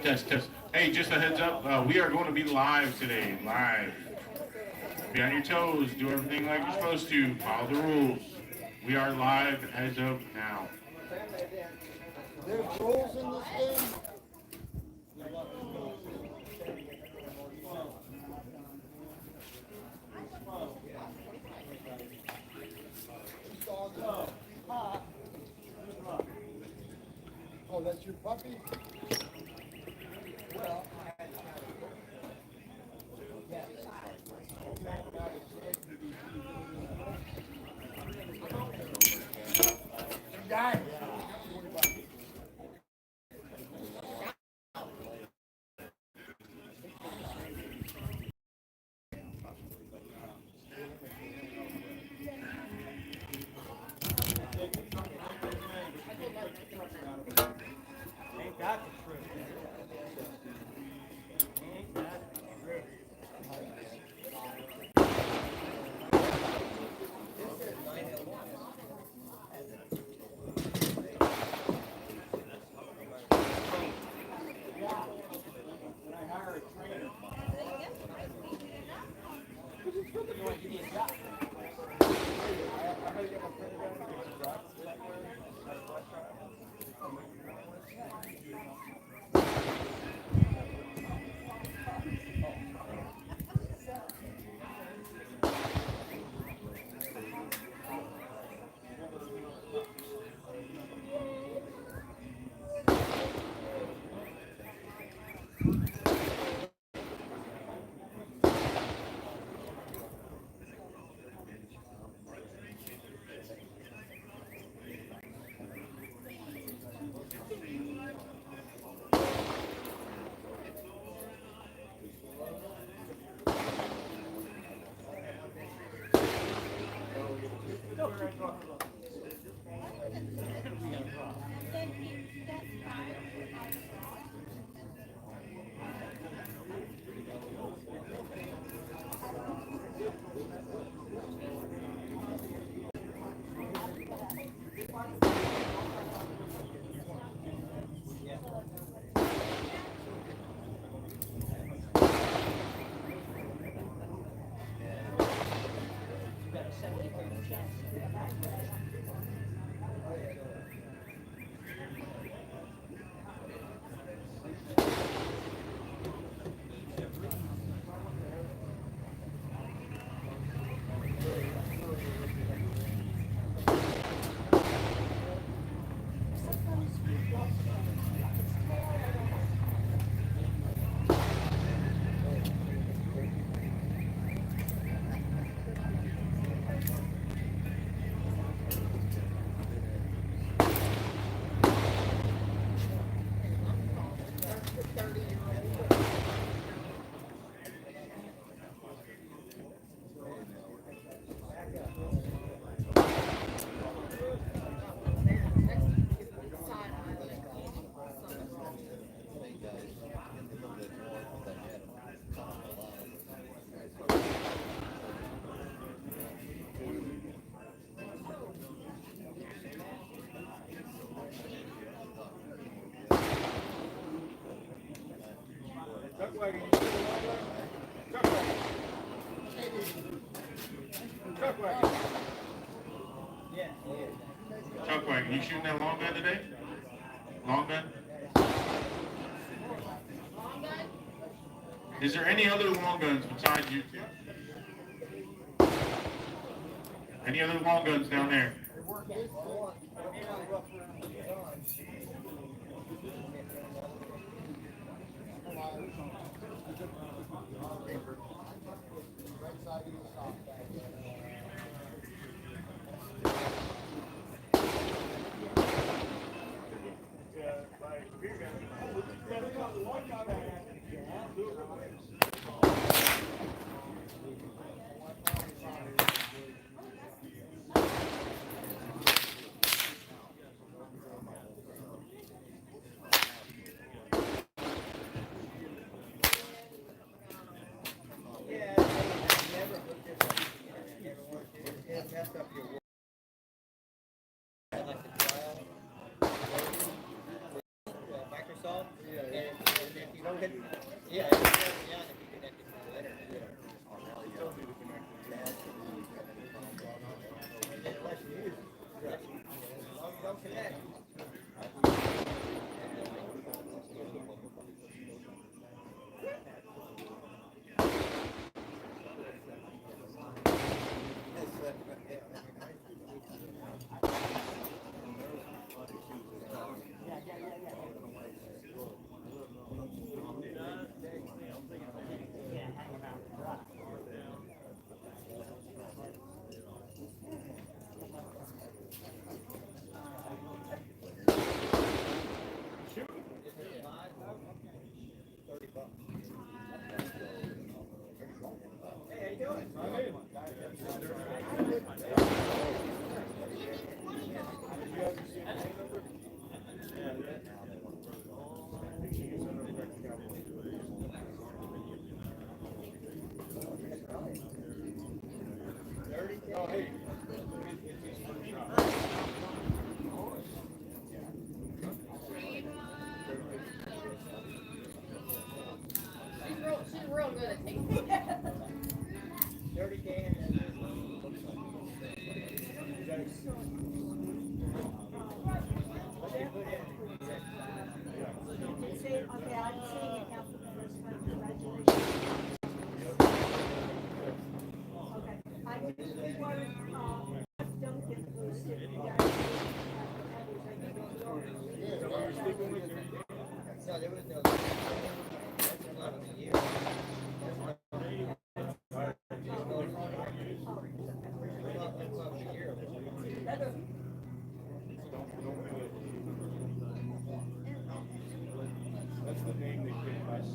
Test, test. Hey, just a heads up. We are going to be live today. Live. Be on your toes. Do everything like you're supposed to. Follow the rules. We are live as of now. There's rules in this game. Oh, that's your puppy? Well, Smoke Wagon, you still Smoke Wagon. Smoke Wagon. Chuck Wagon, you shooting that long gun today? Long gun? Is there any other long guns besides you two? Any other long guns down there? She's real good at taking. Okay, I'm seeing it now for the first time. Congratulations. Okay, I would just want don't get boosted. That's the name they gave us.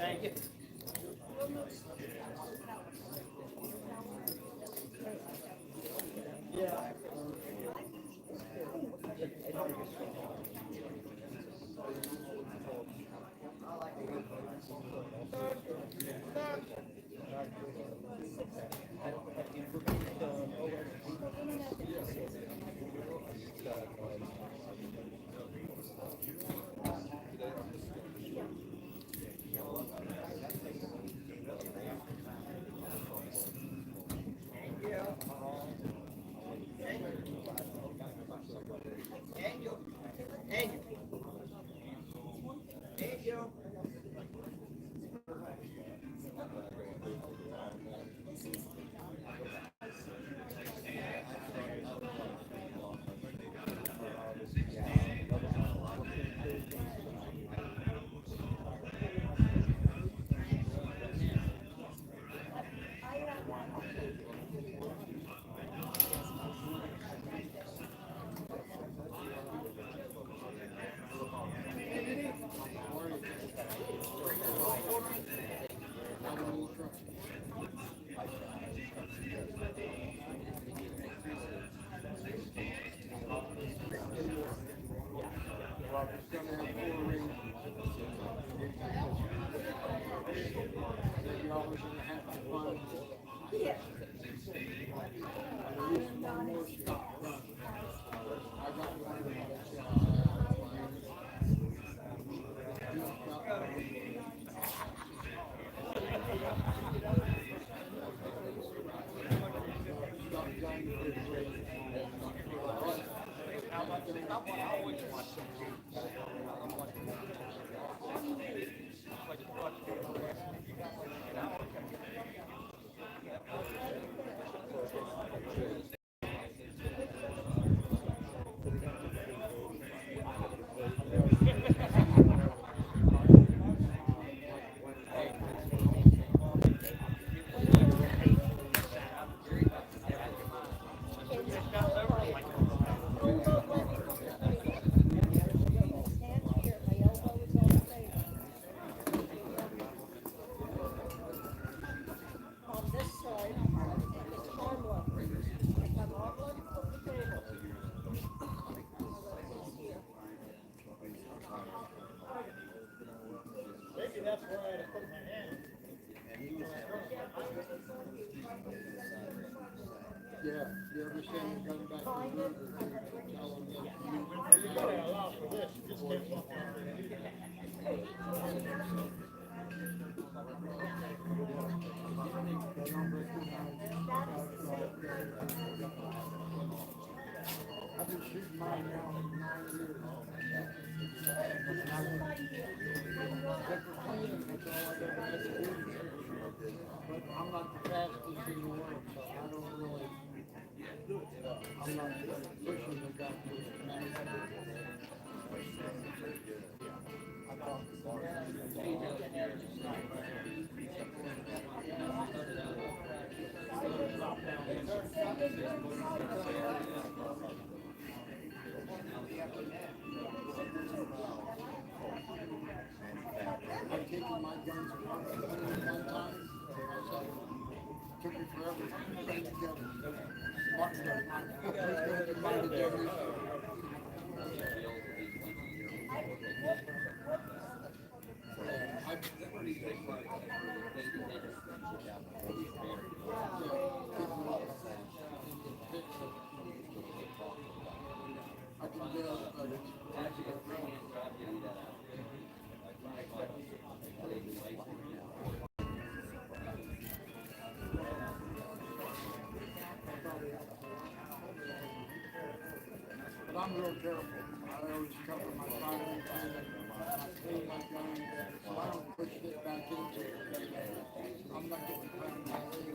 Thank you. Yeah. On this side, it's harmless. If I'm on one, put the table. Maybe that's where I had to put my hand. Yeah, you ever seen the gun back in the room? Tell them that You gotta allow for this, you just can't walk underneath. I've been shooting mine now for 9 years. Except for cleaning, that's all I've ever had to do. But I'm not the fastest in the world, so I don't really, I'm not pushing the gun to the max. I've taken my guns apart one time, took me forever to put them together. Martin does mine. He's got mine together. I can get but I'm real careful. I always cover my firing pin and I clean my gun, so I don't push it back into it. I'm not getting cracked by it.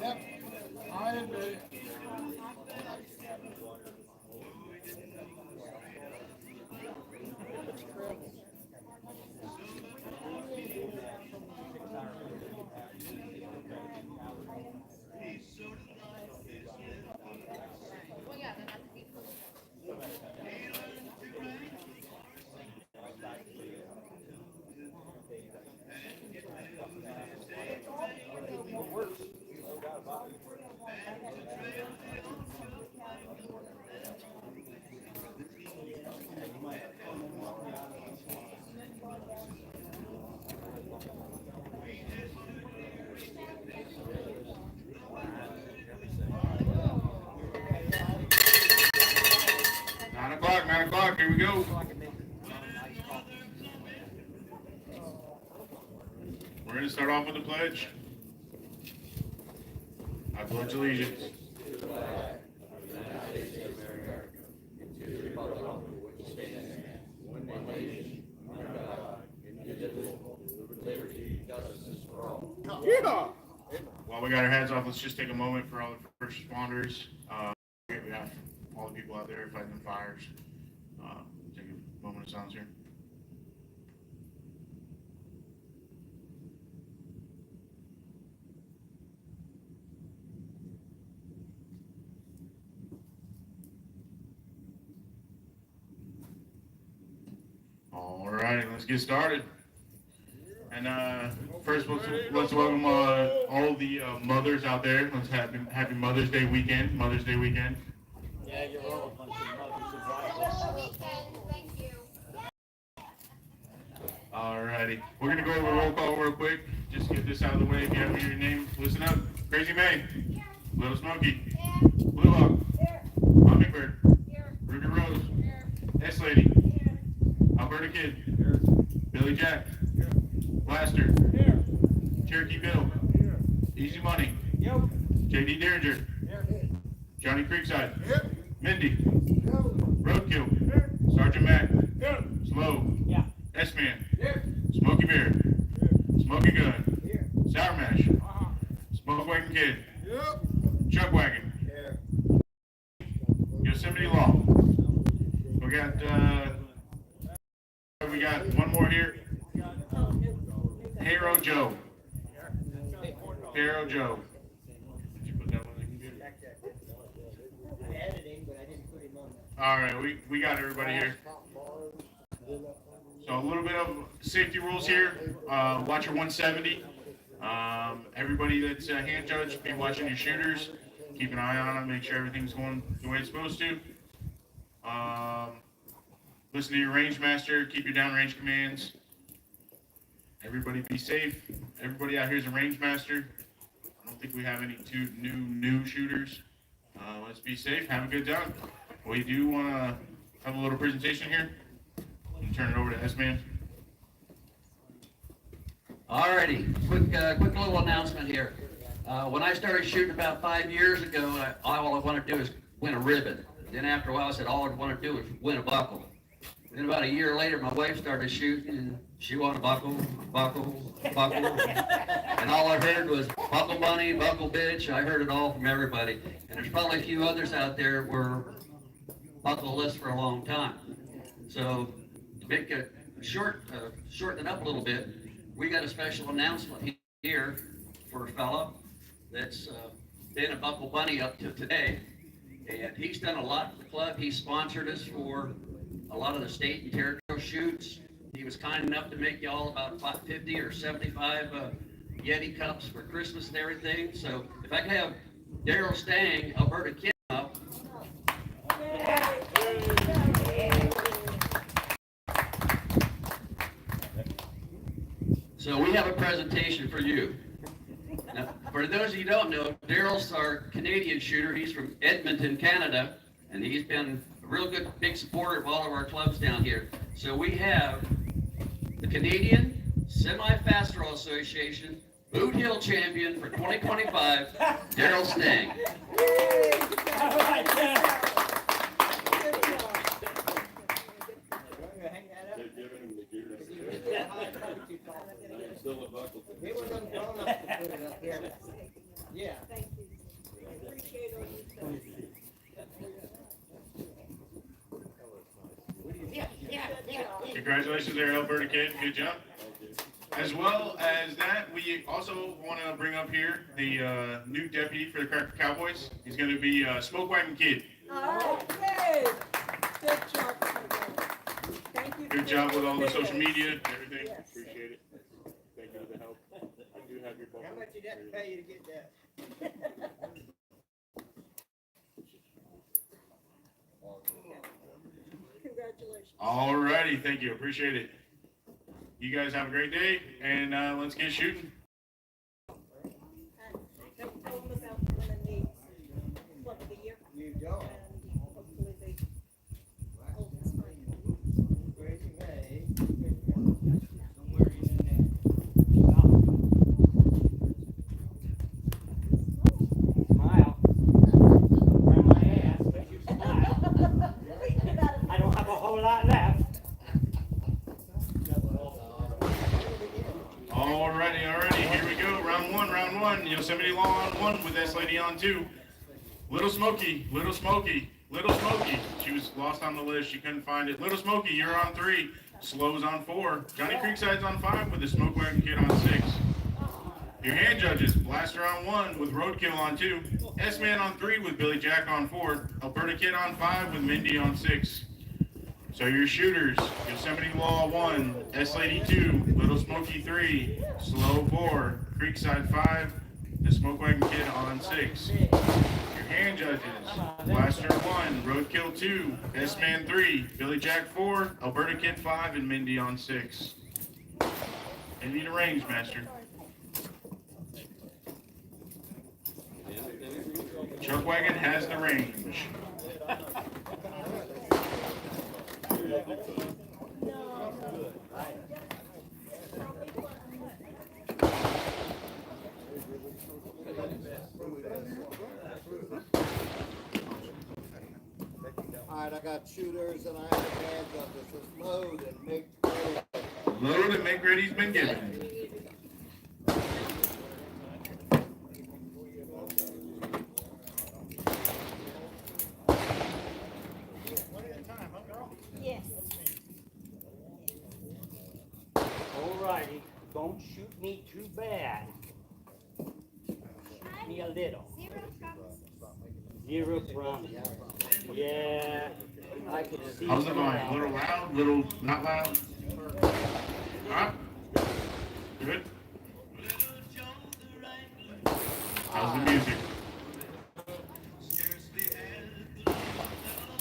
Yep, I agree. Well, yeah, then that's the people. Nine o'clock, here we go. We're going to start off with the pledge. I pledge allegiance. Yeah. While we got our heads off, let's just take a moment for all the first responders. We have all the people out there fighting the fires. Take a moment of silence here. All right, let's get started. And first, let's welcome all the mothers out there. Let's happy Mother's Day weekend. Mother's Day weekend. Yeah, you're all a bunch of mothers and wives. Thank you. All righty, we're gonna go over roll call real quick. Just get this out of the way. If you have your name, listen up. Crazy May, Little Smokey, Blue Hawk, Hummingbird, Ruby Rose, S Lady, Alberta Kid, Billy Jack, Blaster, Cherokee Bill, Easy Money, JD Derringer, Johnny Creekside, Mindy, Roadkill, Sergeant Mac, Slow, S-Man, Smokey Bear, Smoking Gun, Sour Mash, Smoke Wagon Kid, Chuck Wagon, Yosemite Law. We got one more here. Hero Joe. Hero Joe. Did you put that one in the computer? I'm editing, but I didn't put him on there. All right, we got everybody here. So a little bit of safety rules here. Watch your 170. Everybody that's hand judged, be watching your shooters. Keep an eye on them. Make sure everything's going the way it's supposed to. Listen to your range master. Keep your downrange commands. Everybody be safe. Everybody out here is a range master. I don't think we have any new shooters. Let's be safe. Have a good time. We do want to have a little presentation here. And turn it over to S-Man. Alrighty, quick little announcement here. When I started shooting about 5 years ago, all I wanted to do is win a ribbon. Then after a while, I said all I want to do is win a buckle. Then about a year later, my wife started shooting, and she wanted a buckle, and all I heard was buckle bunny, buckle bitch. I heard it all from everybody, and there's probably a few others out there were buckle-less for a long time. So to make it shorten it up a little bit, we got a special announcement here for a fella that's been a buckle bunny up to today, and he's done a lot for the club. He sponsored us for a lot of the state and territorial shoots. He was kind enough to make y'all about 50 or 75 Yeti cups for Christmas and everything. So if I could have Daryl Stang, Alberta Kid up. So we have a presentation for you. Now, for those of you who don't know, Daryl's our Canadian shooter. He's from Edmonton, Canada, and he's been a real good big supporter of all of our clubs down here. So we have the Canadian Semi-Fast Throw Association Boot Hill Champion for 2025, Daryl Stang. Congratulations there, Alberta Kid. Good job. As well as that, we also want to bring up here the new deputy for the Cracker Cowboys. He's going to be Smoke Wagon Kid. All right, yay! Good job. Thank you. Good job with all the social media and everything. Yes. Appreciate it. Thank you for the help. I do have your How much did that pay you to get that? Congratulations. All righty. Thank you. Appreciate it. You guys have a great day, and let's get shooting. And they told them about winning the Club of the Year. You don't. And hopefully they hold this night. Crazy May. Somewhere in there. Smile. Wear my ass, but you smile. I don't have a whole lot left. Alrighty, here we go. Round one. Yosemite Law on 1 with S Lady on 2. Little Smoky. She was lost on the list. She couldn't find it. Little Smoky, you're on 3. Slow's on 4. Johnny Creekside's on 5 with the Smoke Wagon Kid on 6. Your hand judges, Blaster on 1 with Roadkill on 2. S-Man on 3 with Billy Jack on 4. Alberta Kid on 5 with Mindy on 6. So your shooters, Yosemite Law 1, S Lady 2, Little Smoky 3, Slow 4, Creekside 5, the Smoke Wagon Kid on 6. Your hand judges, Blaster 1, Roadkill 2, S-Man 3, Billy Jack 4, Alberta Kid 5, and Mindy on 6. They need a range, Master. Chuck Wagon has the range. Alright, I got shooters and I have hands up. This is load and make ready. Load and make ready's been given. Yes. Alrighty, don't shoot me too bad. Shoot me a little. Zero promise. Yeah, I can see. How's it going? A little loud, little not loud? Huh? Good? How's the music?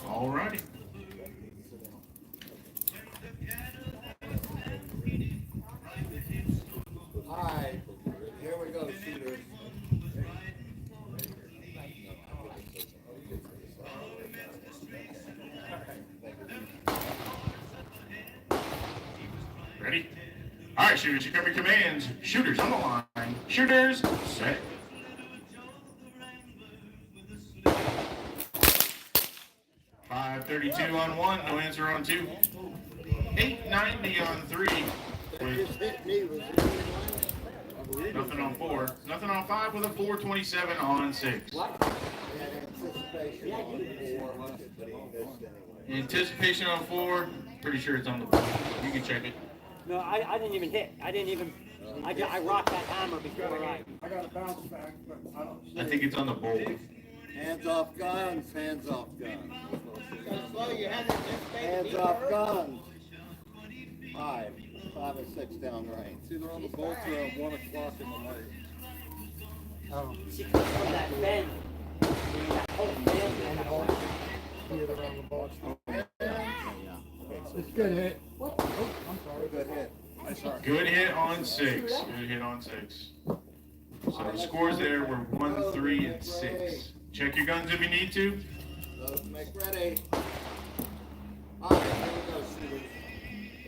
Alrighty. Alright, here we go, shooters. Ready? Alright, shooters, you come your commands. Shooters on the line. Shooters, set. $532 on 1, no answer on 2. $890 on 3. Just hit me with Nothing on 4. Nothing on 5 with a 427 on 6. Anticipation on 4. Pretty sure it's on the board. You can check it. No, I didn't even hit. I rocked that hammer before I got a bounce back, but I don't see I think it's on the board. Hands off guns, hands off guns. Slow your hand in this Hands off guns. 5 and 6 down range. It's either on the bolts or at 1 o'clock in the night. she comes from that bend. That whole bend and that whole. Either on the bolts. It's good hit. Oh, I'm sorry. Good hit. Good hit on 6. Good hit on 6. So the scores there were 1, 3, and 6. Check your guns if you need to. Load, make ready. Alright, here we go, shooters.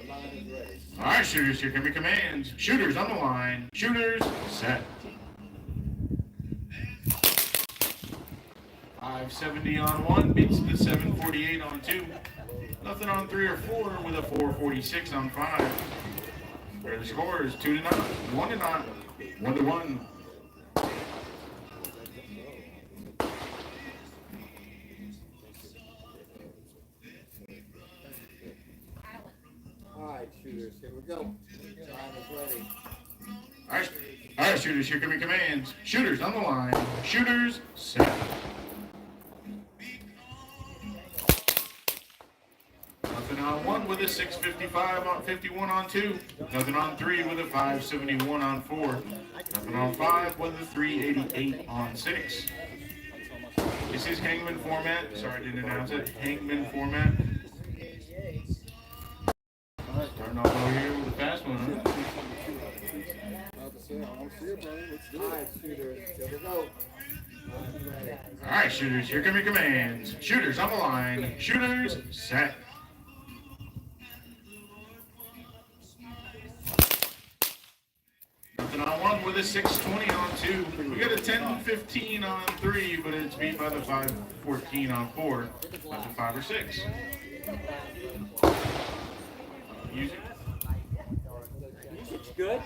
The line is ready. Alright, shooters, here come your commands. Shooters on the line. Shooters, set. 570 on 1 beats the 748 on 2. Nothing on 3 or 4 with a 446 on 5. There are the scores 2 to 9, 1 to 9, 1 to 1. Alright, shooters, here we go. Time is ready. All right, shooters, here come your commands. Shooters on the line. Shooters, set. Nothing on 1 with a 655 on 51 on 2. Nothing on 3 with a 571 on 4. Nothing on 5 with a 388 on 6. This is Hangman format. Sorry I didn't announce it. Hangman format. Starting off over here with a fast one, huh? Alright, shooters, here we go. All right, shooters, here come your commands. Shooters on the line. Shooters, set. Nothing on 1 with a 620 on 2. We got a 1015 on 3, but it's beat by the 514 on 4. Nothing 5 or 6. Music. Music's good.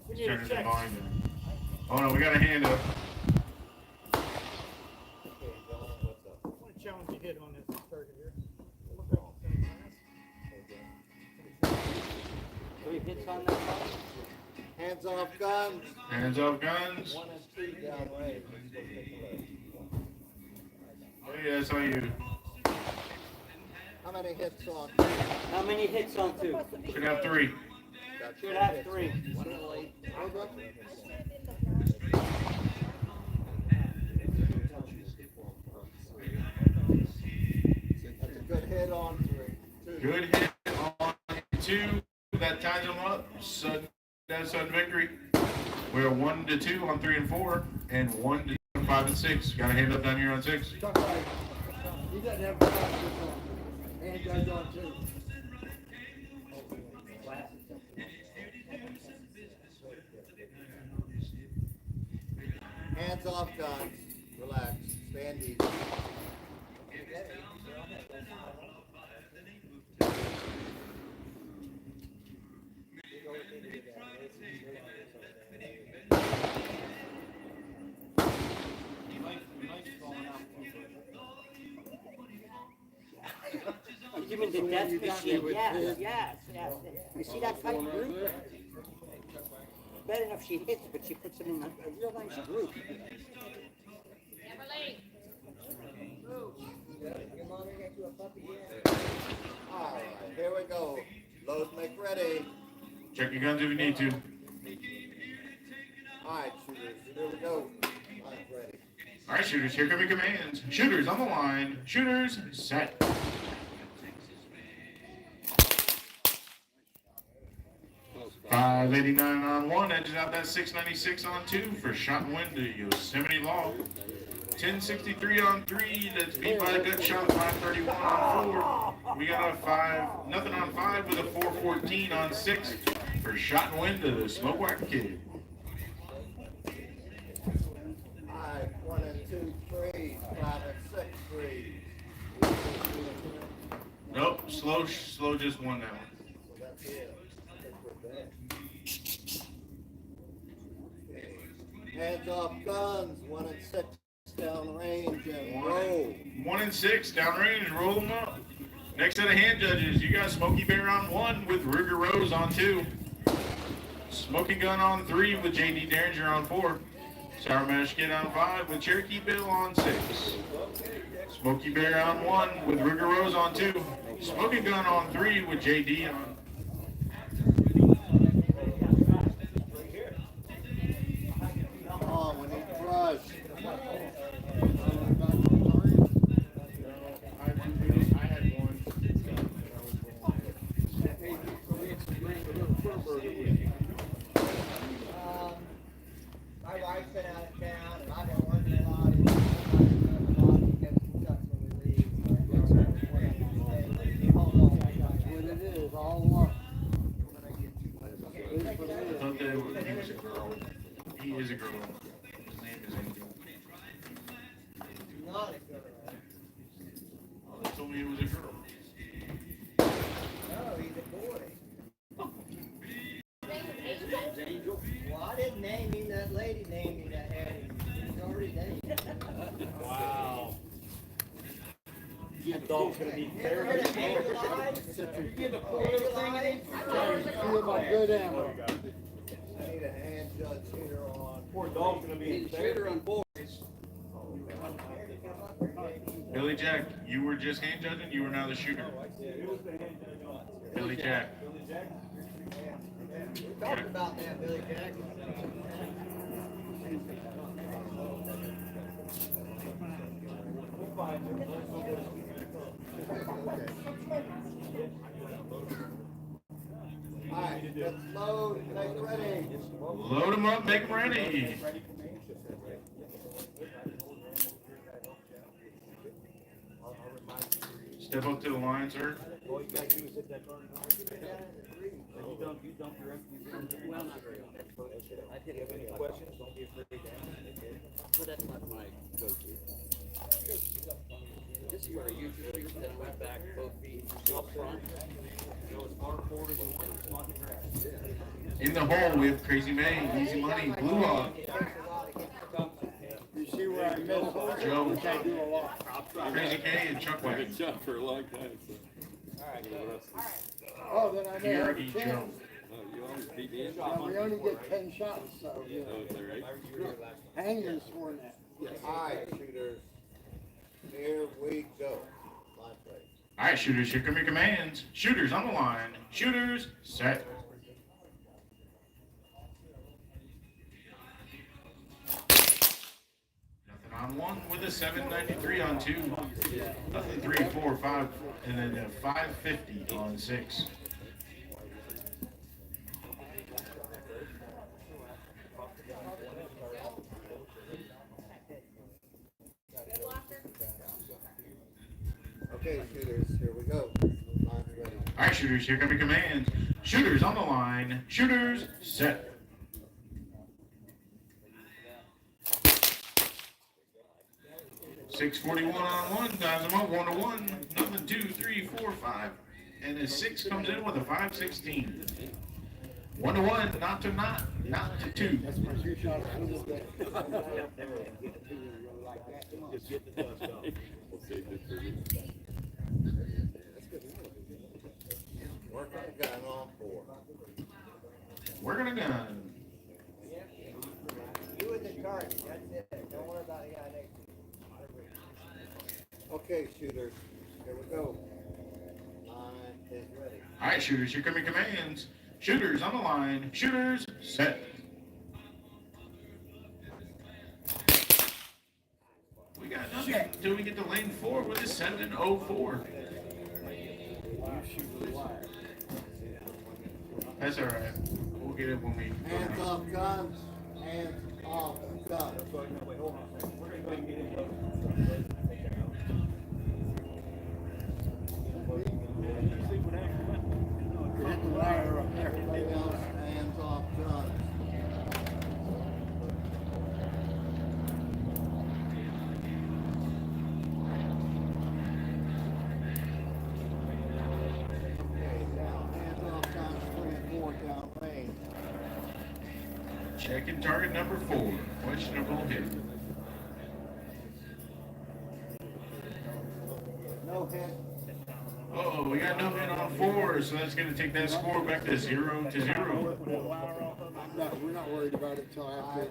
We need Turn a it check. volume down. Oh no, we got a hand up. I want to challenge you hit on this target here. 3 hits on that one. Hands off guns. Hands off guns. 1 and 2 downrange. Oh yeah, that's how you How many hits on? How many hits on 2? should have 3. Should have 3. Over. That's a good hit on 3. 2. Good hit on 2. That ties them up. Sudden victory. We're 1 to 2 on 3 and 4, and 1 to 2 on 5 and 6. Got a hand up down here on 6. He doesn't have practice on. And guys on too. Hands off guns. Relax. Stand easy. You mean the death machine? Yes. You see that tight group? Bad enough she hits, but she puts it in a real nice group. Never late. Alright, here we go. Load, make ready. Check your guns if you need to. Alright, shooters, here we go. Time's ready. All right, shooters, here come your commands. Shooters on the line. Shooters, set. $589 on 1, edges out that 696 on 2 for shot and win to Yosemite Law. 1063 on 3, that's beat by a good shot, 531 on 4. We got a 5, nothing on 5 with a 414 on 6 for shot and win to the Smoke Wagon Kid. Alright, 1 and 2, 3, 5 and 6, 3. Nope, slow just won that one. So that's it. Hands off guns, 1 and 6 down range and roll. 1 and 6 downrange and roll them up. Next set of hand judges, you got Smokey Bear on 1 with Ruger Rose on 2. Smoking Gun on 3 with JD Derringer on 4. Sour Mash Kid on 5 with Cherokee Bill on 6. Smokey Bear on 1 with Ruger Rose on 2. Smoking Gun on 3 with JD on. Come on, we need to rush. I had one. My wife's been out of town, and I've been working a lot. And a lot to get some trucks when we leave. What it is, all one. I thought that he was a girl. He is a girl. His name is Angel. Not a girl. Oh, they told me he was a girl. No, he's a boy. Angel? Well, I didn't name him. That lady named him that had him. He's already named. Wow. That dog's gonna be fair. You're gonna hang the lines? You get a Hang the lines? feel my good ammo. I need a hand judge here on. Poor dog's gonna be in Shooter on board. Billy Jack, you were just hand judging. You are now the shooter. Billy Jack. We talked about that, Billy Jack. Alright, let's load, make ready. Load them up, make them ready. Step up to the line, sir. All you gotta do is hit that button. You dump your empties in. Well, not very often. If you have any questions, don't be afraid to ask. But that's not my go-to. This is where I usually then I went back both feet up front. In the hole, we have Crazy May, Easy Money, Blue Hawk, You see where I missed? Joe, Which I do a lot. Crazy K, and Chuck I've Wagon. been shot for a long time, so. Oh, then I may have Here, a Joe. chance. Oh, you always beat me in? Now, we only get 10 shots, so, you Oh, know. is that right? Hangman's sworn that. Alright, shooters. Here we go. Line ready. All right, shooters, here come your commands. Shooters on the line. Shooters, set. Nothing on one with a 793 on two. Nothing 3, 4, 5, and then a 550 on 6. Okay, shooters, here we go. Line ready. All right, shooters, here come your commands. Shooters on the line. Shooters, set. $641 on one, ties them up 1-1. Nothing 2, 3, 4, 5, and a 6 comes in with a 516. 1-1, not to 2. That's my 2 shots for this day. Just get the dust off. We'll save this for you. Work on the gun on 4. We're gonna gun. You and the cart, that's it. Don't worry about the guy next to you. Okay, shooters, here we go. Line is ready. All right, shooters, here come your commands. Shooters on the line. Shooters, set. We got nothing until we get to lane 4 with a 704. That's all right. We'll get it when we. Hands off guns, hands off guns. Wait, hold on a second. We're gonna go ahead and get in. Hit the wire up there. Everybody else, hands off guns. Okay, now, hands off guns 3 and 4 down lane. Checking target number 4. Questionable hit. No hit. Oh, we got no hit on 4, so that's going to take that score back to 0-0. No, we're not worried about it till after.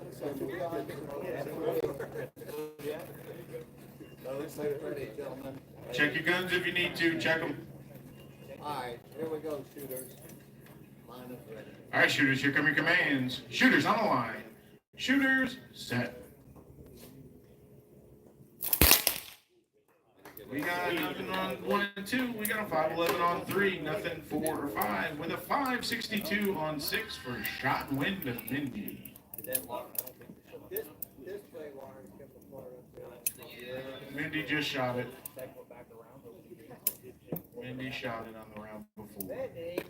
Load ready, gentlemen. Check your guns if you need to. Check them. Alright, here we go, shooters. Line is ready. All right, shooters, here come your commands. Shooters on the line. Shooters, set. We got nothing on 1 and 2. We got a 511 on 3. Nothing 4 or 5. With a 562 on 6 for shot and wind of Mindy. This play wire kept apart up there. Mindy just shot it. Mindy shot it on the round before. Mindy,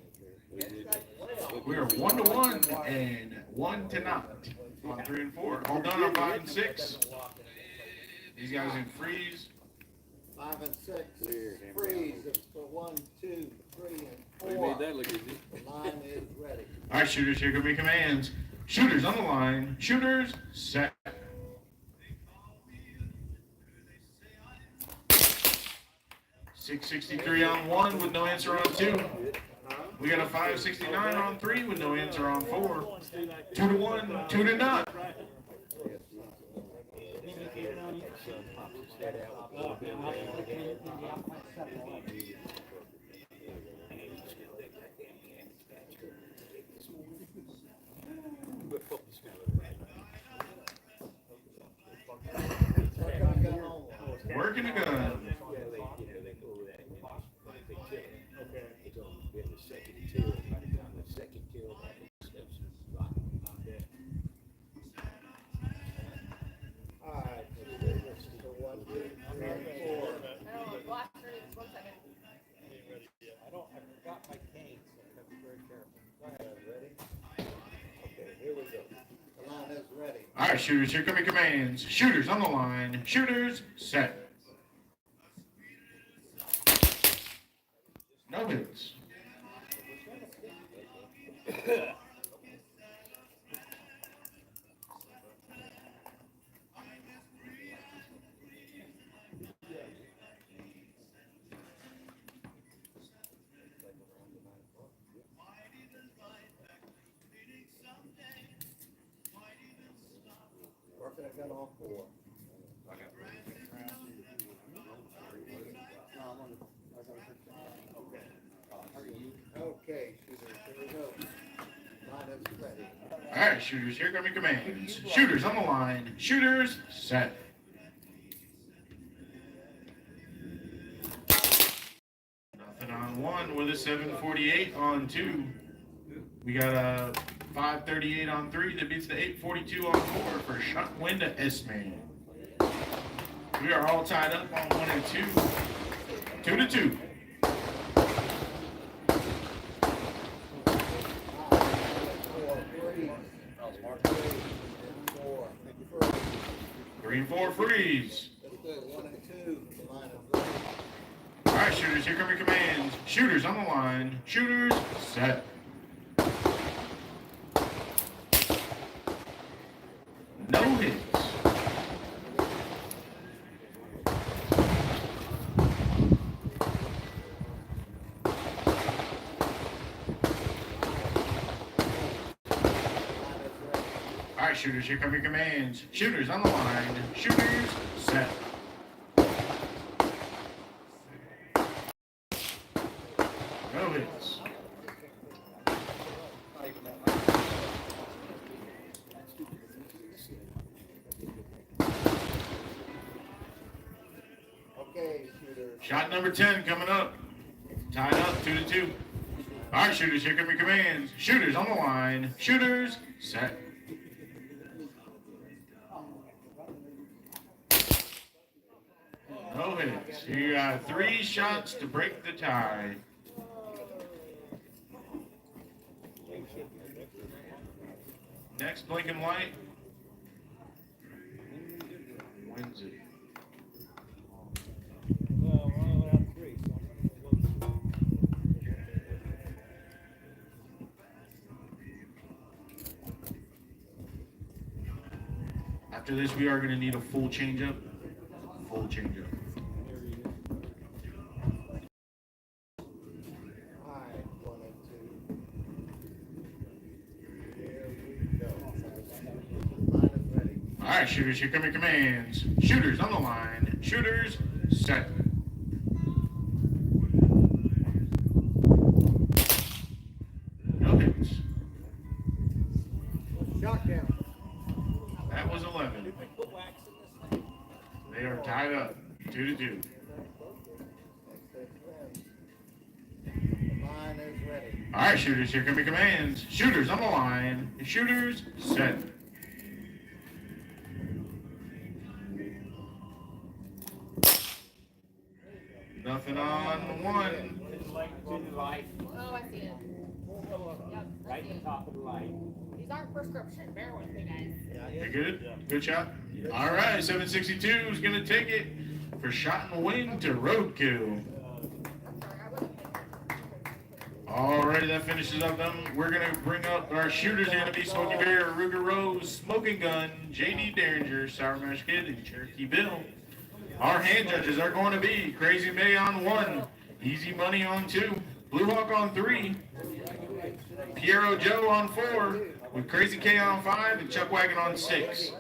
We are 1-1 and 1 to not on 3 and 4. All done on 5 and 6. These guys in freeze. 5 and 6. Freeze. It's for 1, 2, 3, and Oh, you 4. made that look easy. The line is ready. All right, shooters, here come your commands. Shooters on the line. Shooters, set. 663 on 1 with no answer on 2. We got a 569 on 3 with no answer on 4. 2 to 1, 2 to none. Working the gun. Alright, this is the 1, 2, 3, 4. Oh, black rings, 1 second. I forgot my cane, so I have to be very careful. Go ahead, ready? Okay, here we go. The line is ready. All right, shooters, here come your commands. Shooters on the line. Shooters, set. No hits. Working a gun on 4. Okay, shooters, here we go. Line is ready. All right, shooters, here come your commands. Shooters on the line. Shooters, set. Nothing on 1 with a 748 on 2. We got a 538 on 3 that beats the 842 on 4 for shot win to S-Man. We are all tied up on 1 and 2. 2 to 2. Three and 4 freeze. Let's do it. 1 and 2. The line is ready. All right, shooters, here come your commands. Shooters on the line. Shooters, set. No hits. All right, shooters, here come your commands. Shooters on the line. Shooters, set. No hits. Okay, shooters. Shot number 10 coming up. Tied up 2 to 2. All right, shooters, here come your commands. Shooters on the line. Shooters, set. No hits. You got 3 shots to break the tie. Next blinking light wins it. Well, we're only allowed 3, so I'm gonna After this, we are going to need a full changeup. Full changeup. Alright, 1 and 2. Here we go. Line is ready. All right, shooters, here come your commands. Shooters on the line. Shooters, set. No hits. Shot count. That was 11. put wax in this thing. They are tied up 2 to 2. The line is ready. All right, shooters, here come your commands. Shooters on the line. Shooters, set. Nothing on 1. Oh, I see it. Yep, I see it. Top of the light. These aren't prescription. Bear with me, guys. You good? Good shot? All right, 762 is going to take it for shot and win to roadkill. I'm sorry, I wasn't paying Alrighty, that finishes up them. We're going to bring up our shooters. They're going to be Smoky Bear, Ruger Rose, Smoking Gun, JD Derringer, Sour Mash Kid, and Cherokee Bill. Our hand judges are going to be Crazy May on 1, Easy Money on 2, Blue Hawk on 3, Piero Joe on 4, with Crazy K on 5, and Chuck Wagon on 6.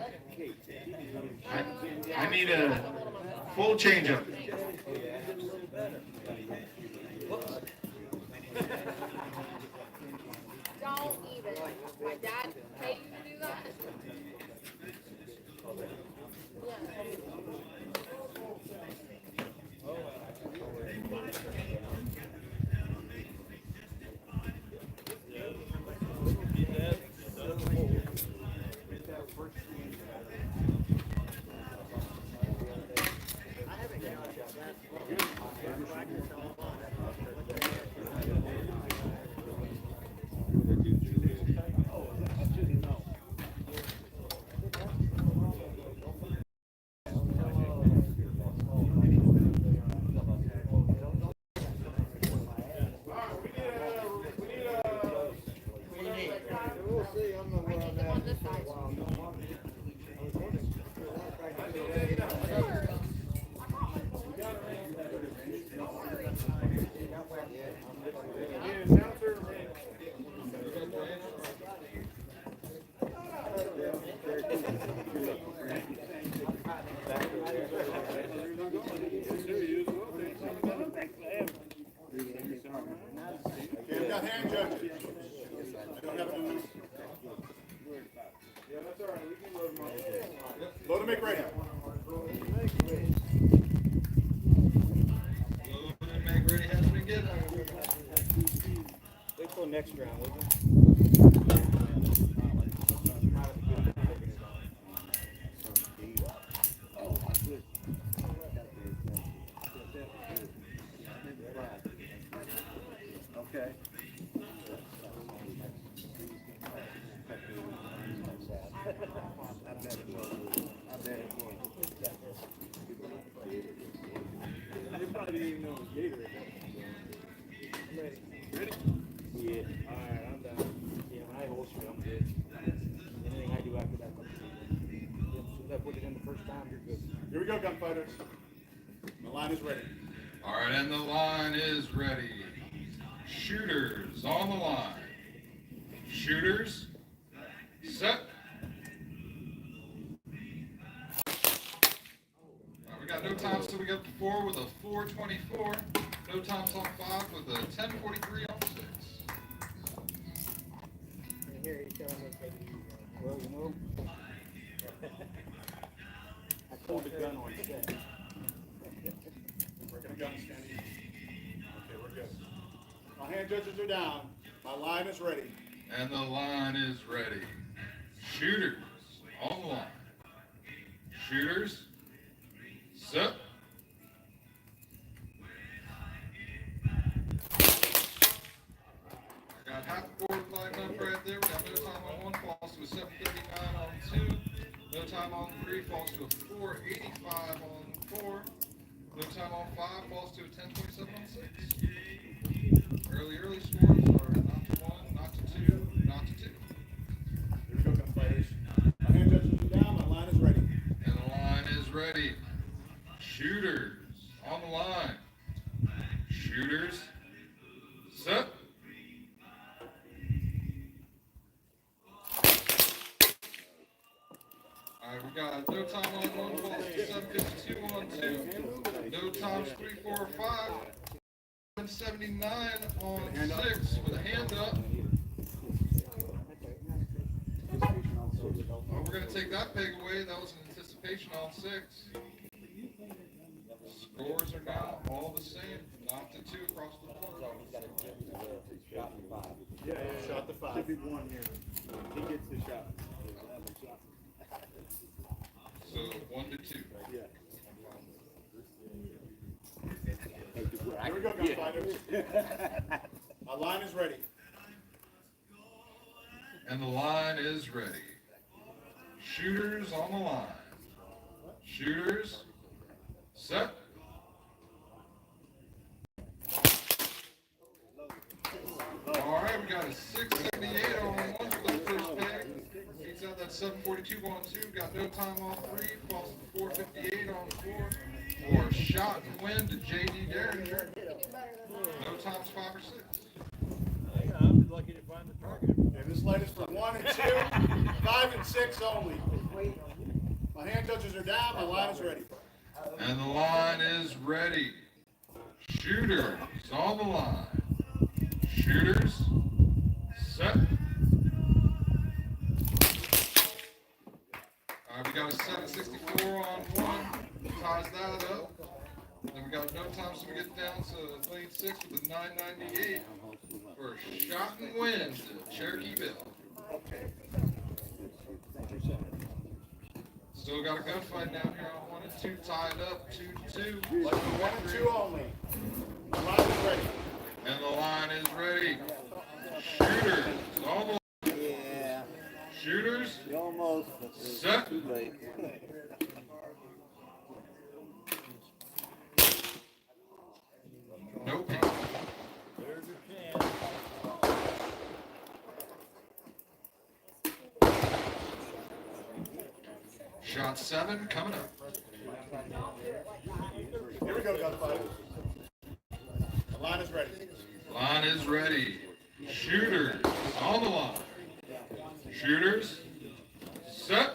I need a full changeup. Don't even. My dad paid you to do that? On this side. Okay, we got hand judges. I don't have to lose. Yeah, that's all right. We can load them up. Load them, make ready. Make ready has been given. Wait till next round, will you? Okay. They probably didn't even know it was Gatorade. Ready? Yeah. Alright, I'm down. Yeah, when I holster, I'm good. Anything I do after that, I'm good. Yeah, as soon as I put it in the first time, you're good. Here we go, gunfighters. The line is ready. All right, and the line is ready. Shooters on the line. Shooters, set. All right, we got no times till we get to 4 with a 4:24. No times on 5 with a 10:43 on 6. And here he's telling me to take it easy. Well, you know, I pulled the gun on set. We're gonna gun stand easy. Okay, we're good. My hand judges are down. My line is ready. And the line is ready. Shooters on the line. Shooters, set. I got half the board lined up right there. We got no time on 1, falls to a 7:59 on 2. No time on 3, falls to a 4:85 on 4. No time on 5, falls to a 10:27 on 6. Early scores are not to 1, not to 2, not to 2. Here we go, gunfighters. My hand judges are down. My line is ready. And the line is ready. Shooters on the line. Shooters, set. All right, we got no time on 1, falls to 7:52 on 2. No times 3, 4, 5. 779 on 6 with a hand up. Oh, we're going to take that peg away. That was an anticipation on 6. Scores are now all the same. Not to 2 across the board. Yeah, shot the 5. Should be 1 here. He gets the shot. So 1 to 2. Yeah. Here we go, gunfighters. My line is ready. And the line is ready. Shooters on the line. Shooters, set. All right, we got a 678 on 1 for the first peg. Beats out that 7:42 on 2, got no time on 3, falls to 4:58 on 4. For shot and win to J.D. Derringer. No times 5 or 6. Yeah, I'm just lucky to find the target. Okay, this light is for 1 and 2, 5 and 6 only. My hand touches are down, my line is ready. And the line is ready. Shooters on the line. Shooters, set. We got a 764 on 1, ties that up. Then we got no time, so we get down to lane 6 with a 998 for a shot and win to Cherokee-Ville. Still got a gunfight down here on 1 and 2, tied up 2-2. Light for 1 and 2 only. The line is ready. And the line is ready. Shooters on the line. Yeah, Shooters, you almost. set. Too late. No peek. There's your chance. Shot 7 coming up. Here we go, gunfight. The line is ready. Line is ready. Shooters on the line. Shooters, set.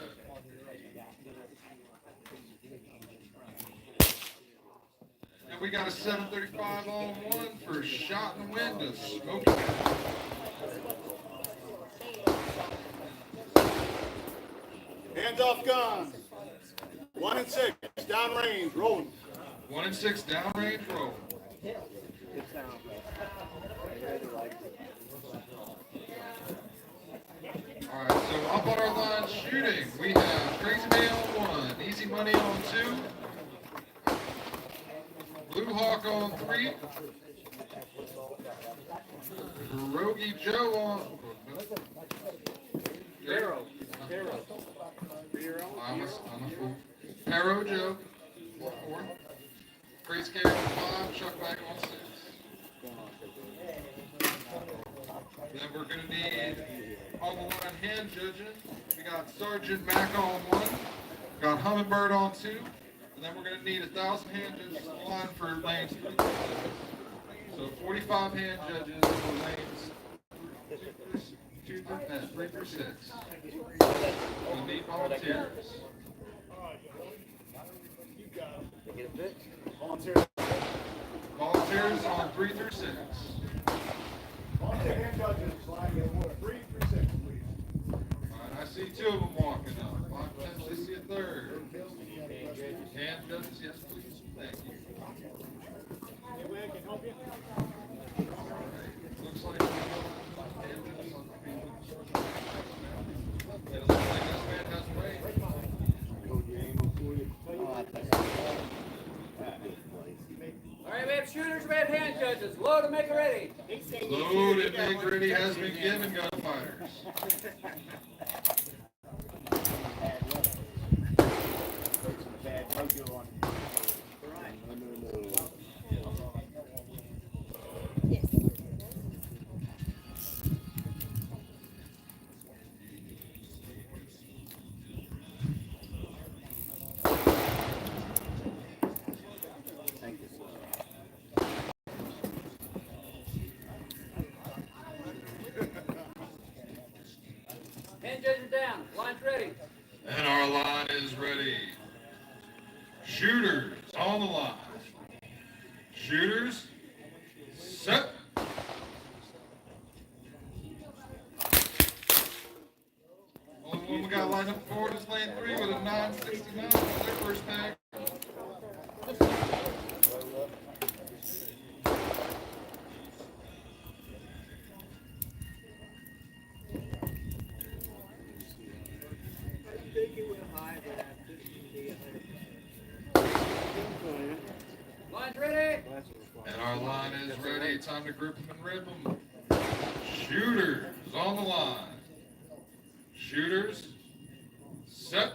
And we got a 735 on 1 for shot and win to Smoke. Hands off guns. 1 and 6, downrange, rolling. 1 and 6 downrange roll. Alright, so up on our line shooting, we have Crazy May on 1, Easy Money on 2, Blue Hawk on 3, Rogie Joe on... Zero. I'm a fool. Paro Joe, 4. Crazy K on 5, Chuck Wagon on 6. Then we're going to need on the line hand judging. We got Sergeant Mack on 1, got Hummingbird on 2, and then we're going to need 1,000 hand judges on the line for lanes 3. So 45 hand judges for lanes 3 through 6. We'll need volunteers. Volunteers on 3 through 6. Volunteer hand judges, line 3 through 6, please. Alright, I see 2 of them walking up. I potentially see a 3rd. Hand judges, yes please. Thank you. Any way I can help you? Alright, looks like we have hand judges on the field. It looks like this man has a way. All right, we have shooters, we have hand judges. Load and make it ready. Load and make ready has been given, gunfighters. Hand judges down. Line's ready. And our line is ready. Shooters on the line. Shooters, set. Only one we got lined up forward is lane 3 with a 969 on their first tag. Line's ready. And our line is ready. Time to group them and rip them. Shooters on the line. Shooters, set.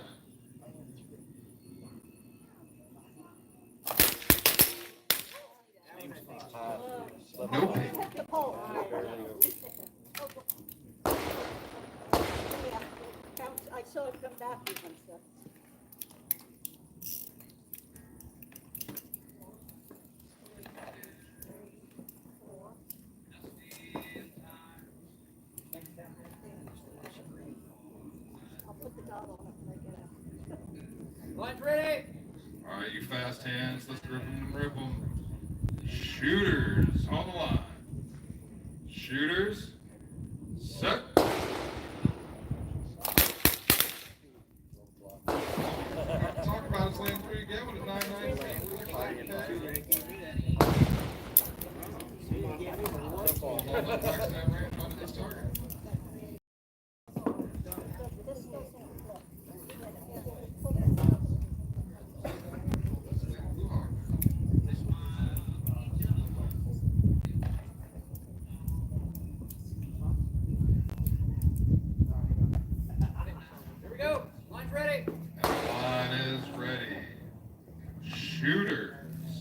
Nope. I saw always come back to some stuff. I'll put the dot on it when I get out. Line's ready. All right, you fast hands, let's rip them. Shooters on the line. Shooters, set. Talk about his lane 3 again with a 919. Under his target. Here we go. Line's ready. And the line is ready. Shooters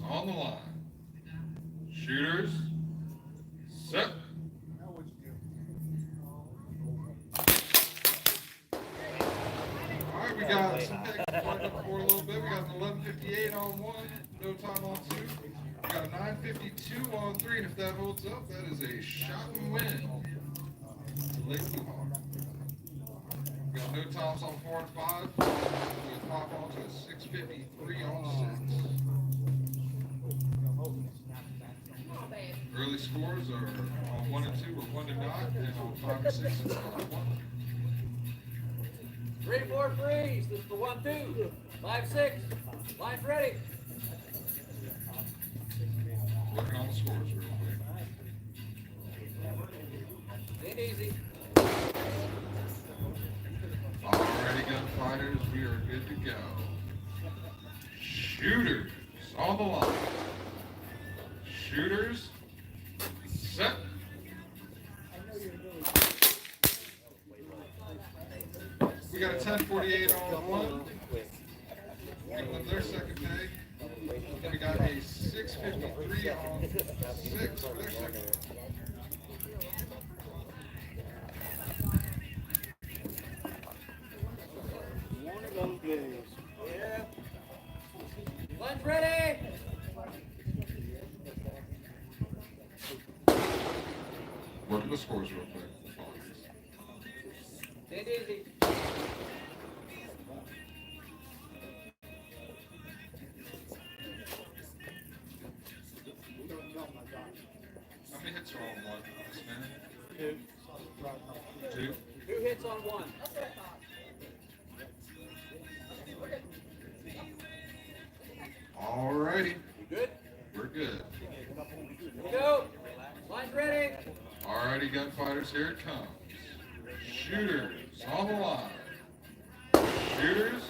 on the line. Shooters, set. All right, we got some picks to find up for a little bit. We got an 11:58 on 1, no time on 2. We got a 9:52 on 3, and if that holds up, that is a shot and win. Lake Luhar. We got no times on 4 and 5. We'll pop on to a 6:53 on 6. Early scores are on 1 and 2 or 1 to knock, and on 5 and 6 it's on 1. 3, 4, freeze. This is the 1, 2. 5, 6. Line's ready. Working on the scores real quick. Ain't easy. Alrighty, gunfighters, we are good to go. Shooters on the line. Shooters, set. We got a 10:48 on 1. Give them their second pay. Then we got a 6:53 on 6 for their second. One of those days. Yeah. Line's ready. Working the scores real quick. Ain't easy. How many hits are on 1 this minute? 2. 2 hits on 1. Alrighty. Good? We're good. Here we go. Line's ready. Alrighty, gunfighters, here it comes. Shooters on the line. Shooters.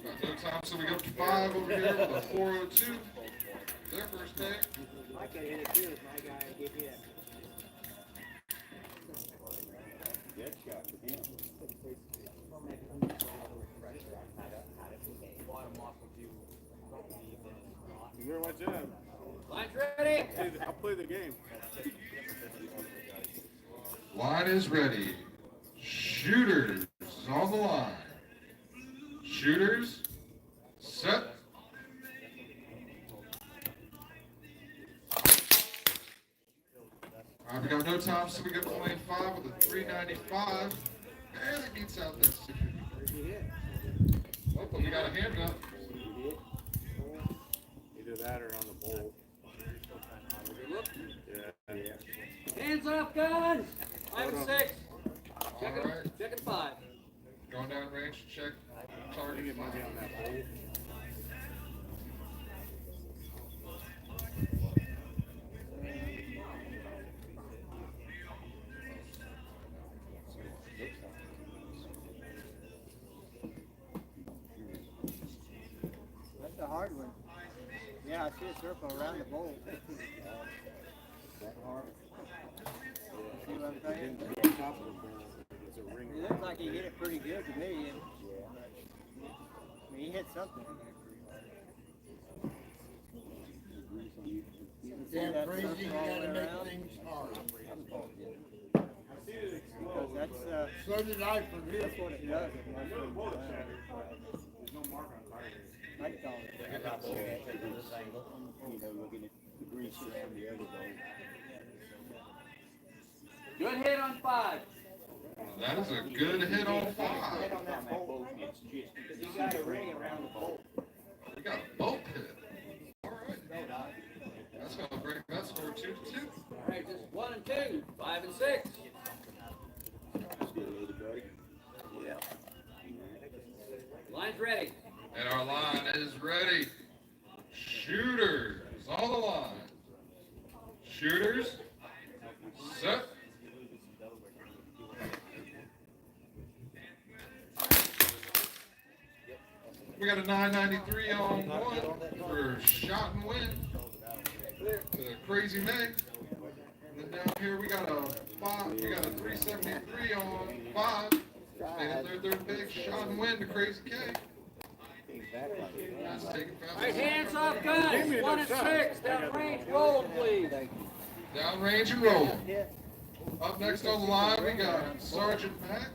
Got no time, so we got 5 over here with a 402. Their first pick. I could hit it too if my guy would give you that. Dead shot for him. You better watch out. Line's ready. I'll play the game. Line is ready. Shooters on the line. Shooters, set. All right, we got no time, so we got lane 5 with a 395. Barely beats out that 653. Oh, but we got a hand up. Either that or on the bowl. Yeah. Hands off guns. 5 and 6. Check All right. it. Check it 5. Going down range to check I think target. it might be on that bowl. That's a hard one. Yeah, I see a circle around the bowl. See what I'm saying? It looks like he hit it pretty good to me. And, I mean, he hit something. damn crazy, you gotta make things hard. Because that's, So did I for this. that's what it does. There's no mark on tire. I call it. You know, looking at the grease around the other boat. Good hit on 5. That is a good hit on 5. On that boat, it's just. Because you got a ring around the boat. We got a boat hit. All right. That's going to bring that score 2-2. All right, just 1 and 2, 5 and 6. Yeah. Line's ready. And our line is ready. Shooters on the line. Shooters, set. We got a 993 on 1 for shot and win. The Crazy May. And then down here we got a 373 on 5. Making their big shot and win, the Crazy K. That's taking fast. All right, hands off guns. 1 and 6. Down range, roll, please. Down range and roll. Up next on the line, we got Sergeant Matt.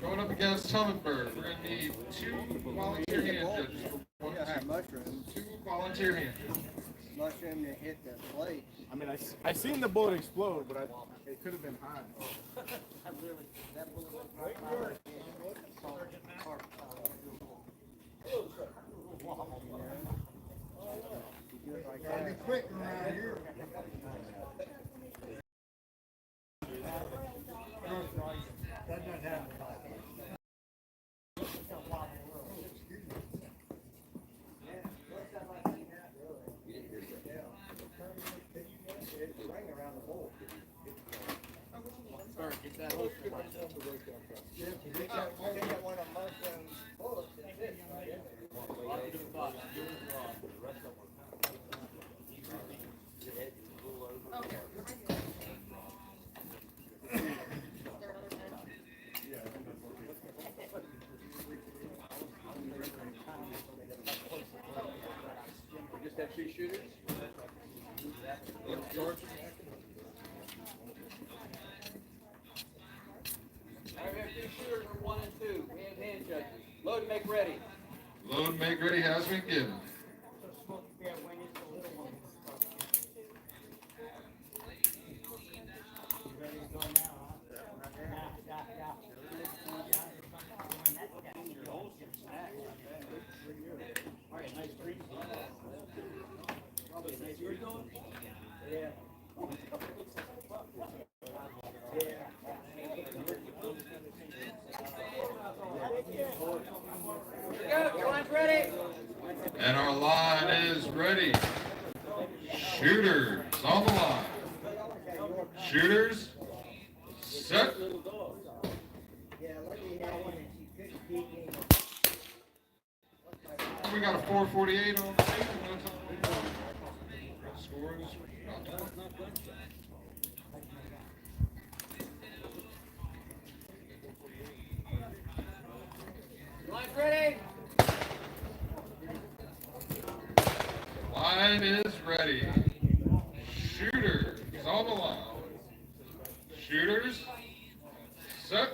Going up against Hummingbird. We're going to need 2 volunteer hand judges for 1 and 2. Mushrooms. 2 volunteer hand judges. Mushroom that hit the plate. I mean, I seen the bullet explode, but it could have been high. That bullet was right there. Gotta be quick around here. That doesn't happen. Get that hook. Get that one of mushroom bullets. Just have 2 shooters. All right, we have 2 shooters for 1 and 2. We have hand judges. Load and make ready. Load and make ready has been given. And our line is ready. Shooters on the line. Shooters, set. We got a 448 on. Score is Line's ready. Line is ready. Shooters on the line. Shooters, set.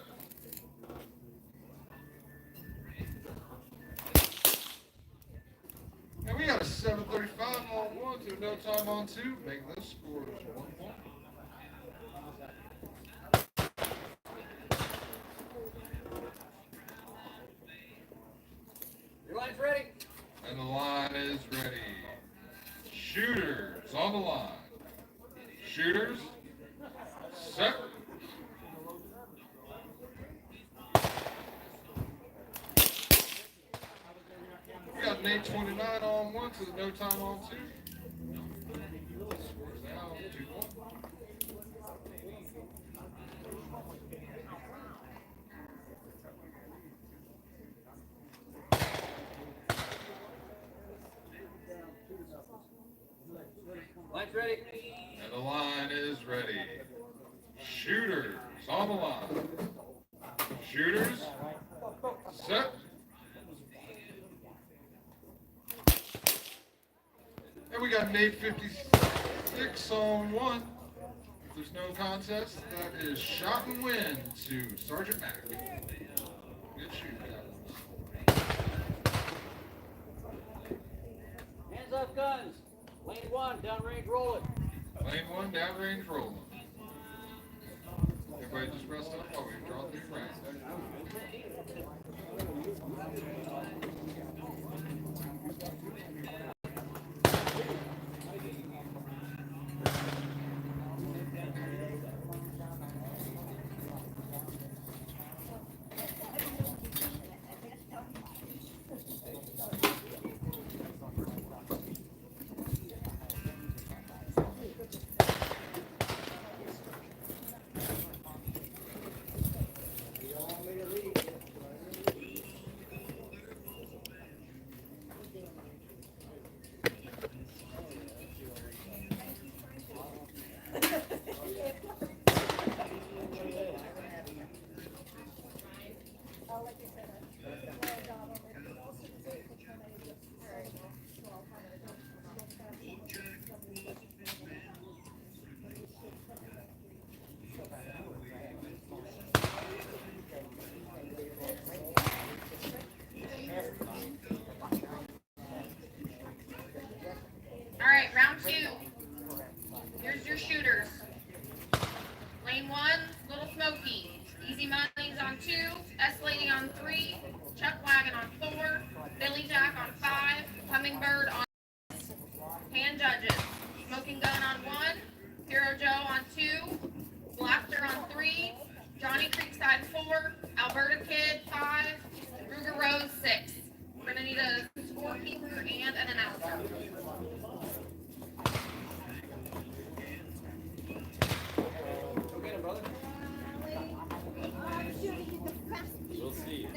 And we got a 735 on 1 to no time on 2. Make those scores 1-1. Your line's ready. And the line is ready. Shooters on the line. Shooters, set. We got an 829 on 1 to the no time on 2. Scores now 2-1. Line's ready. And the line is ready. Shooters on the line. Shooters, set. And we got 5 and 856 on 1. If there's no contest, that is shot and win to Sergeant Mack. Good shoot, Captains. Hands off guns. Lane 1, downrange rolling. Lane 1, downrange rolling. Everybody just rest up while we draw 3 rounds. All right, round 2. Here's your shooters. Lane 1, Little Smoky. Easy Money's on 2. S Lady on 3. Chuck Wagon on 4. Billy Jack on 5. Hummingbird on 6. Hand Judges. Smoking Gun on 1. Hero Joe on 2. Blaster on 3. Johnny Creekside 4. Alberta Kid 5. Ruger Rose 6. We're gonna need a scorekeeper and an announcer. Go get him, brother. We'll see.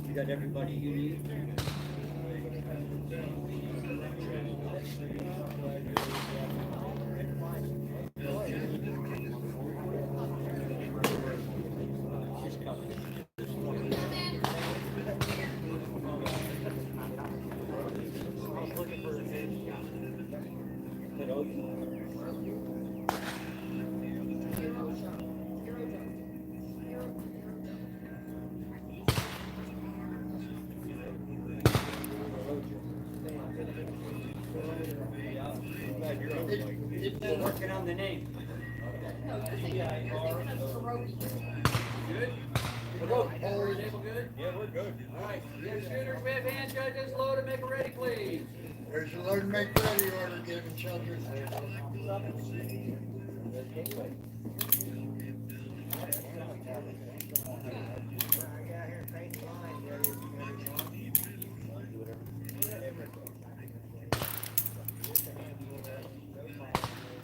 You got everybody you need? She's coming. I was looking for a name. It's working on the name. Good? Good? Yeah, we're good. All right, your shooters, we have hand judges, load and make a ready, please. There's your load and make ready order given, children.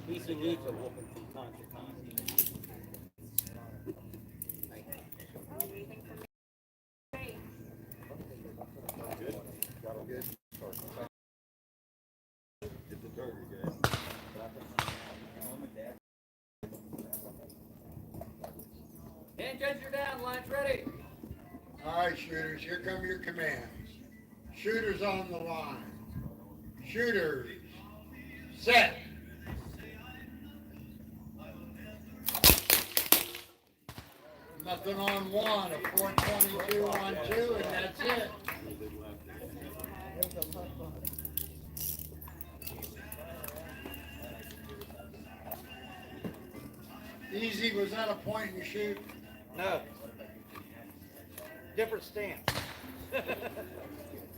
Easy needs a whooping from time to time. Hand judges are down, line's ready. All right, shooters, here come your commands. Shooters on the line. Shooters, set. Nothing on 1, a 422 on 2, and that's it. Easy, was that a point and shoot? No. Different stance.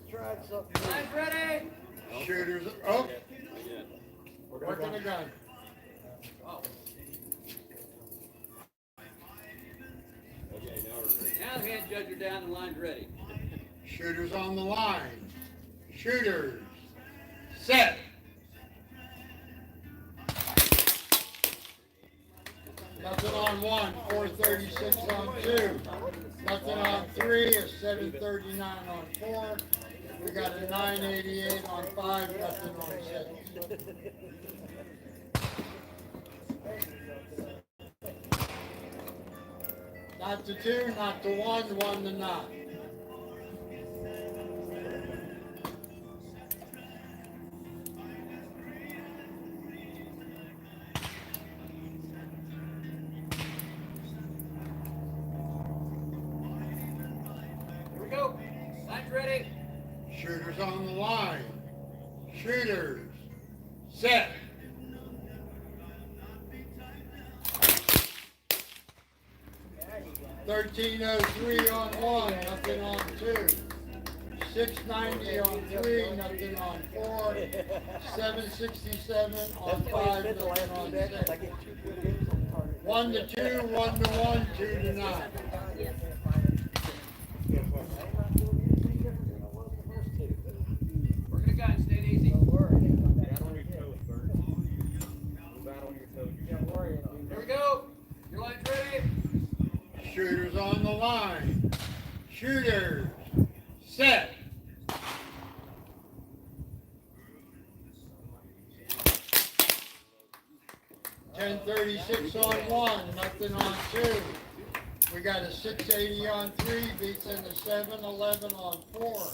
Tried something. Line's ready. Shooters, oh. Working the gun. Now the hand judge are down and line's ready. Shooters on the line. Shooters. Set. Nothing on 1, 436 on 2. Nothing on 3, a 739 on 4. We got a 988 on 5, nothing on 6. Not to 2, not to 1, 1 to 9. Here we go. Line's ready. Shooters on the line. Shooters. Set. $13.03 on 1, nothing on 2. $6.90 on 3, nothing on 4. $7.67 on 5, nothing on 6. 1 to 2, 1 to 1, 2 to 9. Working it, guys. Stay easy. Here we go. Your line's ready. Shooters on the line. Shooters. Set. $10.36 on 1, nothing on 2. We got a 680 on 3, beats in the 711 on 4.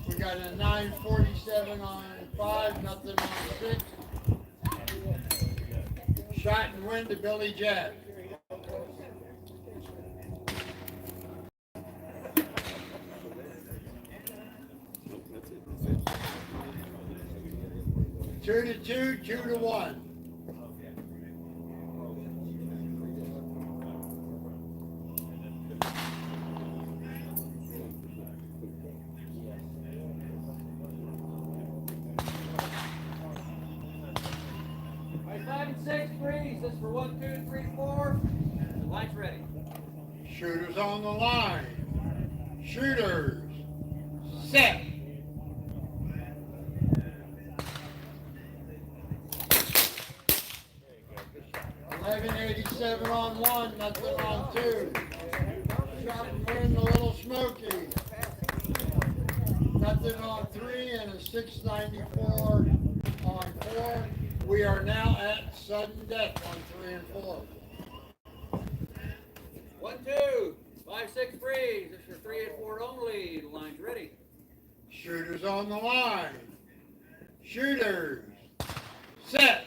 We got a 947 on 5, nothing on 6. Shot and win to Billy Jack. Two to 2, 2 to 1. All right, 5 and 6, freeze. This is for 1, 2, 3, 4. The line's ready. Shooters on the line. Shooters. Set. $11.87 on 1, nothing on 2. Shot and win the Little Smoky. Nothing on 3 and a 694 on 4. We are now at sudden death on 3 and 4. 1, 2, 5, 6, freeze. This is for 3 and 4 only. The line's ready. Shooters on the line. Shooters. Set.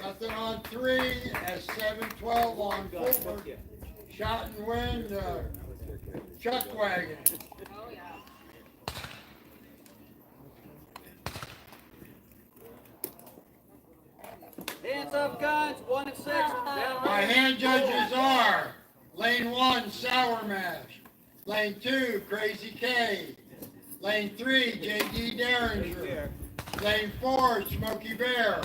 Nothing on 3, at 712 on 4. Shot and win, Chuck Wagon. Oh, yeah. Hands up, guns. 1 and 6. Down My ready. hand judges are Lane 1, Sour Mash. Lane 2, Crazy K. Lane 3, J.D. Derringer. Lane 4, Smokey Bear.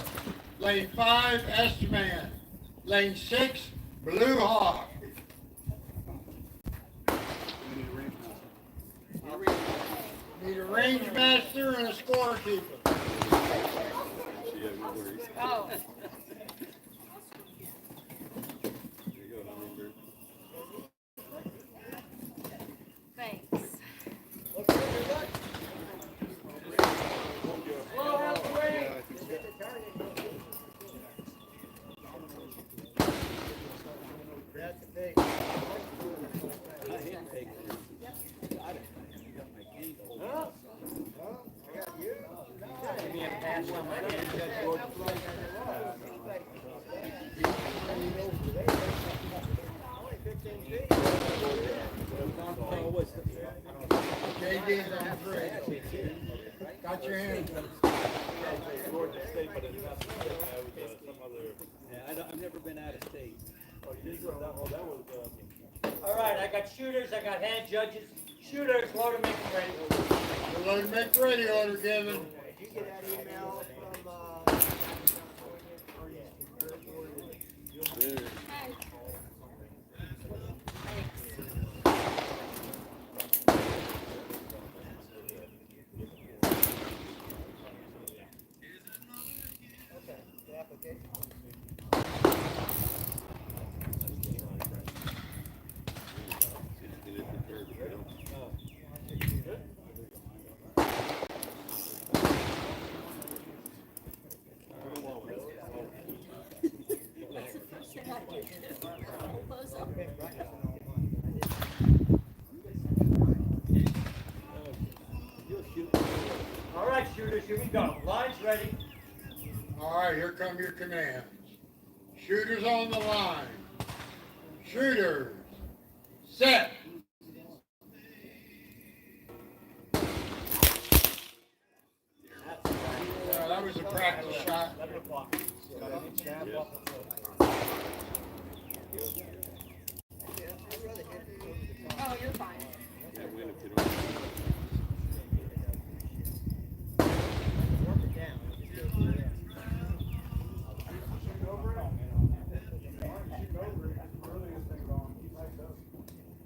Lane 5, Estman. Lane 6, Blue Hawk. Need a range master and a scorekeeper. Oh. Thanks. Slow out the way. JD's on 3. Got your hand. I've never been out of state. All right, I got shooters, I got hand judges. Shooters, load them in ready. The load make ready order given. Did you get that email from, All right, shooters, here we go. Line's ready. All right, here come your commands. Shooters on the line. Shooters, set. That was a practice shot. 11 o'clock. Oh, you're fine.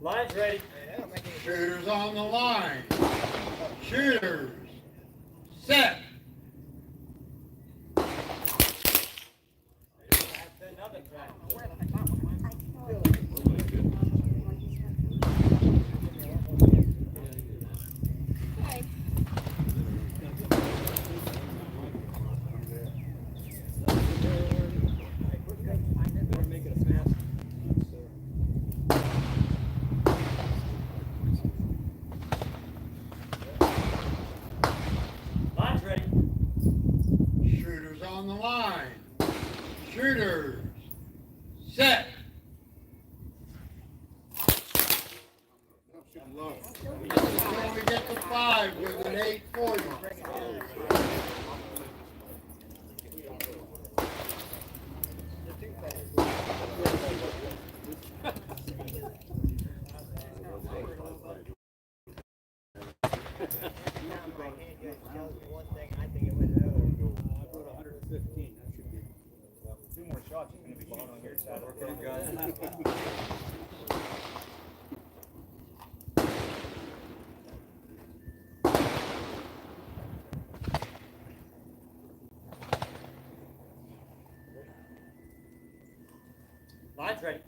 Line's ready. Shooters on the line. Shooters, set. Another track. Okay. Line's ready. Shooters on the line. Shooters, set. Until we get to 5 with an 840. Two more shots, you're going to be going on your side. Line's ready.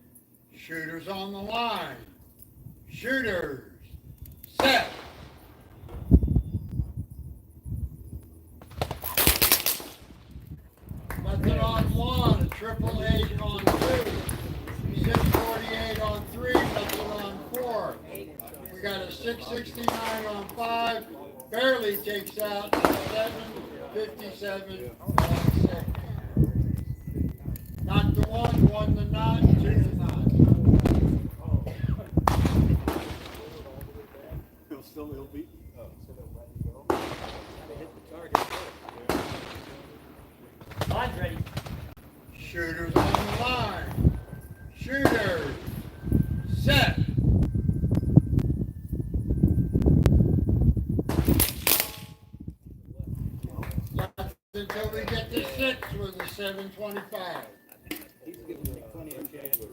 Shooters on the line. Shooters, set. Nothing on 1, a 888 on 2, 648 on 3, nothing on 4. We got a 669 on 5, barely takes out 757 on 6. Not to 1 to not, 2 to not. He'll beat. Line's ready. Shooters on the line. Shooters, set. That's until we get to 6 with a 725. He's giving me plenty of chances.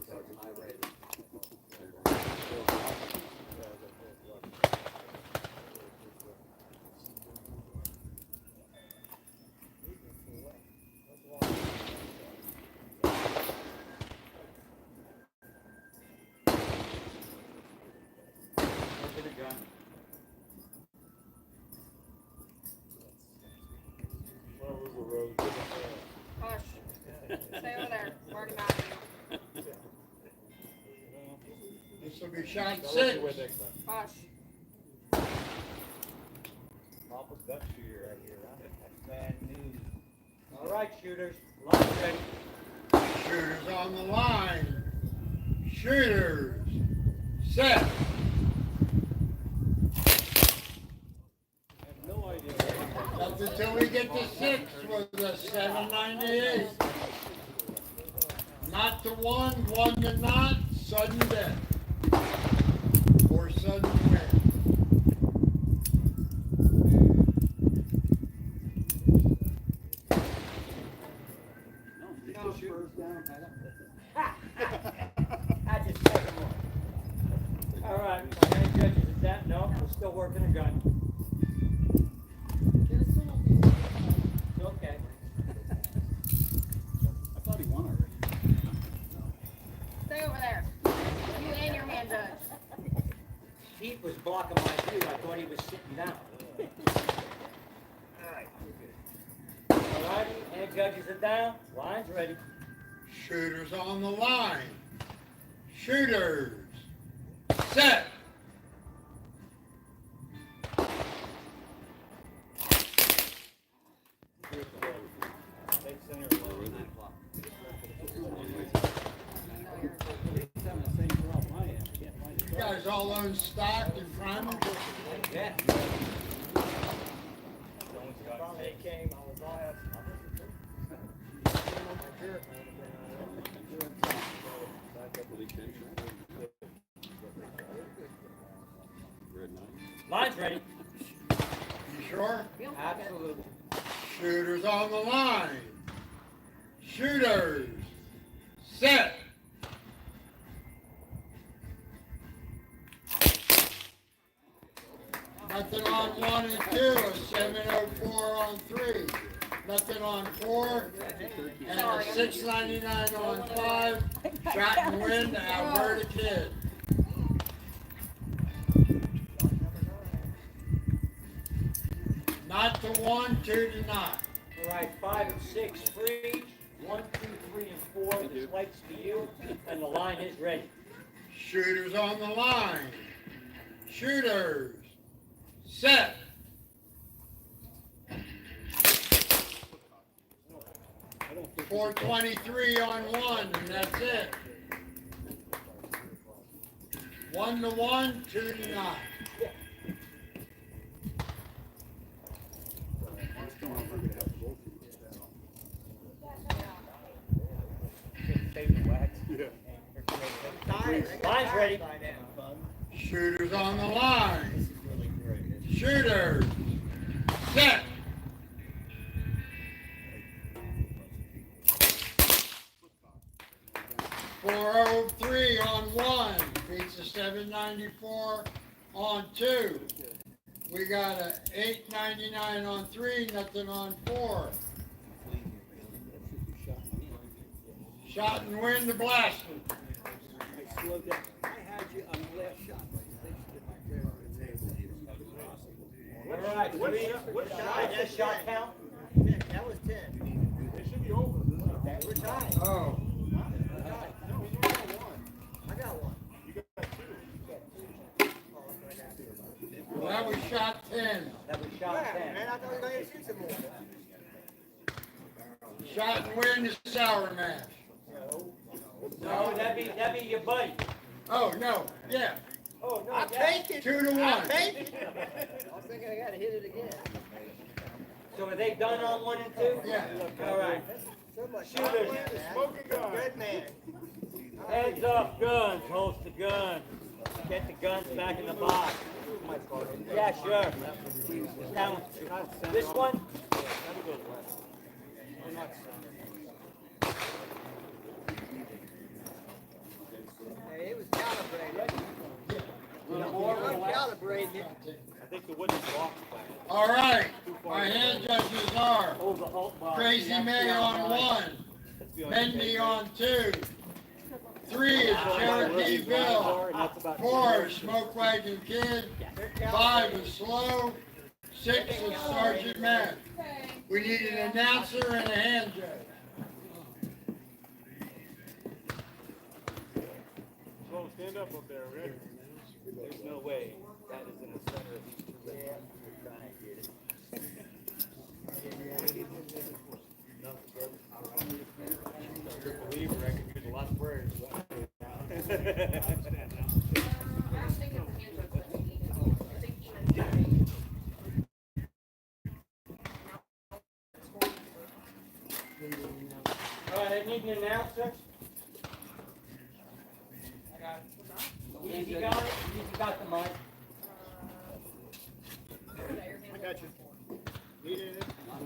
Hush. Stay over there. Marty Matthew. This will be shot 6. Hush. Papa's got shooter right here, huh? That's bad news. All right, shooters. Line's ready. Shooters on the line. Shooters, set. That's until we get to 6 with a 798. Not to 1 to not, sudden death. Or sudden win. I just took him off. All right, my hand judges is that. No, we're still working a gun. It's okay. I thought he won already. Stay over there. You and your hand judge. Heat was blocking my view. I thought he was sitting down. All righty, hand judges are down. Line's ready. Shooters on the line. Shooters. Set. You guys all own stock and primer? Yeah. Finally came, I was all Line's ready. You sure? Absolutely. Shooters on the line. Shooters. Set. Nothing on 1 and 2, a 704 on 3. Nothing on 4, and a 699 on 5. Shot and win to Alberta Kid. Not to 1, 2 to not. All right, 5 and 6 free. 1, 2, 3, and 4. This light's for you, and the line is ready. Shooters on the line. Shooters. Set. $423 on 1, and that's it. 1 to 1, 2 to not. Line's ready. Shooters on the line. Shooters. Set. $403 on 1. Beats a 794 on 2. We got a 899 on 3, nothing on 4. Shot and win the blasting. All right, what shot? That shot count? That was 10. It should be over. We're tied. Oh. I got one. Well, that was shot 10. That was shot 10. Man, I thought we were going to shoot some more. Shot and win the sour mash. No, that'd be your buddy. Oh, no. Yeah. Oh, no, I'll take it. 2 to 1. I'll take it. I was thinking I got to hit it again. So are they done on 1 and 2? Yeah. All right. So much. Shooters. Smoking gun. Red man. Heads up, guns. Holster the gun. Get the guns back in the box. Yeah, sure. Down. This one? Hey, it was calibrated. Calibrated it. I think the wooden block back. All right. Our hand judges are Oh, the Hulk box. Crazy May on 1. Bendy on 2. 3 is Cherokee Bill. 4 is Smoke Wagon Kid. 5 is Slow. 6 is Sergeant Matt. We need an announcer and a hand judge. Slow, stand up there, okay? There's no way that is in the center of these two legs. Yeah, we're trying to get it. Believer, I can use a lot of prayers. All right, I need an announcer. Easy got it. Easy got the mic. I got you. Need it? I'll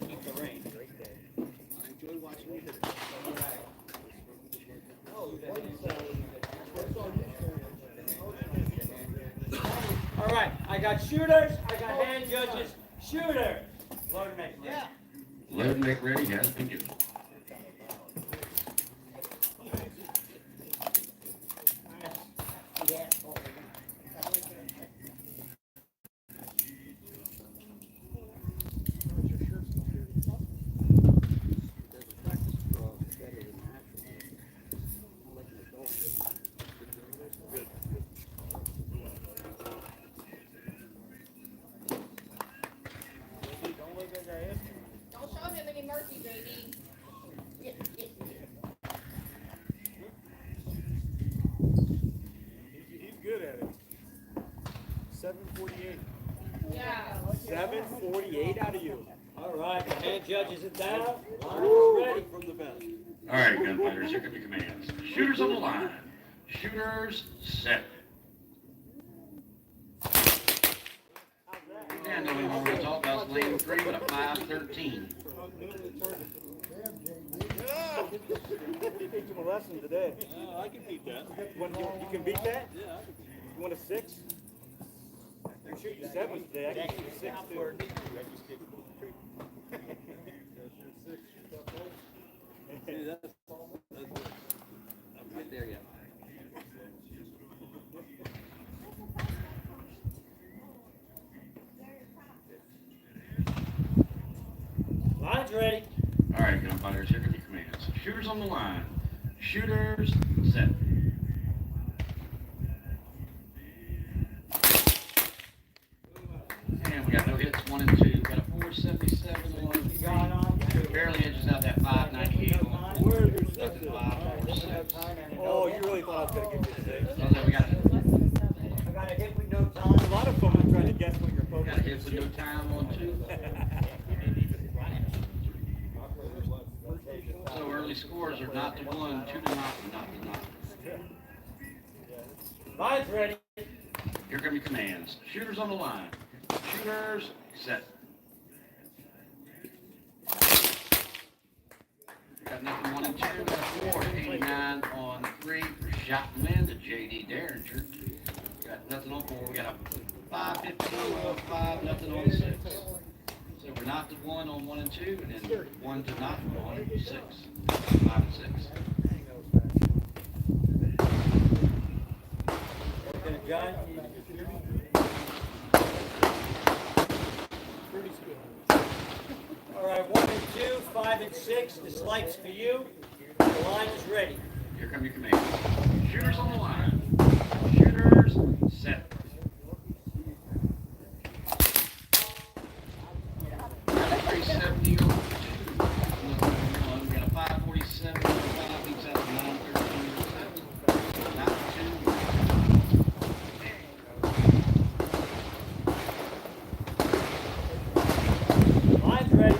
keep the range right there. I enjoy watching you hit it. All right, I got shooters, I got hand judges, shooters. Load and make. Yeah. Load and make ready, has been given. Don't show him any mercy, JD. He's good at it. 748. Yeah. 748 out of you. All right, the hand judges it down. Line is ready. From the best. All right, gunfighters, here come your commands. Shooters on the line. Shooters set. And the only one we're going to talk about is lane 3 with a 513. Teach him a lesson today. I can beat that. You can beat that? Yeah. You want a 6? You're shooting 7 today. I can shoot a 6 too. I'm right there yet. Line's ready. All right, gunfighters, here come your commands. Shooters on the line. Shooters set. And we got no hits, 1 and 2. We got a 477 on 3. Barely edges out that 598 on 4. Nothing 5 or 6. Oh, you really thought I was going to give you a 6. Okay, we got I got a hit with no time. A lot of fun trying to guess what you're a focusing hit with no time on 2. So early scores are not to 1, 2 to not to not. Line's ready. Here come your commands. Shooters on the line. Shooters set. Got nothing 1 and 2. Got 4. 89 on 3 for shot and win to JD Derringer. Got nothing on 4. We got a 515 on 5. Nothing on 6. So we're not to 1 on 1 and 2, and then 1 to not 1, 6. 5 and 6. Okay, John. All right, 1 and 2, 5 and 6. This light's for you. The line is ready. Here come your commands. Shooters on the line. Shooters set. Got a 370 on 2. We got a 547 on 5. Beats out 913 on 7. Not 2. Line's ready.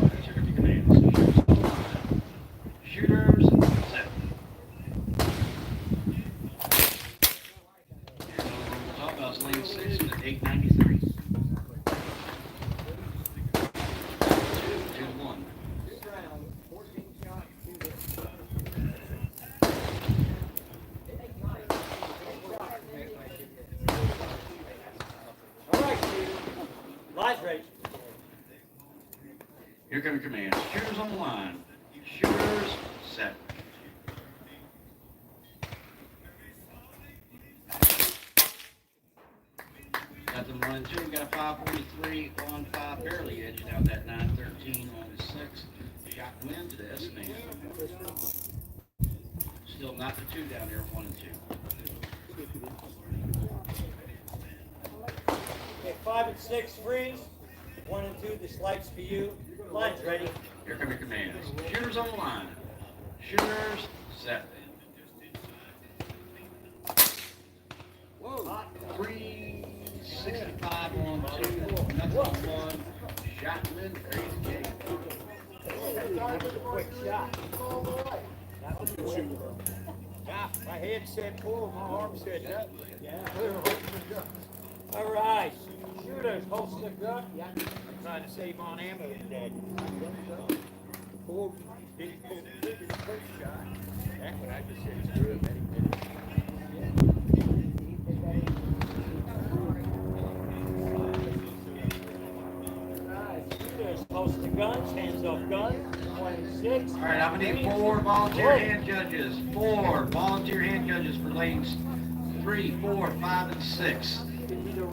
Here come your commands. Shooters on the line. Shooters set. And we'll talk about lane 6 with an 893. 2 to 1. All right, line's ready. Here come your commands. Shooters on the line. Shooters set. Got them 1 and 2. Got a 543 on 5. Barely edging out that 913 on the 6. Shot win to the S-Man. Still not the 2 down there, 1 and 2. Okay, 5 and 6 freeze. 1 and 2, this light's for you. Line's ready. Here come your commands. Shooters on the line. Shooters set. Whoa. 365 on 2. Nothing on 1. Shot win, crazy game. That was a quick shot. That was a quick one. Yeah, my head said pull, my arm said nothing. Yeah. All right, shooters, holster gun. Yeah, I'm trying to save on ammo today. Pull, didn't pull the trigger the first shot. That's what I just said. Screw it, man. Shooters, holster guns, hands off guns. 1 and 6. All right, I'm going to need 4 volunteer hand judges. 4 volunteer hand judges for lanes 3, 4, 5, and 6.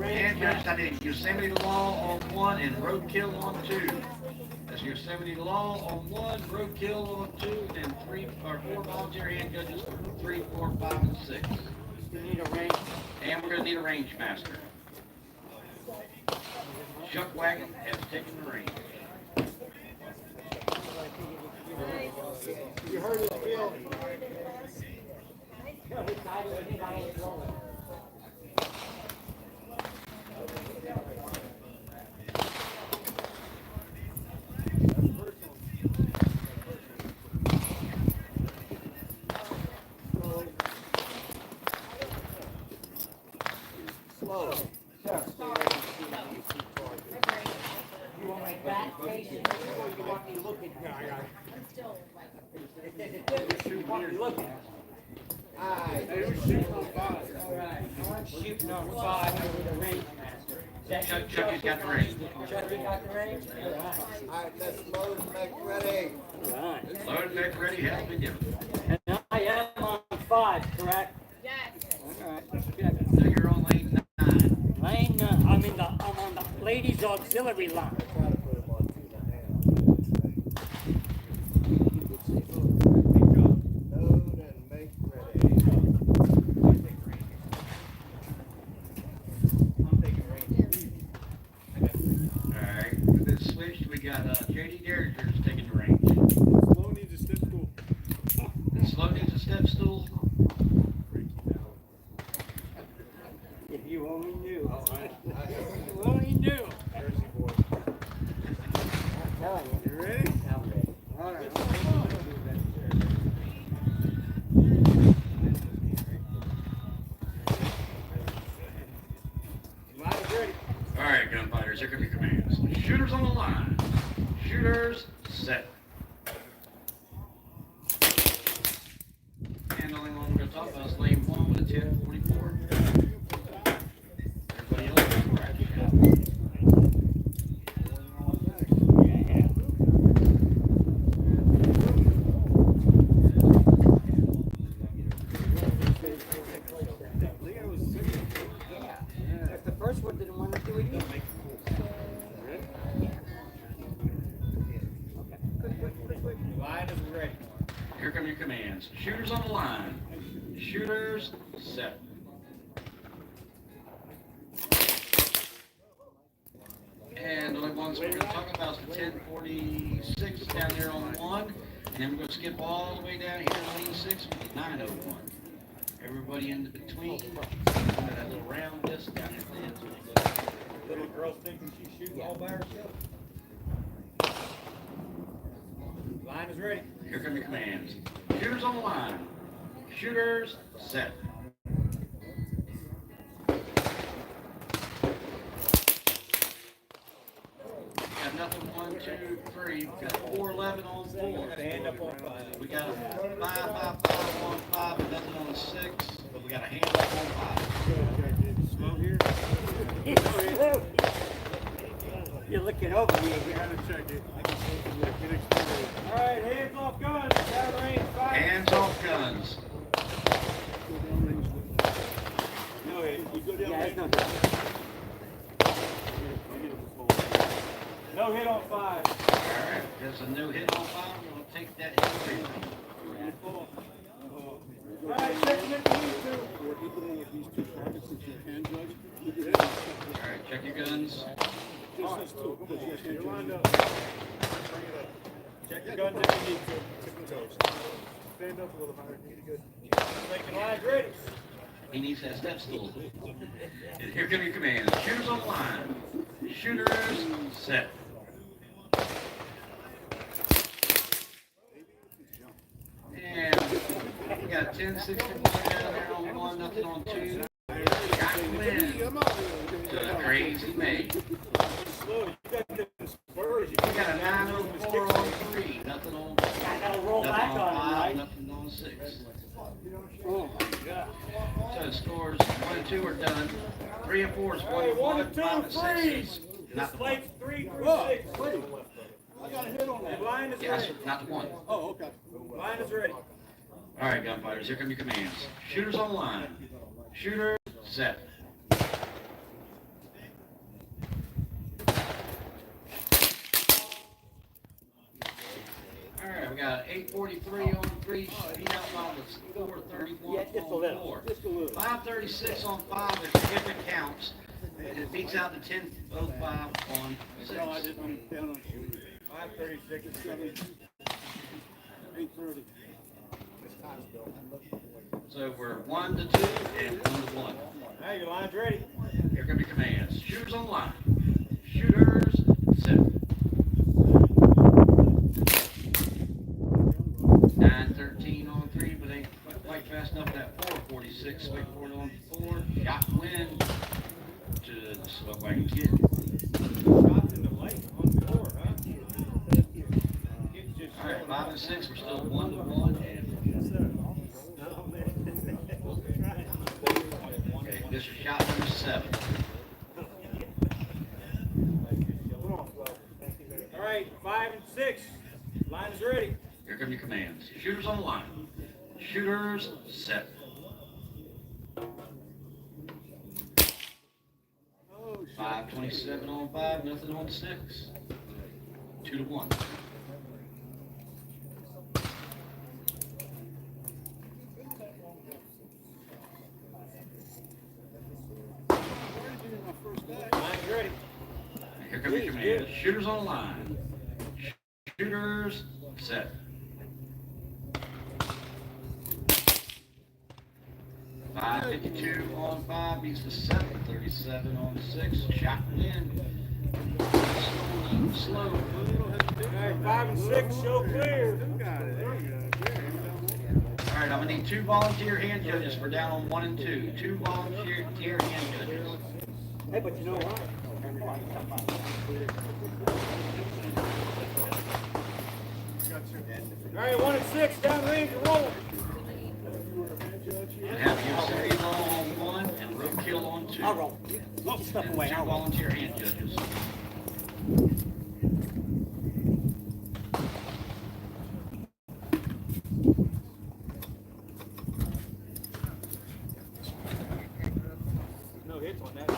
Hand judges, I need Yosemite Law on 1 and Roadkill on 2. That's Yosemite Law on 1, Roadkill on 2, and 4 volunteer hand judges for 3, 4, 5, and 6. You need a range. And we're going to need a range master. Smoke Wagon has taken the reins. You heard his feel. Slow. You want my back facing or you want me looking? No, I got it. You want me looking? Alright. Who's shooting on 5? Alright. I'm shooting on 5 over the range master. Chucky's got the reins. Chucky got the range? Alright. Alright, let's load and make ready. Alright. Load and make ready has been given. And I am on 5, correct? Yes. Alright. So you're on lane 9. Lane, I'm on the ladies auxiliary line. Load and make ready. Alright, with this switched, we got JD Derrickers taking the reins. Slow needs a step stool. Slow needs a step stool. If you only knew. If you only knew. Jersey boy. I'm telling you. You ready? I'm ready. All right. Line's ready. Alright, gunfighters, here come your commands. Shooters on the line. Shooters set. And the only one we're going to talk about is lane 1 with a 1044. Everybody else is correct. If the first one didn't want to do it either. Line is ready. Here come your commands. Shooters on the line. Shooters set. And the only ones we're going to talk about is the 1046 down there on 1. And then we're going to skip all the way down here to lane 6 with the 901. Everybody in between. That little round disc down at the end. Little girl's thinking she's shooting all by herself. Line is ready. Here come your commands. Shooters on the line. Shooters set. Got nothing 1, 2, 3. We got 411 on 4. Got a hand up on 5. We got a 555 on 5 and nothing on 6. But we got a hand up on 5. Slow here. You're looking over me again. Gotta check it. All right, hands off guns. Down range 5. Hands off guns. No, you go down Yeah, range. it's no No hit on 5. Alright, there's a no hit on 5. We'll take that hit. All right, checking it to these two. Alright, check your guns. You're lined up. Check your guns if you need to. Tip and toes. Stand up a little higher. You're good. Making lines ready. He needs that step stool. And here come your commands. Shooters on the line. Shooters set. And we got 1061 down there on 1, nothing on 2. Got to win. To a crazy May. Slow. You got the spurs. We got a 904 on 3, nothing on I gotta roll nothing back on on 5, it, right? nothing on 6. Oh my God. So the scores 1 and 2 are done. 3 and 4 is 1 Hey, and 1 1. and 2, 5 and 6 is This not the one. slate's 3 through 6. I got a hit on that. Line is Yes, ready. not the one. Oh, okay. Line is ready. All right, gunfighters, here come your commands. Shooters on the line. Shooters set. All right, we got 843 on 3, speed up on the 431 Yeah, just a on little. 4. Just a little. 536 on 5 if it counts. It beats out to 10:05 on 6. No, I didn't, I'm down on shooting. 5:36 and 7. 8:30. This time's built. So we're 1 to 2 and 1 to 1. Hey, your line's ready. Here come your commands. Shooters on the line. Shooters, set. 9:13 on 3, but ain't quite fast enough. That 4:46, wakeboard on 4. Shot win to the Smoke Wagon Kid. Dropped in the lake on 4, huh? All right, 5 and 6. We're still 1 to 1. And okay, this is shot number 7. All right, 5 and 6. Line is ready. Here come your commands. Shooters on the line. Shooters, set. 5:27 on 5, nothing on 6. 2 to 1. Line's ready. Here come your commands. Shooters on the line. Shooters, set. 5:52 on 5 beats the 7:37 on 6. Shot win. Slow. All right, 5 and 6, show clear. All right, I'm gonna need 2 volunteer hand judges. We're down on 1 and 2. 2 volunteer hand judges. Hey, but you know what? All right, 1 and 6, down range and roll. And have Yosemite on 1 and Roadkill on 2. I'll roll. Get your stuff And away. 2 I'll roll. volunteer hand judges. No hits on that.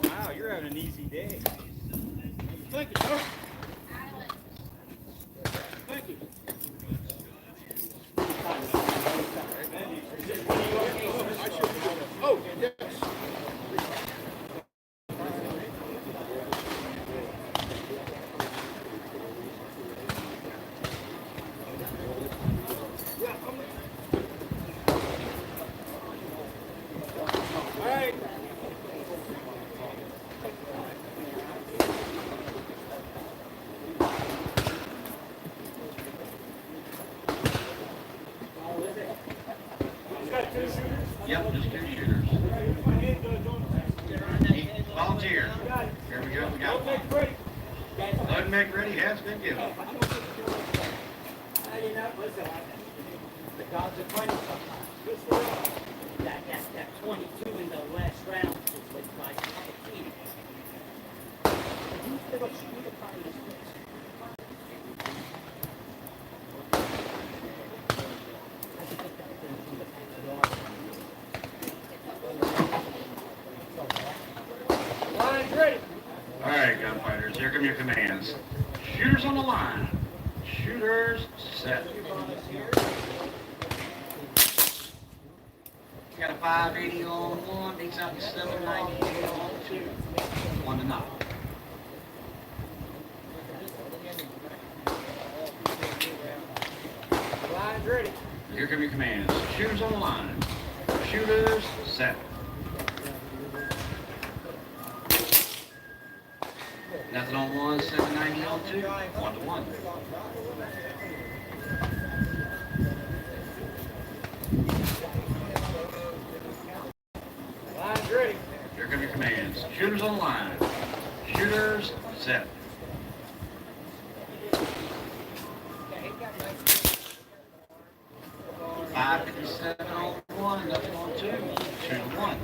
Wow, you're having an easy day. Thank you, sir. Thank you. Oh, yes. All right. He's got 2 shooters. Yep, just 2 shooters. Volunteer. Here we go. We got Make ready. Load make ready has been given. I did not listen. The dogs are funny sometimes. Good for us. That 22 in the last round was like a cup of tea. Who's the shooting the part of this place? Line's ready. All right, gunfighters, here come your commands. Shooters on the line. Shooters, set. Got a 580 on 1, beats out to 798 on 2. 1 to 0. Line's ready. Here come your commands. Shooters on the line. Shooters, set. Nothing on 1, 790 on 2. 1 to 1. Line's ready. Here come your commands. Shooters on the line. Shooters, set. $5.57 on 1, nothing on 2. 2 to 1.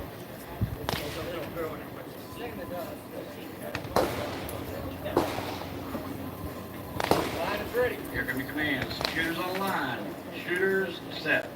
Line is ready. Here come your commands. Shooters on the line. Shooters, set.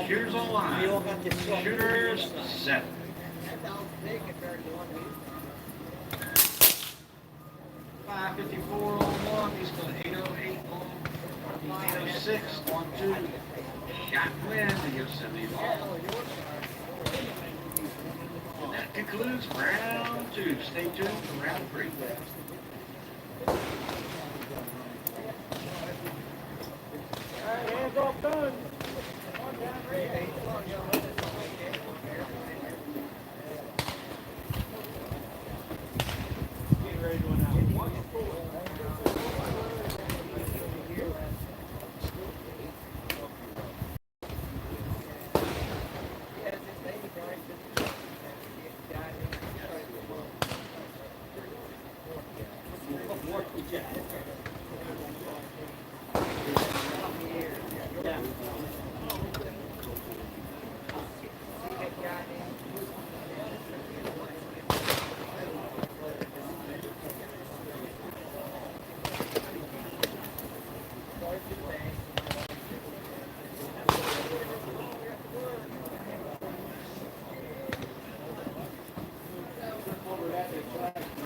Shooters on line. Shooters set. 554 on one. He's going 808 on 806 on two. Shot win to Yosemite Hall. And that concludes round two. Stay tuned for round three. All right, hands off guns.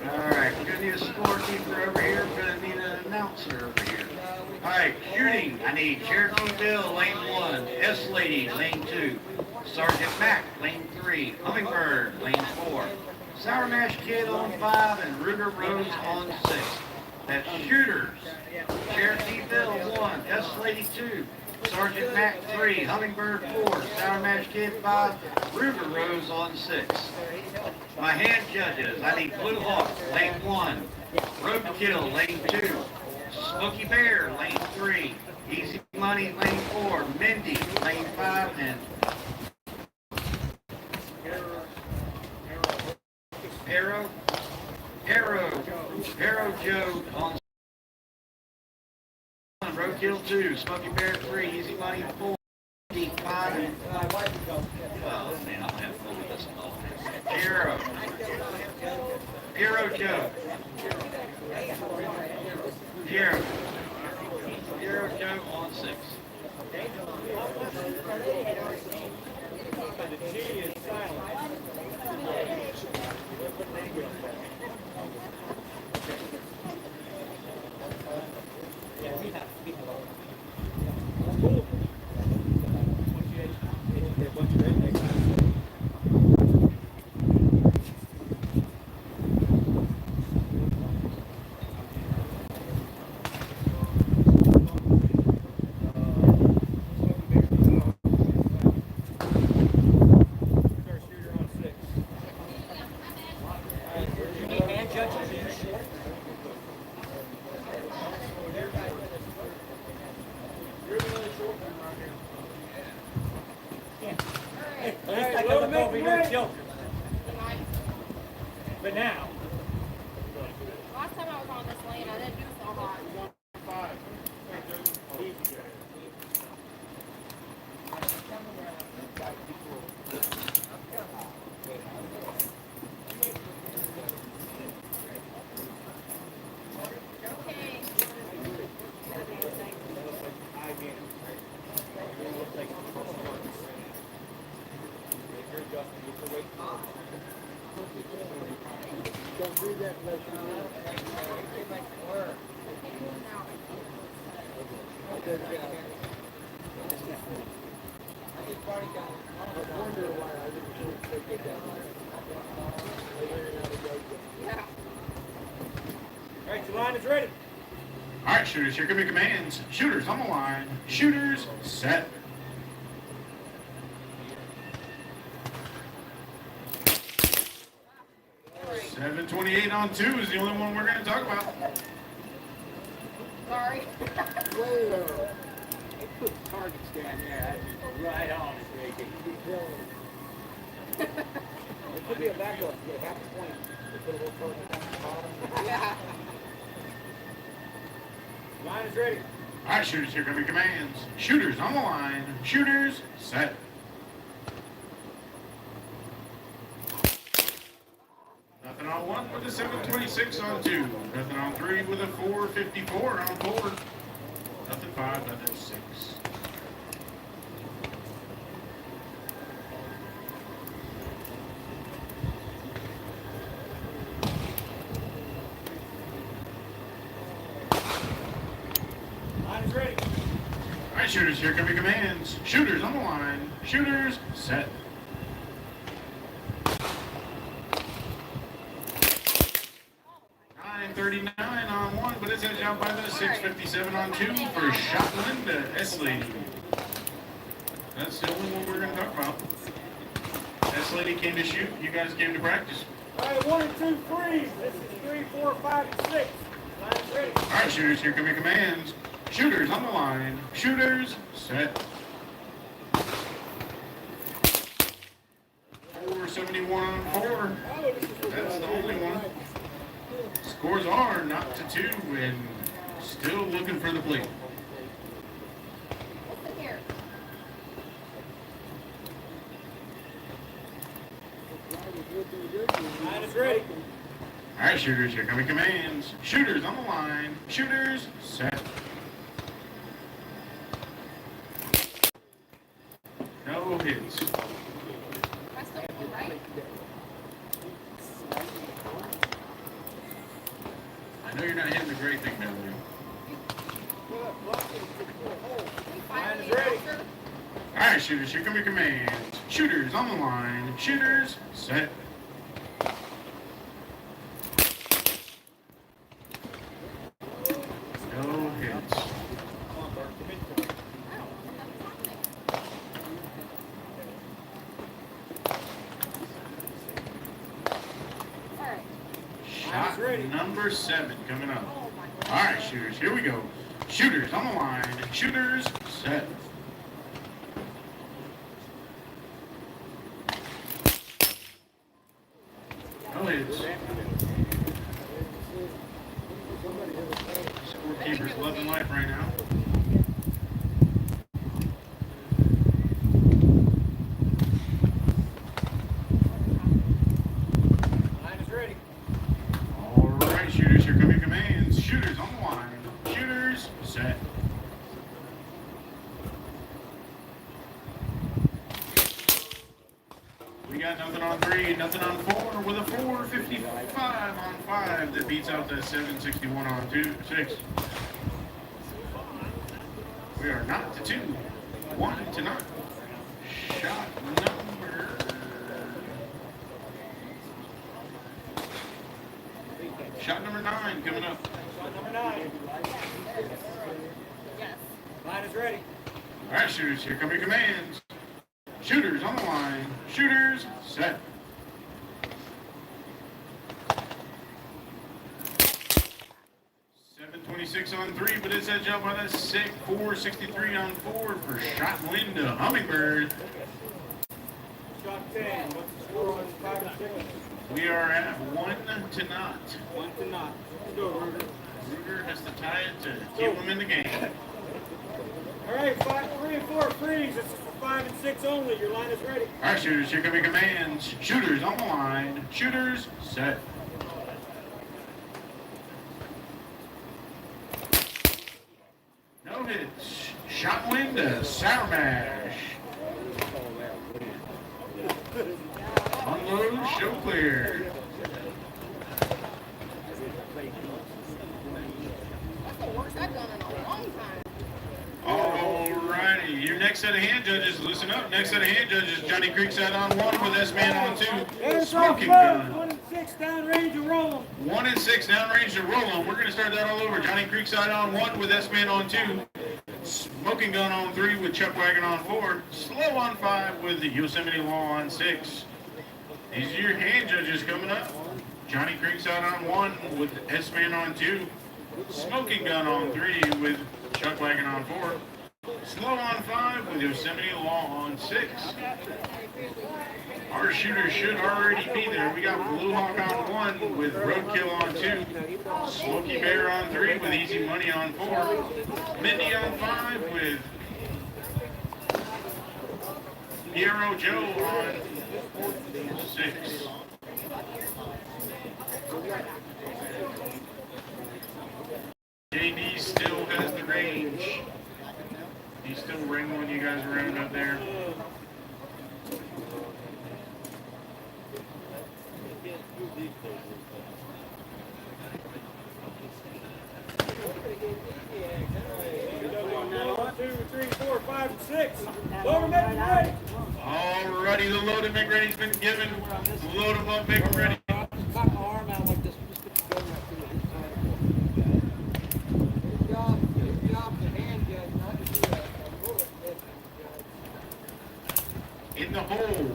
Alright, we're gonna need a scorekeeper over here. We're gonna need an announcer over here. Alright, shooting. I need Cherokee Bill, lane 1. S Lady, lane 2. Sergeant Mack, lane 3. Hummingbird, lane 4. Sour Mash Kid on 5 and Ruger Rose on 6. That's shooters. Cherokee Bill 1. S Lady 2. Sergeant Mack 3. Hummingbird 4. Sour Mash Kid 5. Ruger Rose on 6. My hand judges, I need Blue Hawk, lane 1. Roadkill, lane 2. Smoky Bear, lane 3. Easy Money, lane 4. Mindy, lane 5. And Arrow Joe on Roadkill 2. Smoky Bear 3. Easy Money 4. 5 and oh man, I'm having fun with this all. Hero Joe. Hero Joe on 6. But now, Last time I was on this lane, I didn't do so hot. Okay. Don't do that unless you know. I wonder why I didn't take it down. all right, your line is ready. Alright, shooters, here come your commands. Shooters on the line. Shooters set. .728 on 2 is the only one we're going to talk about. Sorry. Well, they put targets down there. Right on it, Ricky. It could be a backup. You have to point. They put a little target down the bottom. Yeah. Line is ready. Alright, shooters, here come your commands. Shooters on the line. Shooters set. Nothing on 1 with a 726 on 2. Nothing on 3 with a 454 on 4. Nothing 5, nothing 6. ready. All right, shooters, here come your commands. Shooters on the line. Shooters, set. .39 on one, but it's edged out by the 6:57 on two for Shot Linda Esley. That's the only one we're going to talk about. Esley came to shoot. You guys came to practice. All right, 1 and 2 freeze. This is 3, 4, 5, and 6. Line's ready. All right, shooters, here come your commands. Shooters on the line. Shooters, set. 471 on four. That's the only one. Scores are not to 2 and still looking for the plate. Line is ready. All right, shooters, here come your commands. Shooters on the line. Shooters, set. No hits. I know you're not hitting the great thing down there. Line is ready. All right, shooters, here come your commands. Shooters on the line. Shooters, set. No hits. Shot number 7 coming up. All right, shooters, here we go. Shooters on the line. Shooters, set. No hits. Scorekeeper's loving life right now. Line is ready. All right, shooters, here come your commands. Shooters on the line. Shooters, set. We got nothing on 3, nothing on 4, with a 4:55 on 5 that beats out the 7:61 on 6. We are not to 2, 1 to 9. Shot number 9 coming up. Shot number 9. Line is ready. All right, shooters, here come your commands. Shooters on the line. Shooters, set. .26 on 3, but it's edged out by that 4:63 on 4 for Shot Linda Hummingbird. Shot 10. What's the score on 5 and 6? We are at 1 to 0. 1 to 0. Let's go, Ruger. Ruger has to tie it to keep him in the game. All right, 3 and 4 freeze. This is for 5 and 6 only. Your line is ready. All right, shooters, here come your commands. Shooters on the line. Shooters, set. No hits. Shot Linda, Sour Mash. Unload, show clear. That's the worst I've done in a long time. Alrighty, your next set of hand judges, listen up. Next set of hand judges, Johnny Creekside on 1 with S-Man on 2. Smoking gun. 1 and 6 downrange and roll them. 1 and 6 downrange to roll on. We're going to start that all over. Johnny Creekside on 1 with S-Man on 2. Smoking Gun on 3 with Chuck Wagon on 4. Slow on 5 with the Yosemite Law on 6. These are your hand judges coming up. Johnny Creekside on 1 with S-Man on 2. Smoking Gun on 3 with Chuck Wagon on 4. Slow on 5 with Yosemite Law on 6. Our shooters should already be there. We got Blue Hawk on 1 with Roadkill on 2. Smokey Bear on 3 with Easy Money on 4. Mindy on 5 with Piero Joe on 6. JD still has the range. He's still wrangling you guys around up there. 5 and 6. Loader, make him ready. Alrighty, the load and make ready's been given. Load them up, make them ready. Pop my arm out like this. Just put the gun right through his side. Good job, the hand judge, not to do a bullet.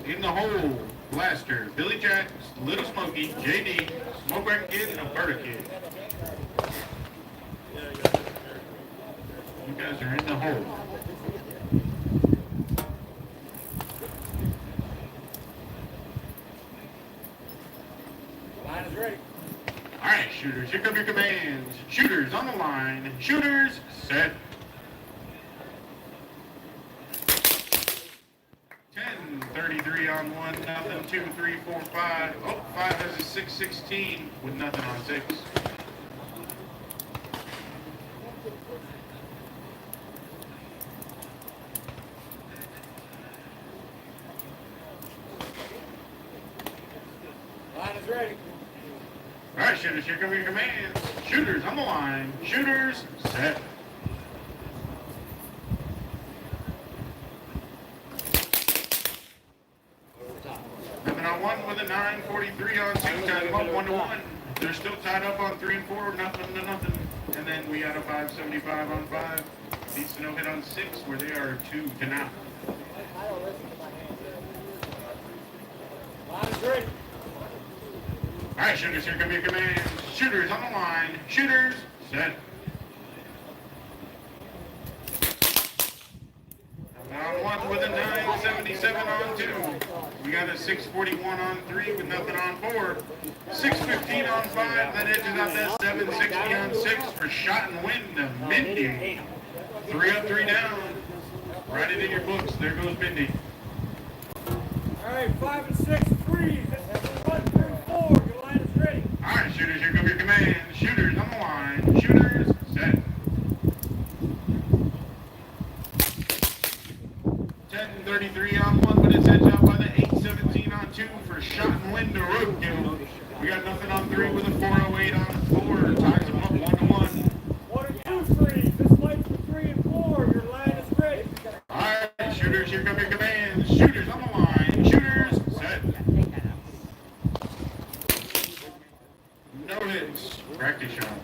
In the hole, Blaster, Billy Jack, Little Smokey, JD, Smoke Wagon Kid, and Alberta Kid. You guys are in the hole. Line is ready. Alright, shooters, here come your commands. Shooters on the line. Shooters, set. 10-33 on 1, nothing, 2, 3, 4, 5. Oh, 5 has a 6-16 with nothing on 6. Line is ready. Alright, shooters, here come your commands. Shooters on the line. Shooters, set. Nothing on 1 with a 9-43 on 2, tied them up 1 to 1. They're still tied up on 3 and 4, nothing to nothing. And then we got a 5-75 on 5. Beats the no hit on 6, where they are 2 to 9. Line is ready. Alright, shooters, here come your commands. Shooters on the line. Shooters, set. On 1 with a 9-77 on 2. We got a 6-41 on 3 with nothing on 4. 6-15 on 5. That edges out that 7-60 on 6 for shot and win to Mindy. 3 up, 3 down. Write it in your books. There goes Mindy. All right, 5 and 6, 3. 1 through 4. Your line is ready. Alright, shooters, here come your commands. Shooters on the line. Shooters, set. 10-33 on 1, but it's edged out by the 8-17 on 2 for shot and win to Roadkill. We got nothing on 3 with a 408 on 4. Ties them up 1 to 1. 1 and 2, 3. This light's for 3 and 4. Your line is ready. Alright, shooters, here come your commands. Shooters on the line. Shooters, set. No hits. Practice shot.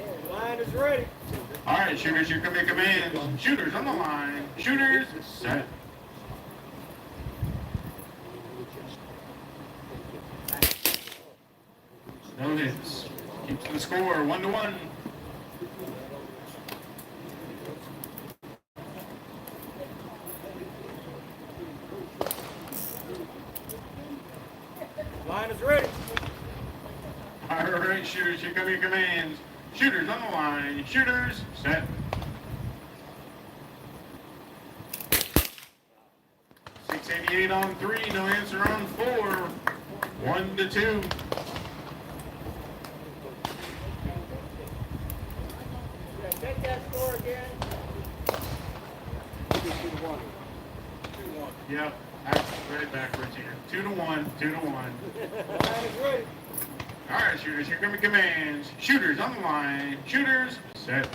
Your line is ready. Alright, shooters, here come your commands. Shooters on the line. Shooters, set. No hits. Keeps the score 1 to 1. Line is ready. Alright, shooters, here come your commands. Shooters on the line. Shooters, set. 688 on 3, no answer on 4. 1 to 2. Take that score again. Yep, I read it backwards here. 2 to 1, 2 to 1. Line is ready. Alright, shooters, here come your commands. Shooters on the line. Shooters, set.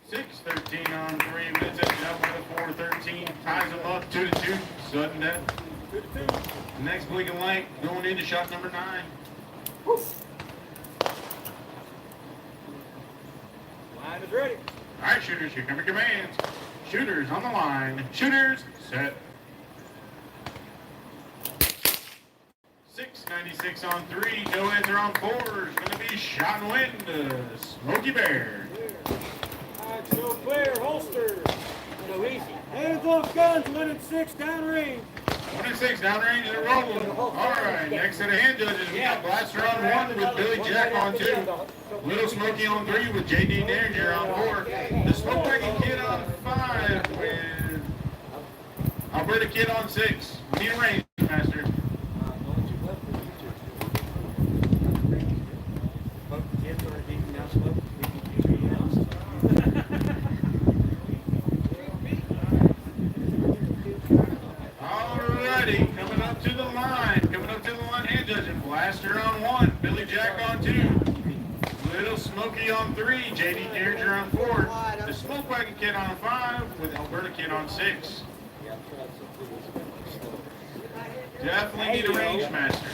Six 13 on 3 minutes edged out by the 4-13. Ties them up 2 to 2. Sudden death. 2 to 2. Next blinking light going into shot number 9. Line is ready. Alright, shooters, here come your commands. Shooters on the line. Shooters, set. 696 on 3. No answer on 4. It's going to be shot and win to Smokey Bear. All right, so clear, holster. So easy. Hands off guns, 1 and 6, downrange. 1 and 6 downrange and rolling. Alright, next to the hand judges, we got Blaster on 1 with Billy Jack on 2. Little Smokey on 3 with JD Derringer on 4. The Smoke Wagon Kid on 5 with Alberta Kid on 6. We need a range master. on 3, JD Derringer on 4, the Smoke Wagon Kid on 5, with Alberta Kid on 6. Definitely need a range master.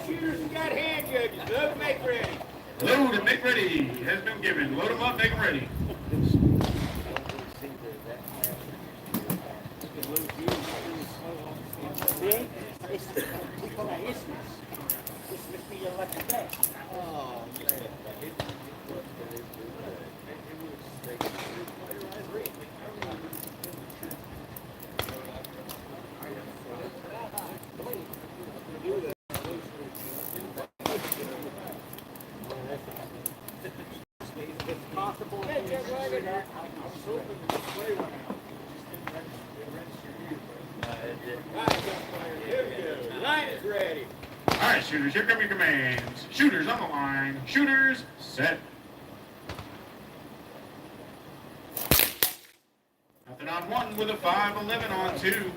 Shooters and got hand judges. Load and make ready. Load and make ready has been given. Load them up, make them ready. See? It's people are issues. This must be your lucky day. It's possible. Line is ready. All right, shooters, here come your commands. Shooters on the line. Shooters, set. Nothing on 1 with a 5-11 on 2.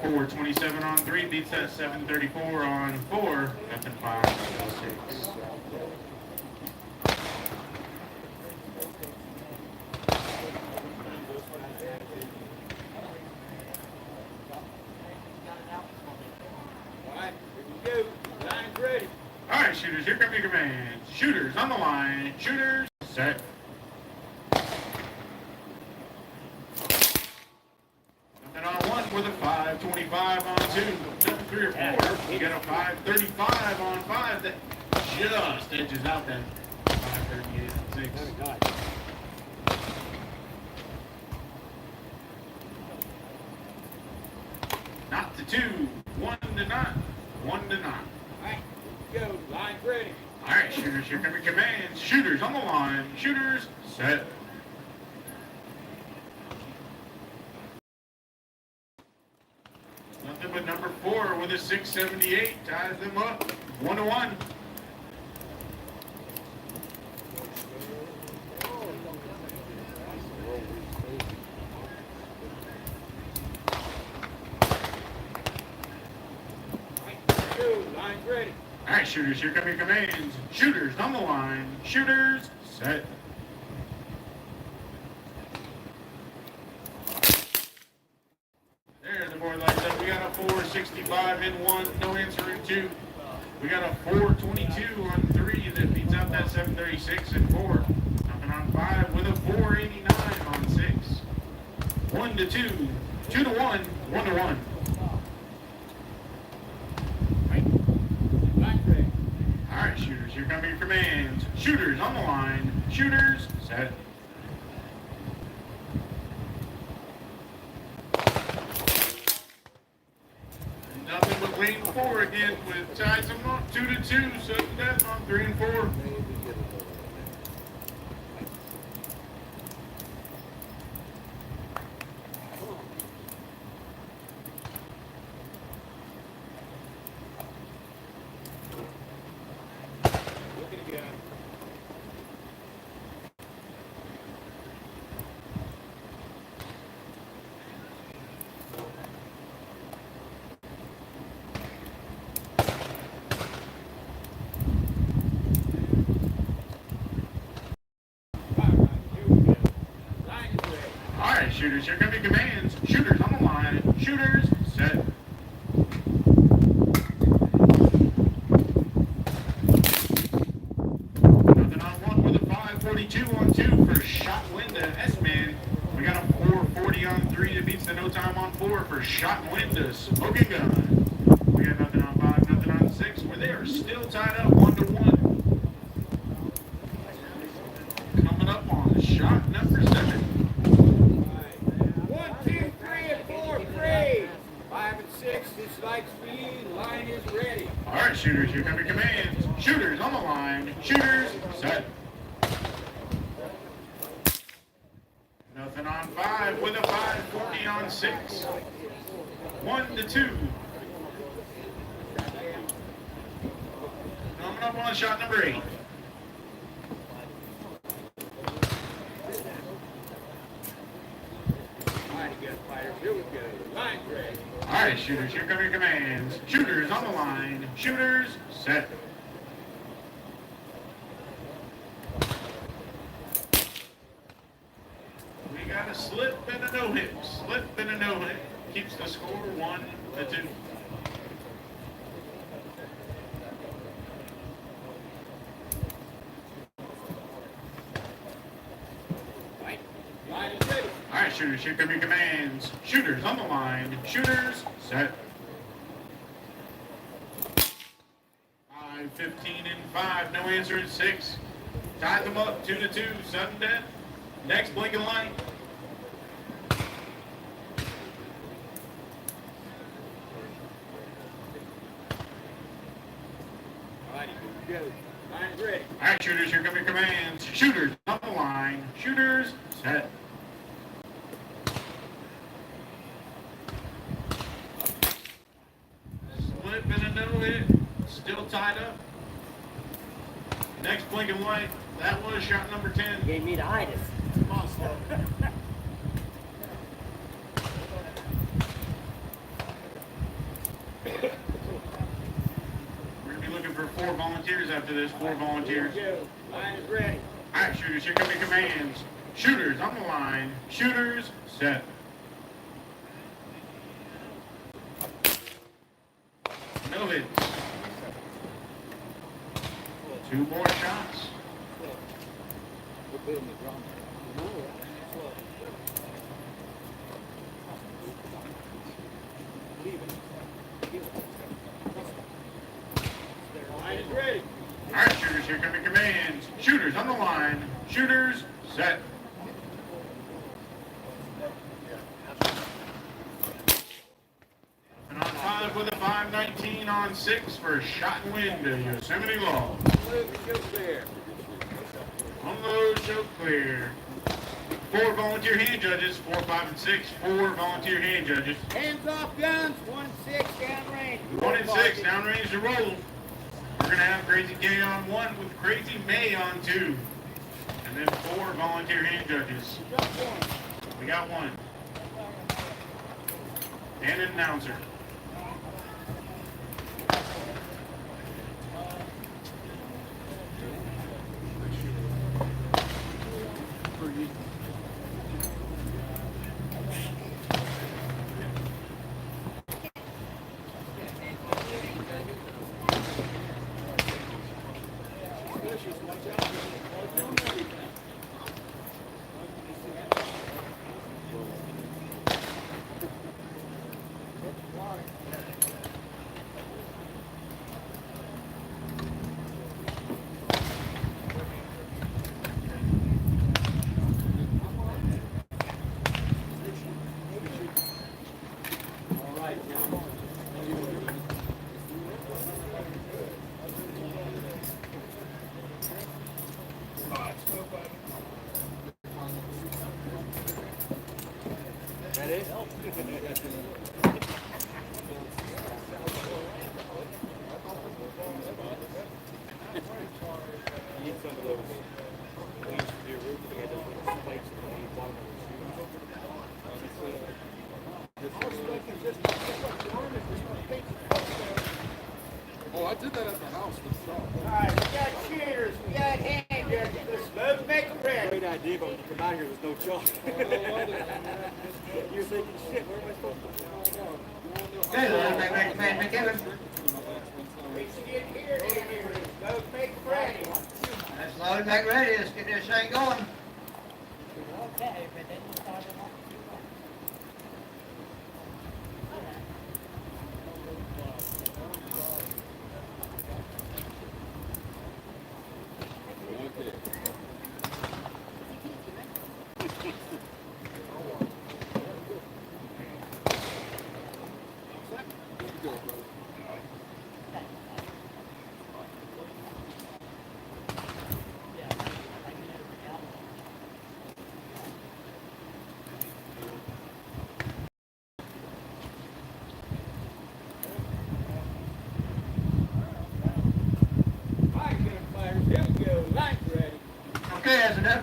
4-27 on 3 beats that 7-34 on 4. Nothing 5-6. Line's ready. All right, shooters, here come your commands. Shooters on the line. Shooters, set. Nothing on 1 with a 5-25 on 2. Nothing 3 or 4. You got a 5-35 on 5 that just edges out that 5-38 on 6. Not to 2. 1 to not. 1 to not. Alright, go. Line's ready. All right, shooters, here come your commands. Shooters on the line. Shooters, set. Nothing but number 4 with a 678 ties them up. 1-1. Go. Line's ready. All right, shooters, here come your commands. Shooters on the line. Shooters, set. There, the board lights up. We got a 465 in 1, no answer in 2. We got a 422 on 3 that beats out that 736 in 4. Nothing on 5 with a 489 on 6. 1 to 2, 2 to 1, 1 to 1. Line's ready. All right, shooters, here come your commands. Shooters on the line. Shooters, set. Nothing but lane 4 again with ties them up 2 to 2. Sudden death on 3 and 4. Looking again. Alright, here we go. Line is ready. All right, shooters, here come your commands. Shooters on the line. Shooters, set. Nothing on 1 with a 542 on 2 for shot win to S-Man. We got a 440 on 3 that beats the no time on 4 for shot win to Smoking Gun. We got nothing on 5, nothing on 6, where they are still tied up 1 to 1. Coming up on shot number 7. 1, 2, 3, and 4, free. 5 and 6, this light's for you. Line is ready. All right, shooters, here come your commands. Shooters on the line. Shooters set. Nothing on 5 with a 5:40 on 6. 1-2. Coming up on shot number 8. All right, shooters, here come your commands. Shooters on the line. Shooters set. We got a slip and a no-hit. Slip and a no-hit. Keeps the score 1-2. All right, shooters, here come your commands. Shooters on the line. Shooters set. 5-15 and 5. No answer at 6. Tied them up 2-2. Sudden death. Next blinking light. All right, shooters, here come your commands. Shooters on the line. Shooters set. Slip and a no-hit. Still tied up. Next blinking light. That was shot number 10. Gave me the itis. We're going to be looking for 4 volunteers after this. 4 volunteers. Line is ready. All right, shooters, here come your commands. Shooters on the line. Shooters set. No hits. 2 more shots. Line is ready. All right, shooters, here come your commands. Shooters on the line. Shooters set. And on 5 with a 5:19 on 6 for shot and win to Yosemite Law. Unload, show clear. 4 volunteer hand judges. 4, 5, and 6. 4 volunteer hand judges. Hands off guns. 1-6 downrange. 1 and 6 downrange to roll. We're gonna have Crazy K on 1 with Crazy May on 2, and then 4 volunteer hand judges. We got 1. And an announcer. Oh, I did that at the house myself. All right, we got cheaters. We got hand judges. Let's make them ready. Great idea, but when you come out here, there's no chalk. You're thinking, shit, where am I supposed to go? Get here, let's make them ready. Let's load it back ready. Let's get this thing going.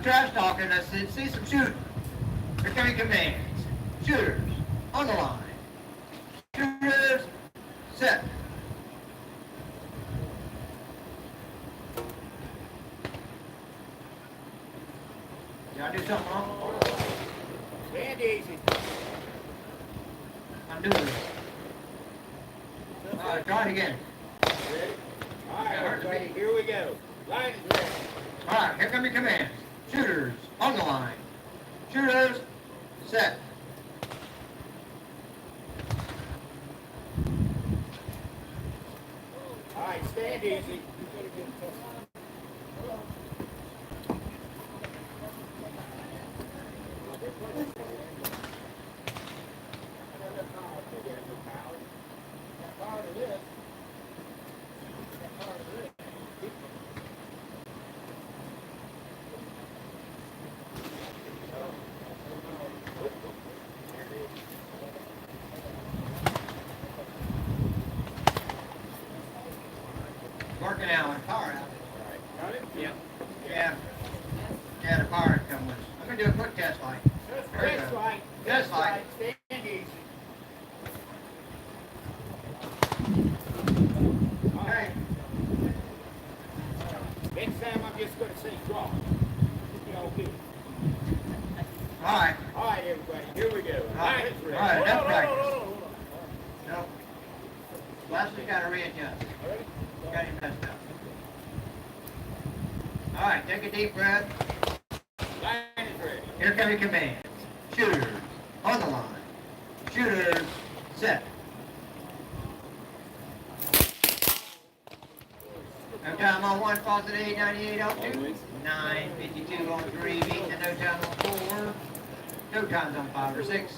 Enough trash talking. Let's see some shooting. Here come your commands. Shooters, on the line. Shooters, set. Y'all do something wrong? Stand easy. I'm doing it. Try it again. Ready? All right, everybody, here we go. Line is ready. All right, here come your commands. Shooters, on the line. Shooters, set. All right, stand easy. Working out on power out. Got it? Yep. Yeah. Yeah, the power come with us. I'm gonna do a quick test light. There we Test go. light. Test light. Stand easy. Okay. Next time I'm just gonna say draw. You know, okay. All right. All right, everybody, here we go. All right. Line is ready. All right. Hold Enough on, practice. hold on, hold on. No. Leslie's got to readjust. Got him messed up. All right, take a deep breath. Line is ready. Here come your commands. Shooters, on the line. Shooters, set. No time on 1, falls at 8:98 on 2. 9:52 on 3, beating the no time on 4. No times on 5 or 6.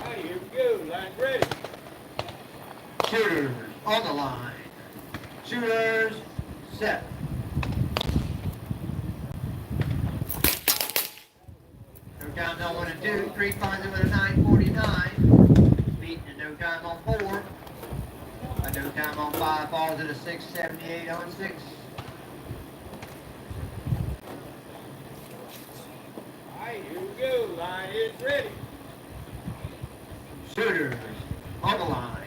All right, here we go. Line ready. Shooters, on the line. Shooters, set. No times on 1 and 2. 3 finds it with a 9:49. Beating the no time on 4. A no time on 5 falls at a 6:78 on 6. All right, here we go. Line is ready. Shooters, on the line.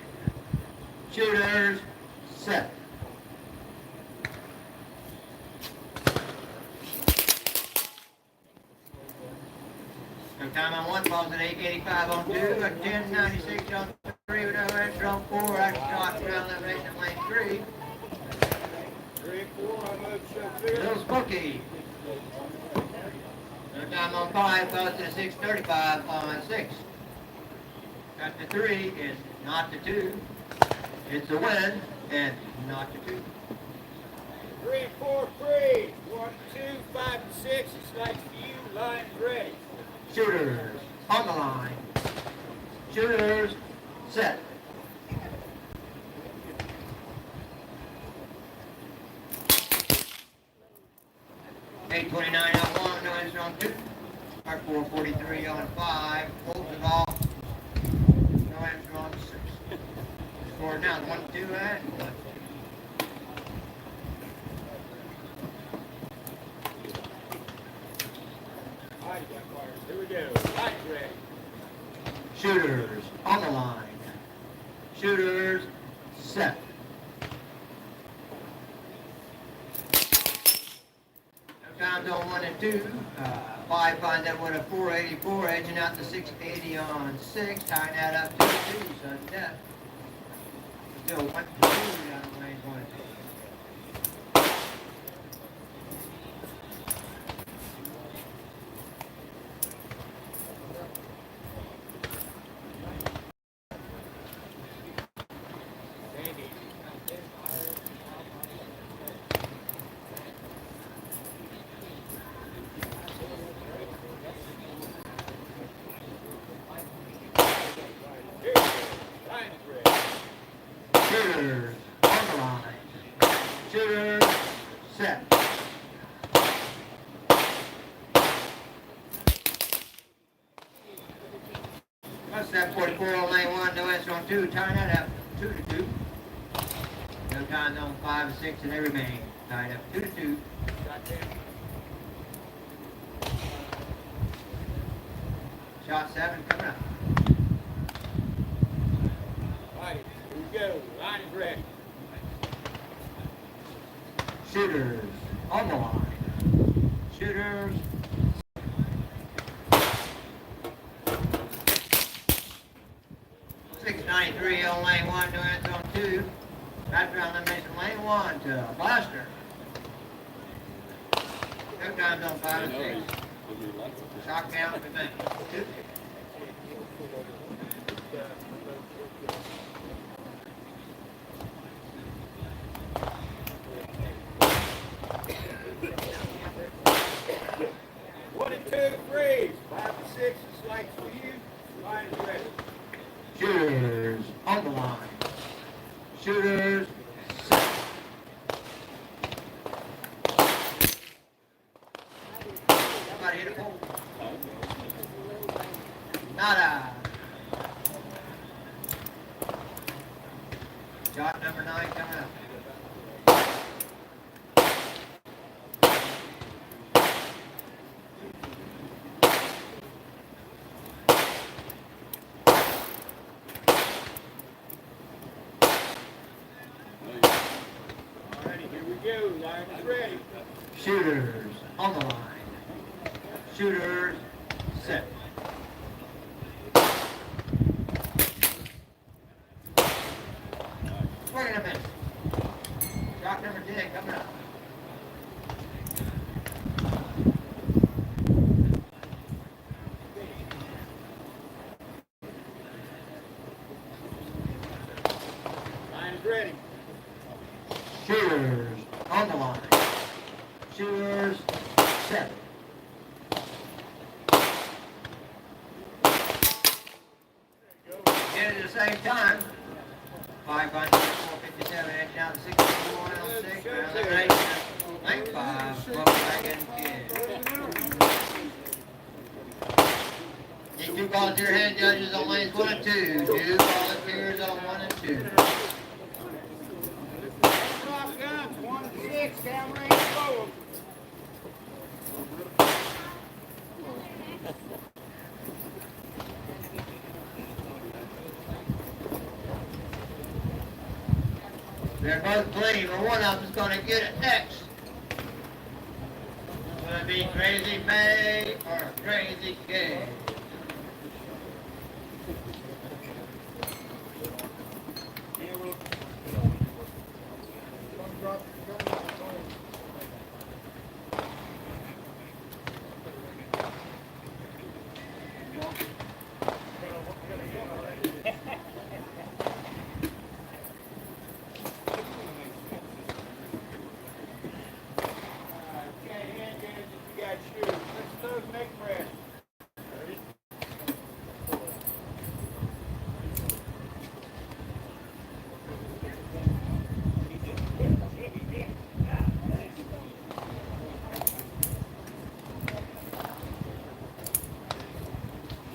Shooters, set. No time on 1 falls at 8:85 on 2. A 10:96 on 3 with no extra on 4. Extra shot around elimination in lane 3. 3 and 4, I'm up, show clear. Little Smokey. No time on 5 falls at a 6:35 on 6. Got the 3 and not the 2. It's a win and not the 2. 3 and 4, free. 1, 2, 5, and 6. It's nice for you. Line ready. Shooters, on the line. Shooters, set. $8.29 on 1, no answer on 2. Our $4.43 on 5, holds it off. No answer on 6. Score now 1, 2, and 1. All right, Jaguars, here we go. Line ready. Shooters, on the line. Shooters, set. No times on 1 and 2. 5 finds that with a 484, edging out the 680 on 6, tying that up to 2, sudden death. Still 1 to 2 down the lane 1 and 2. Shooters, on the line. Shooters, set. 7:44 on lane 1, no answer on 2, tying that up 2-2. No times on 5 and 6, and they remain tied up 2-2. Shot 7 coming up. All right, here we go. Line is ready. Shooters on the line. Shooters. .693 on lane 1, no answer on 2. Back around elimination lane 1 to Blaster. No times on 5 and 6. Shot count remains 2. One and two, freeze. 5 and 6 is like for you. Line is ready. Shooters on the line. Shooters set. Somebody hit a pole. Nada. Shot number 9 coming up. Go, line is ready. Shooters on the line. Shooters set. Wait a minute. Shot number 10 coming up. Line is ready. Shooters on the line. Shooters set. Did it at the same time. 557, edge down to 61 on 6. Elimination. Lane 5, Smoke Wagon Kid. Need 2 volunteer head judges on lanes 1 and 2. 2 volunteers on 1 and 2. Drop guns, 1 and 6, down range forward. They're both clean, but one of them's gonna get it next. It's gonna be Crazy May or Crazy Kid.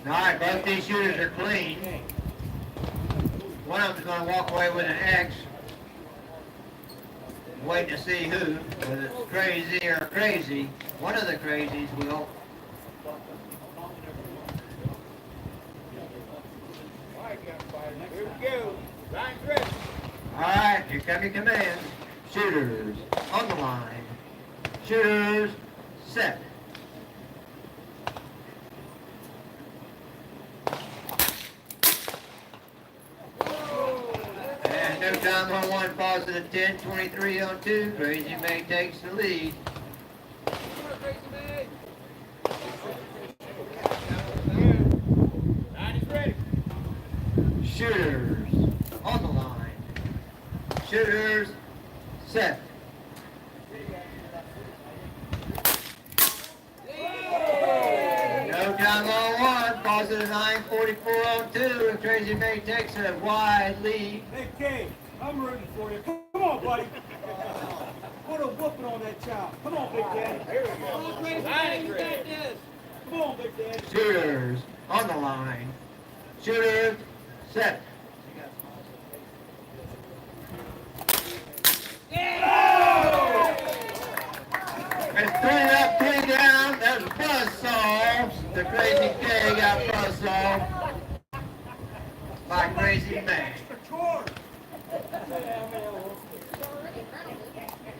All right, both these shooters are clean. One of them's going to walk away with an X. Waiting to see who, whether it's Crazy or Crazy. One of the Crazies will. Here we go. Line's ready. All right, here come your commands. Shooters on the line. Shooters set. And no time on 1, positive 10, 23 on 2. Crazy May takes the lead. Line is ready. Shooters on the line. Shooters set. No time on 1, positive 9, 44 on 2, and Crazy May takes a wide lead. Hey, Kay, I'm rooting for you. Come on, buddy. Put a whooping on that child. Come on, Big Daddy. Here we go. Line is ready. Come on, Big Daddy. Shooters on the line. Shooters, set. It's 3 up, 3 down. That's a buzzsaw. The Crazy K got buzzsaw by Crazy Man.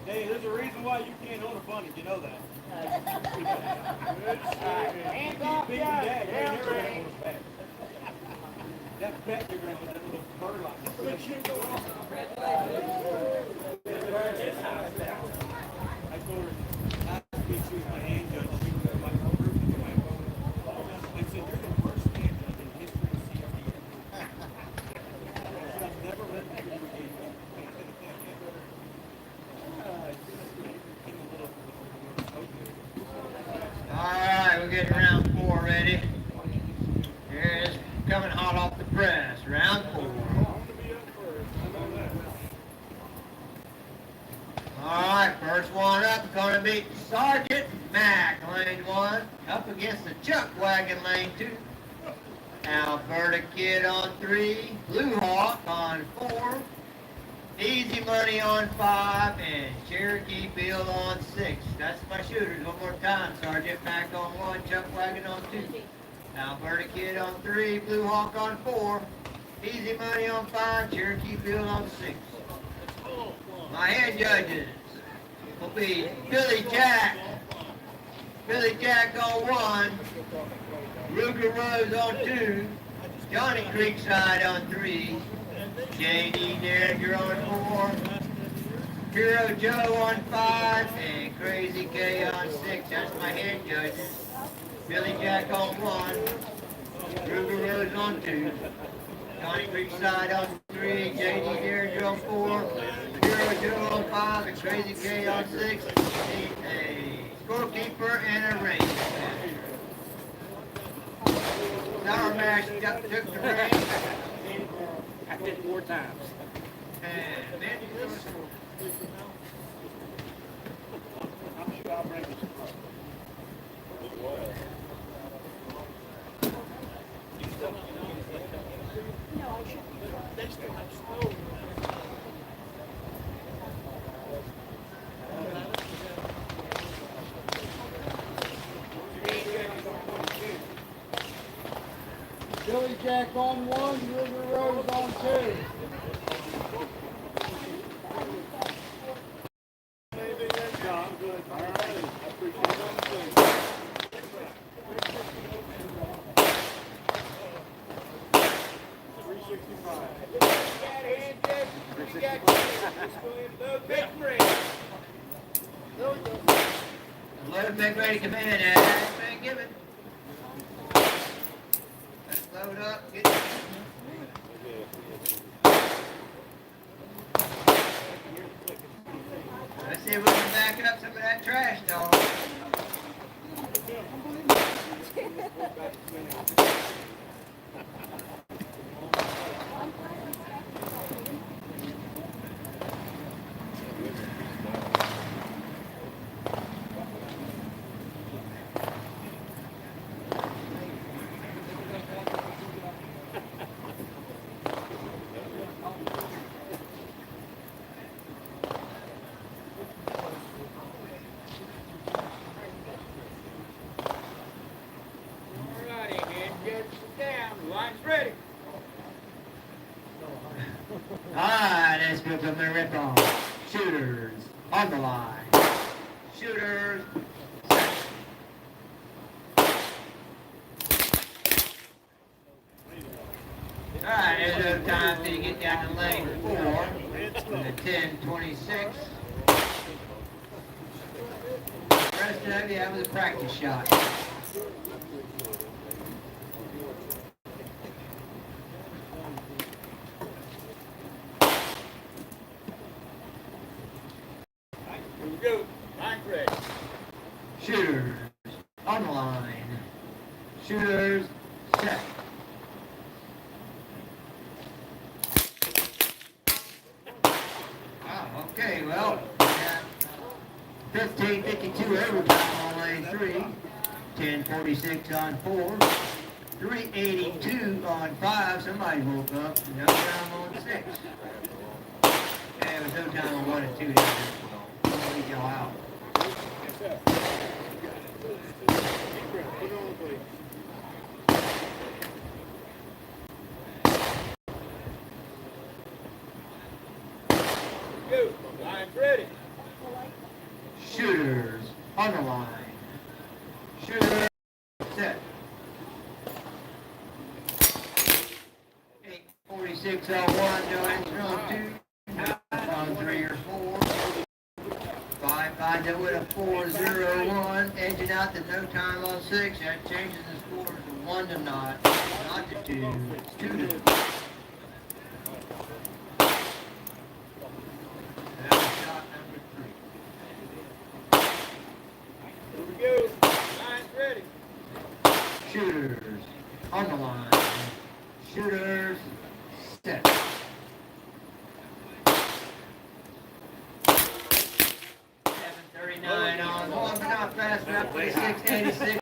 Hey, there's a reason why you can't own a bunny, you know that. Hands off, Big yeah. dad, you're never gonna own a pet. That pet you're gonna put that little bird on. I told her, I speak to my hand judge, she was like, I said, you're the worst hand judge in history of CRD. I've never read the video game. Alright, we're getting round 4 ready. Here's coming hot off the press. Round 4. Alright, first one up, gonna be Sergeant Mac, lane 1, up against the Chuck Wagon, lane 2. Alberta Kid on 3, Blue Hawk on 4, Easy Money on 5, and Cherokee Bill on 6. That's my shooters. One more time. Sergeant Mac on 1, Chuck Wagon on 2. Alberta Kid on 3, Blue Hawk on 4, Easy Money on 5, Cherokee Bill on 6. My head judges will be Billy Jack. Billy Jack on 1, Ruger Rose on 2, Johnny Creekside on 3, J.D. Derringer on 4, Hero Joe on 5, and Crazy K on 6. That's my head judges. Billy Jack on 1, Ruger Rose on 2, Johnny Creekside on 3, J.D. Derringer on 4, Hero Joe on 5, and Crazy K on 6. A scorekeeper and a race. Sour Mash took the race. I did 4 times. And then I'm sure I'll bring this across. Billy Jack on 1, River Rose on 2. Load back ready, come in, man, give it. Let's load up, get it. Let's see if we can back up some of that trash, dog. Alrighty, head judges down, line's ready. Alright, let's go from the rip on. Shooters on the line. Shooters. Alright, there's no time till you get down to lane 4. The 10-26. The rest of you, that was a practice shot. Here we go. Line ready. Shooters on the line. Shooters set. Oh, okay, well, 15:52 overtime on lane 3. 10:46 on 4. 382 on 5. Somebody woke up. No time on 6. And there was no time on 1 and 2. I'll leave y'all out. Go. Line's ready. Shooters on the line. Shooter set. 8:46 on 1, no answer on 2. On 3 or 4. 5 to with a 4-0-1. Edging out to no time on 6. That changes the score to 1 to not to 2. It's 2 to 2. That's shot number 3. Here we go. Line's ready. Shooters on the line. Shooters set. 7:39 on 1, but not fast enough for the 686.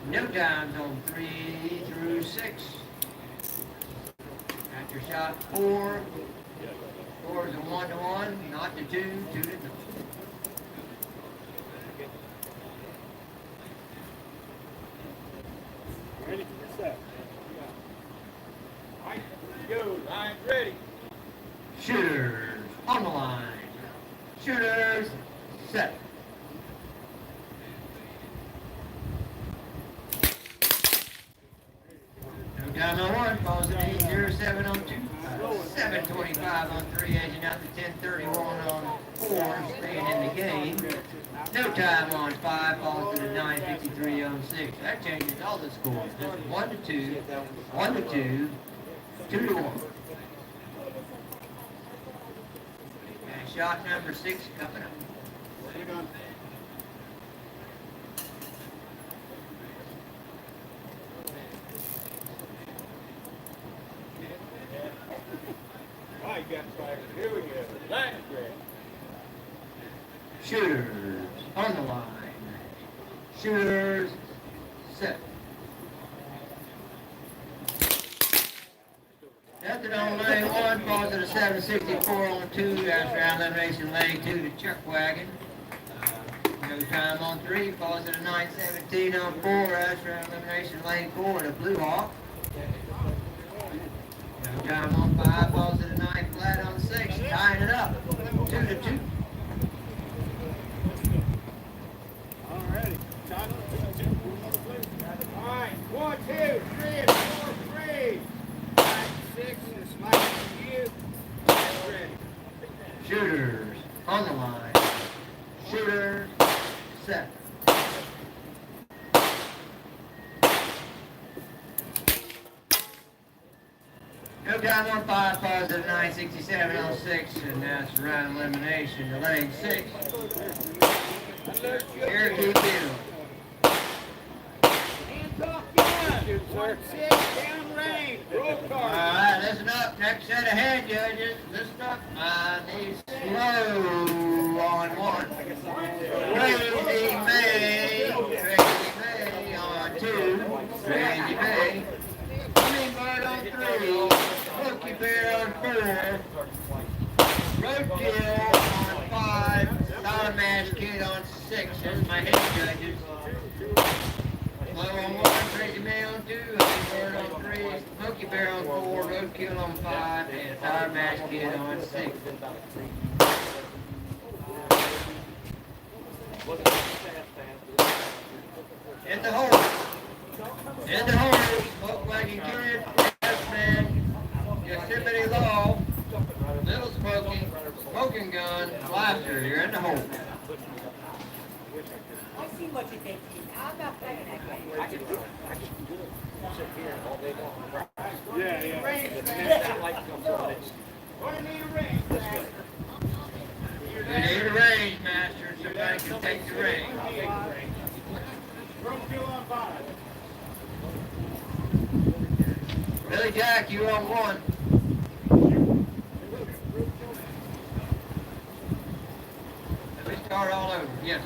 No times on 3 through 6. After shot 4. 4 is a 1 to 1, not to 2, 2 to 0. Ready? Set. Go. Line's ready. Shooters on the line. Shooters set. No time on 1, falls at 8:07 on 2. 7:25 on 3, edging out to 10:31 on 4, staying in the game. No time on 5, falls to the 9:53 on 6. That changes all the scores. Just 1 to 2, 1 to 2, 2 to 1. And shot number 6 coming up. All right, got fired. Here we go. Line's ready. Shooters on the line. Shooters set. Nothing on lane 1, falls to the 764 on 2. That's round elimination lane 2 to Chuck Wagon. No time on 3, falls to the 917 on 4. That's round elimination lane 4 to Blue Hawk. No time on 5, falls to the 9 flat on 6. Tying it up. 2 to 2. Alrighty. All right. 1, 2, 3, and 4, 3. 5, 6, and a smile for you. Line's ready. Shooters on the line. Shooters set. No time on 5, positive 967 on 6, and that's round elimination to lane 6. Cherokee Bill. Hands off gun. 1, 6, down range. Roll card. Alright, listen up. Next set ahead, judges. Listen up. I need slow on 1. Crazy May. Crazy May on 2. Crazy May. Hummingbird on 3. Smokey Bear on 4. Roadkill on 5. Dollar Mash Kid on 6. There's my head judges. Slow on 1. Crazy May on 2. Hummingbird on 3. Smokey Bear on 4. Roadkill on 5. And Dollar Mash Kid on 6. In the hole. In the hole. Smoke Wagon Kid. Man, Yosemite Law, Little Smoky, Smoking Gun, Blaster, you're in the hole. I see what you think. I'm not playing that game. I can do it. Sit here all day long. Yeah. What do you need a range, Master? You need a range, Master. Somebody can take the range. Roadkill on 5. Billy Jack, you on 1. Let me start all over. Yes.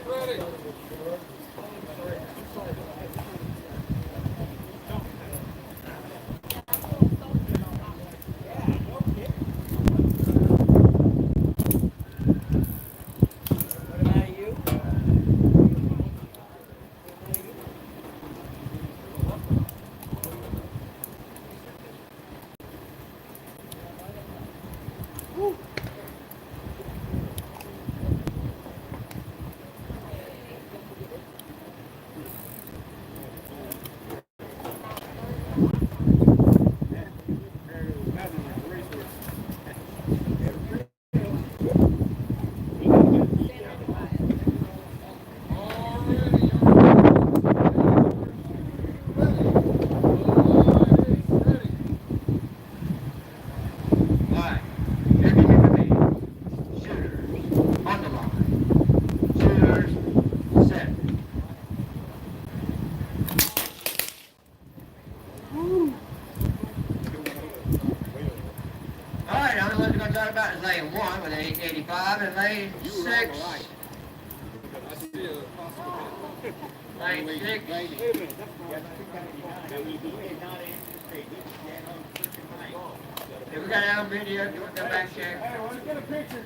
ready. What about you? Alright, check it with me. Shooters, on the line. Shooters, set. Alright, now the ones we're going to talk about is lane 1 with an 885 and lane 6. I see a possible Lane 6. If we got it on video, you want to go back check? Hey, want to get a picture?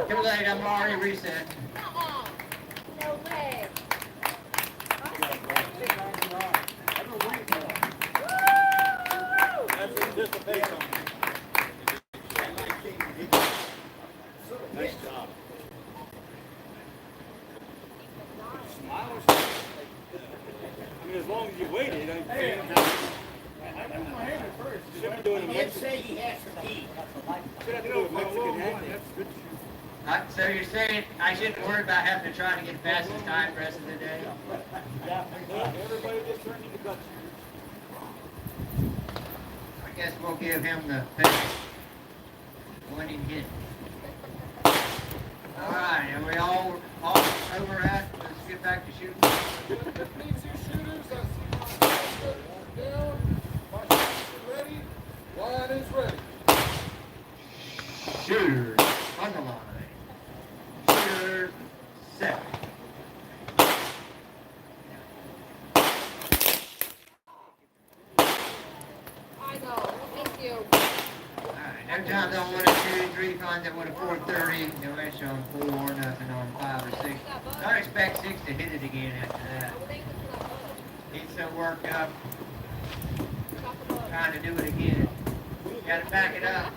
Too late, I'm already reset. No way. That's anticipation. Nice job. Smile or something? I mean, as long as you waited, I put my hand at first. Should be doing a Mexican. he has to eat. Should have to do a Mexican hand. That's good. So you're saying I shouldn't worry about having to try to get fastest time the rest of the day? Everybody just turned into guts. I guess we'll give him the winning hit. Alright, are we all over at? Let's get back to shooting. That means you shooters, I see my shoulder down. My shooters are ready. Line is ready. Shooters on the line. Shooters set. I know. Thank you. Alright, no times on 1 and 2, 3 finds at 1 and 430, no issue on 4, nothing on 5 or 6. I expect 6 to hit it again after that. He's so worked up, trying to do it again. Gotta back it up.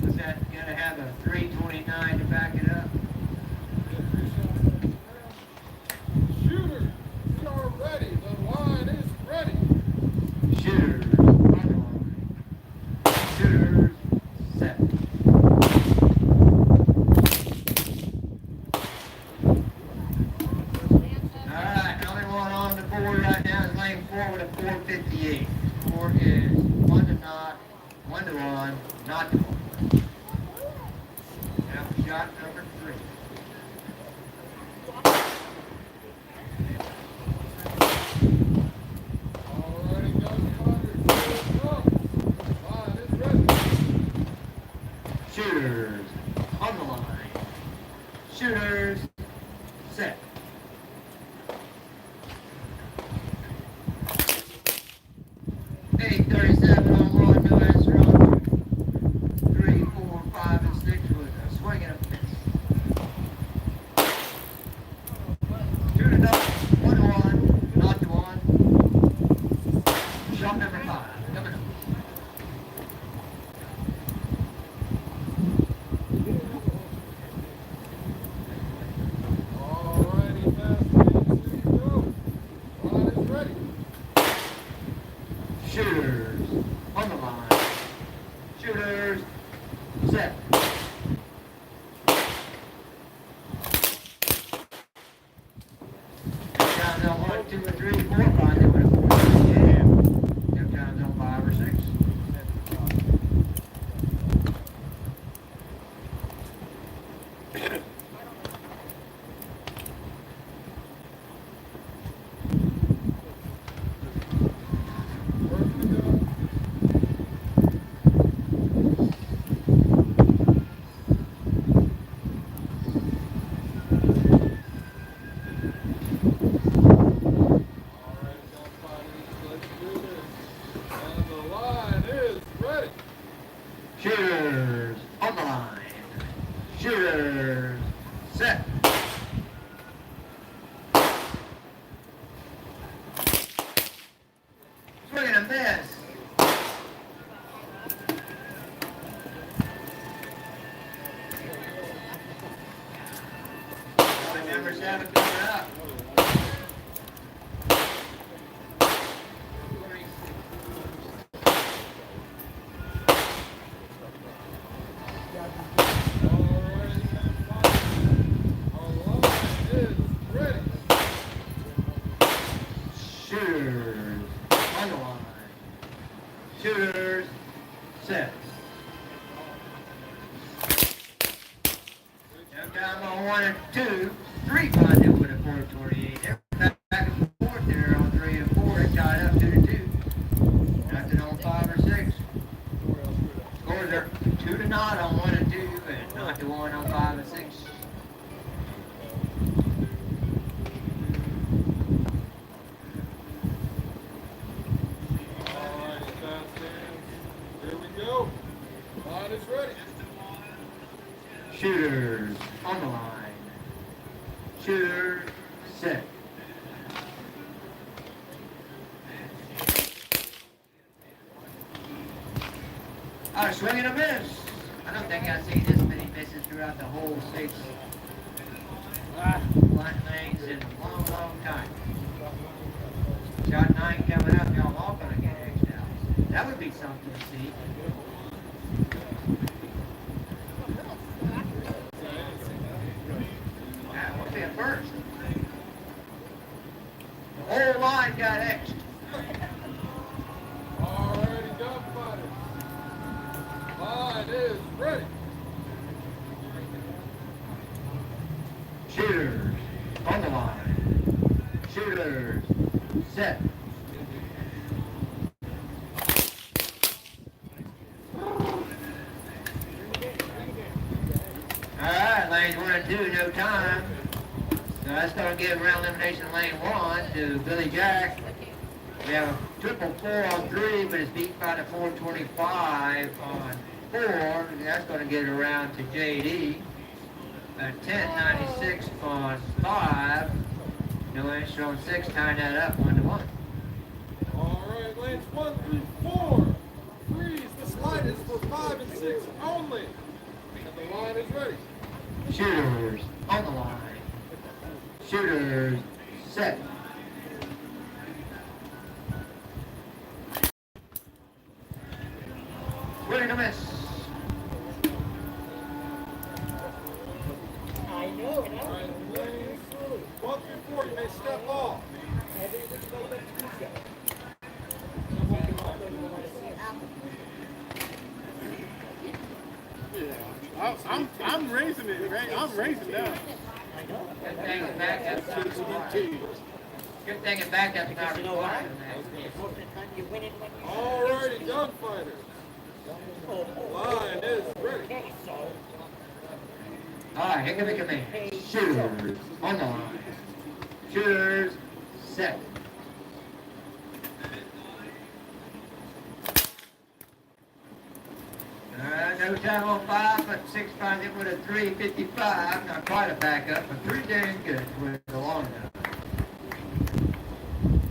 What's that? Gotta have a 329 to back it up. Shooters, we are ready. The line is ready. Shooters on the line. Shooters set. Alright, only one on the board right now is lane 4 with a 458. 4 is 1 to not, 1 to 1, not to 1. Now shot number 3. Alrighty, guys, line is ready. Shooters on the line. Shooters set. Eight 37 on 1, no answer on 3, 4, 5, and 6 with a swing and a miss. Shooters on the line. Shooters set. No time on 1 and 2. 3 finds it with a 428. They're back and forth there on 3 and 4. They tied up 2-2. Nothing on 5 or 6. Scores are 2-0 on 1 and 2, and not to 1 on 5 and 6. Here we go. Line is ready. Shooters on the line. Shooter set. Swing and a miss. I don't think I've seen this many misses throughout the whole 6 line lanes in a long, long time. Shot 9 coming up, y'all all gonna get X'd out. That would be something to see. What's that first? The whole line got X'd. Alrighty, gunfighters. Line is ready. Shooters on the line. Shooters set. Alright, lanes 1 and 2, no time. So that's going to give round elimination lane 1 to Billy Jack. We have a triple 4 on 3, but it's beat by the 425 on 4. That's going to get it around to JD. A 1096 on 5. No answer on 6, tying that up 1-1. Alright, lanes 1 through 4. 3s, the slide is for 5 and 6 only. And the line is ready. Shooters on the line. Shooters set. Swing and a miss. I know, and Alright, lanes 1 through 4, you may step off. I'm raising it, right? I'm raising down. Good thing it's back up. Good thing it's back up. Not required. Alrighty, gunfighters. Line is ready. Alright, here come in. Shooters on the line. Shooters set. No time on 5, but 6 finds it with a 355. Not quite a backup, but pretty dang good with the long gun.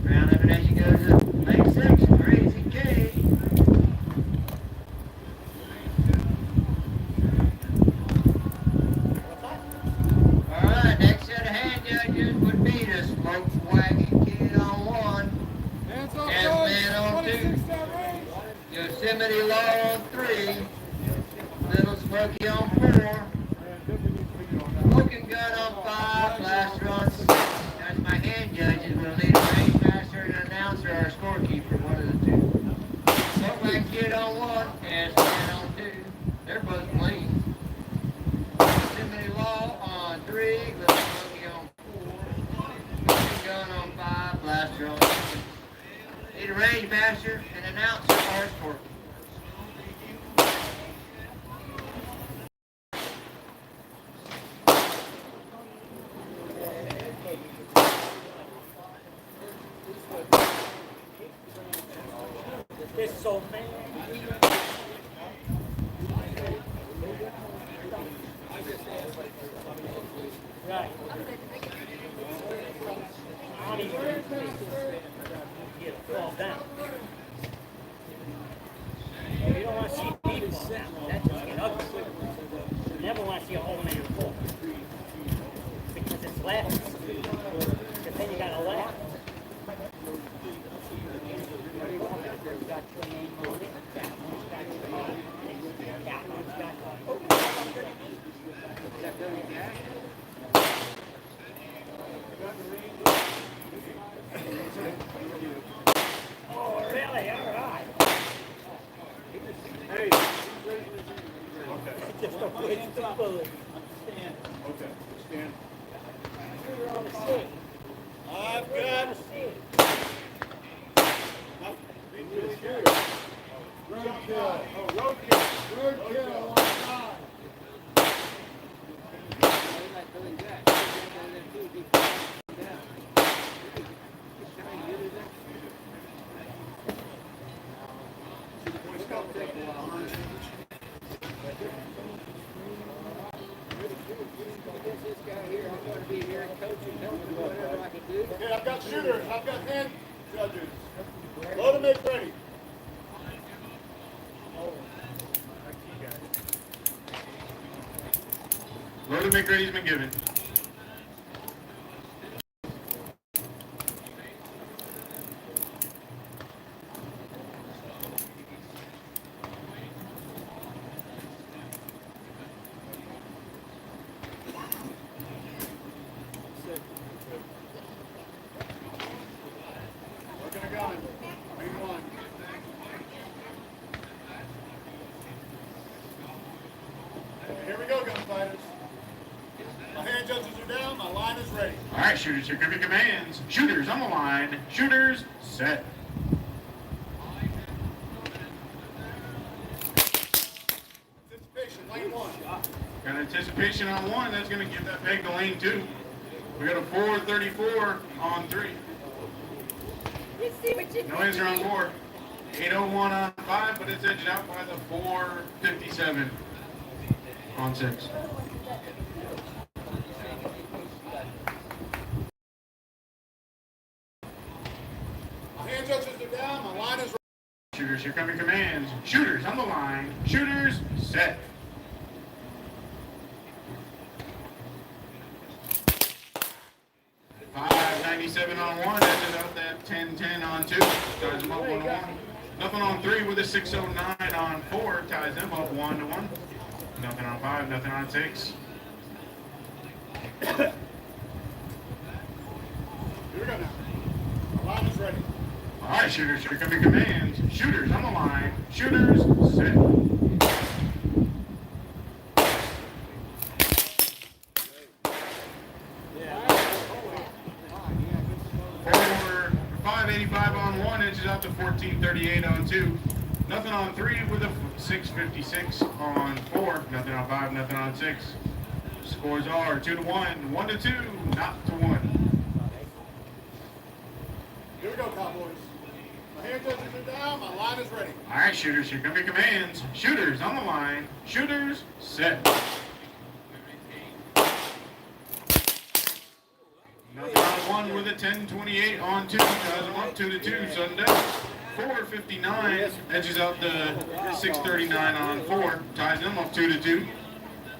Round elimination goes to lane 6, Crazy K. Alright, next set of hand judges would be the Smoke Wagon Kid on 1. Hands up, S-Man on 2. 26 down range. Yosemite Law on 3. Little Smoky on 4. Smoking Gun on 5. Blaster on 6. That's my hand judges. We'll need a range master and an announcer or a scorekeeper, one of the two. Smoke Wagon Kid on 1. S-Man on 2. They're both clean. Yosemite Law on 3. Little Smoky on 4. Smoking Gun on 5. Blaster on 6. Need a range master and an announcer or a scorekeeper. This so man. Right. I don't even get fall down. You don't want to see people fall down. That just get ugly. You never want to see a whole man fall. Because it's laughing. Because then you gotta laugh. Got 28 on it. That one's got 28. That one's got 28. Kelly, all right. Hey. Okay. Just a waste of bullet. Okay. Stand. You're on the seat. I've You're on got. the seat. Roadkill. Oh, roadkill. Roadkill on five. Okay, I've got shooters. I've got hand judges. Load and make ready. Load and make ready's been given. Looking a gun. Main one. Here we go, gunfighters. My hand judges are down. My line is ready. All right, shooters, here come your commands. Shooters on the line. Shooters set. Anticipation, lane one. Got anticipation on one. That's going to give that peg to lane two. We got a 434 on three. You see what you No answer on four. 801 on five, but it's edged out by the 457 on six. My hand judges are down. My line is ready. Shooters, here come your commands. Shooters on the line. Shooters set. $597 on one. Edges out that 1010 on two. Ties them up 1-1. Nothing on three with a 609 on four. Ties them up 1-1. Nothing on five. Nothing on six. Here we go now. My line is ready. All right, shooters, here come your commands. Shooters on the line. Shooters set. For 585 on one, edges out to 1438 on two. Nothing on three with a 656 on four. Nothing on five, nothing on six. Scores are 2-1, 1-2, not to one. Here we go, Cowboys. My hand judges are down. My line is ready. All right, shooters, here come your commands. Shooters on the line. Shooters set. Nothing on one with a 1028 on two. Ties them up 2-2. Sudden death. 459 edges out the 639 on four. Ties them up 2-2.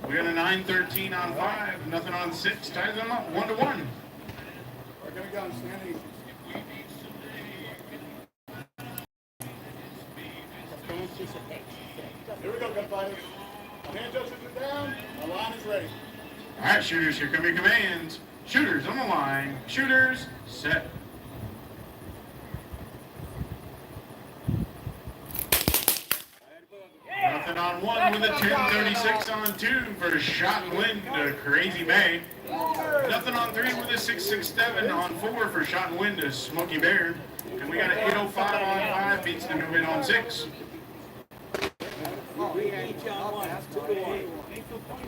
We got a 913 on five. Nothing on six. Ties them up 1-1. We're gonna go and stand easy. Here we go, gunfighters. My hand judges are down. My line is ready. All right, shooters, here come your commands. Shooters on the line. Shooters set. Nothing on one with a 1036 on two for Shot and Wind to Crazy May. Nothing on three with a 667 on four for Shot and Wind to Smoky Bear. And we got an 805 on five, beats the new hit on six.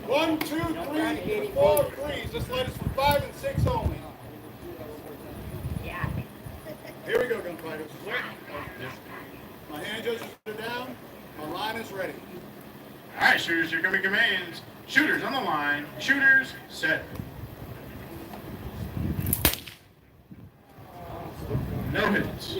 One, two, three, four threes. This led us for 5 and 6 only. Here we go, gunfighters. My hand judges are down. My line is ready. All right, shooters, here come your commands. Shooters on the line. Shooters set. No hits.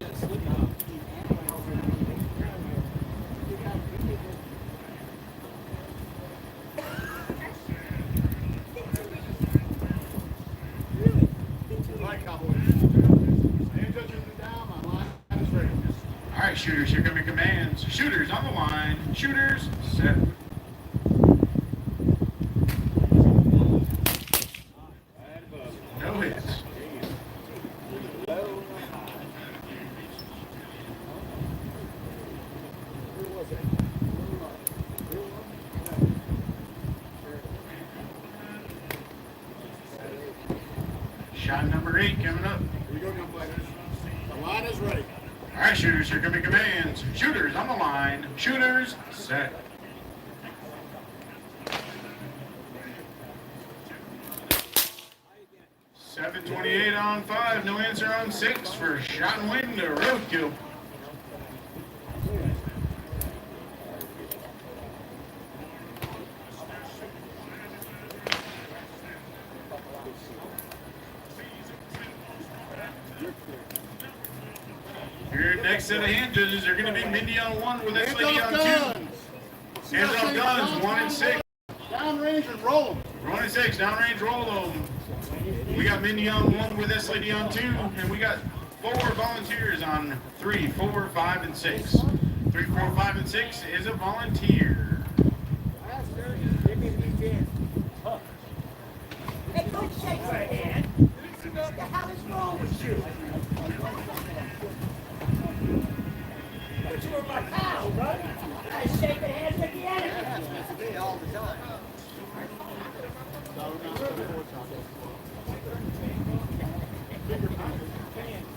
All right, Cowboys. My hand judges are down. My line is ready. All right, shooters, here come your commands. Shooters on the line. Shooters set. No hits. number 8 coming up. Here we go, gunfighters. The line is ready. All right, shooters, here come your commands. Shooters on the line. Shooters, set. .728 on 5, no answer on 6 for shot and wind, a roadkill. Your next set of hand judges are going to be Mindy on 1 with S Lady on 2. Hands off guns, 1 and 6. Downrange and roll them. 1 and 6, downrange roll them. We got Mindy on 1 with S Lady on 2, and we got 4 volunteers on 3, 4, 5, and 6. 3, 4, 5, and 6 is a volunteer. Hey, don't shake her hand. What the hell is wrong with you? But you were my pal, right? I shake the hands with the enemy. Me all the time.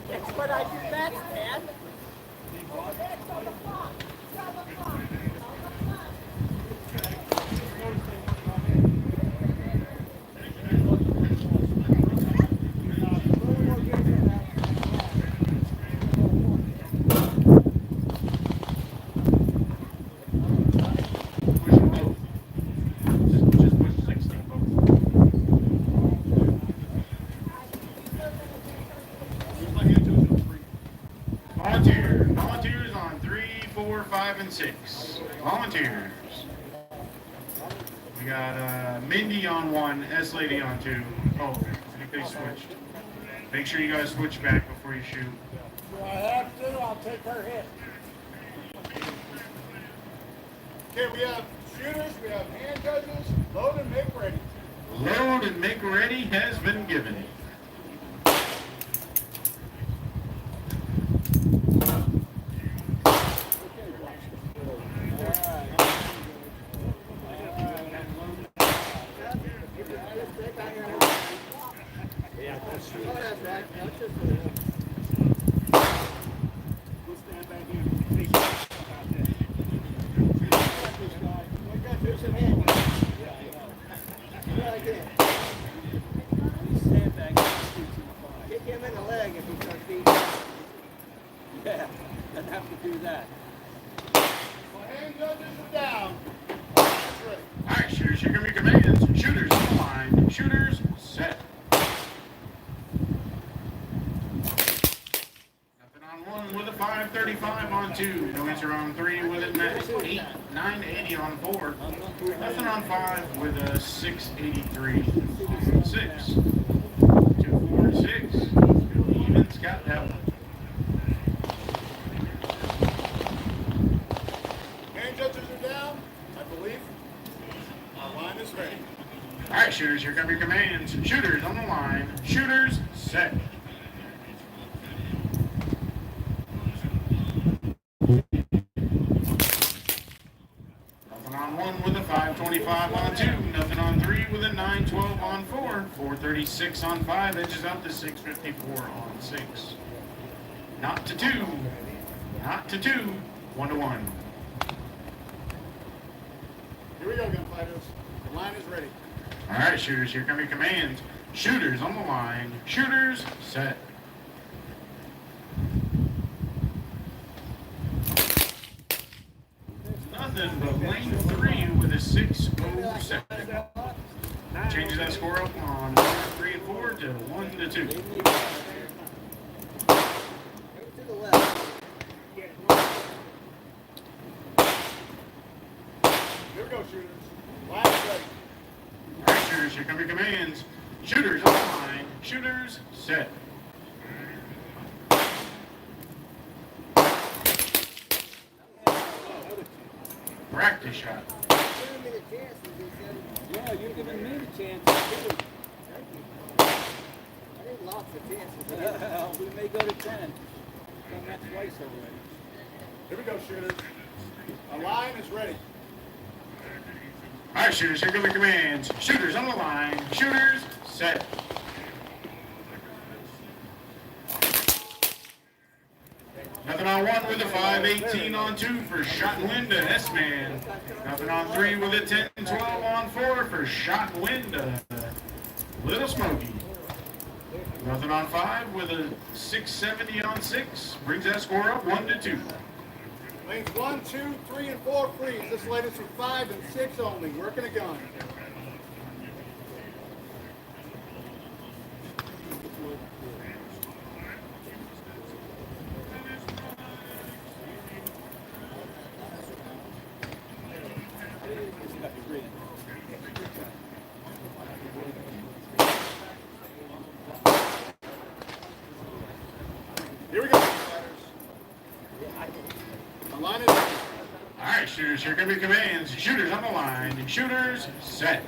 That's what I do best, man. That's on the clock. It's on the clock. Volunteers on 3, 4, 5, and 6. Volunteers. We got Mindy on 1, S Lady on 2. Oh, I think they switched. Make sure you guys switch back before you shoot. Do I have to? I'll take her hit. Okay, we have shooters, we have hand judges. Load and make ready. Load and make ready has been given. Yeah, I'd have to do that. My hand judges are down. Line is ready. All right, shooters, here come your commands. Shooters on the line. Shooters, set. Nothing on 1 with a 535 on 2. No answer on 3 with a 980 on 4. Nothing on 5 with a 683 on 6. 2, 4, 6. Even's got that one. Hand judges are down, I believe. Our line is ready. All right, shooters, here come your commands. Shooters on the line. Shooters, set. Nothing on 1 with a 525 on 2. Nothing on 3 with a 912 on 4. 436 on 5 edges out to 654 on 6. Not to 2. Not to 2. 1 to 1. Here we go, gunfighters. The line is ready. All right, shooters, here come your commands. Shooters on the line. Shooters, set. Nothing but lane 3 with a 607. Changes that score up on 3 and 4 to 1 to 2. To the left. Here we go, shooters. Line is ready. All right, shooters, here come your commands. Shooters on the line. Shooters, set. Practice shot. Yeah, you're giving me the chance too. I did lots of chances. We may go to 10. Done that twice already. Here we go, shooters. Our line is ready. All right, shooters, here come your commands. Shooters on the line. Shooters, set. 1 with a 5-18 on 2 for shot and win to S-Man. Nothing on 3 with a 10-12 on 4 for shot and win to Little Smoky. Nothing on 5 with a 670 on 6. Brings that score up 1-2. Lanes 1, 2, 3, and 4 freeze. This lane is for 5 and 6 only. Working a gun. Here we go. The line is. All right, shooters, here come your commands. Shooters on the line. Shooters, set.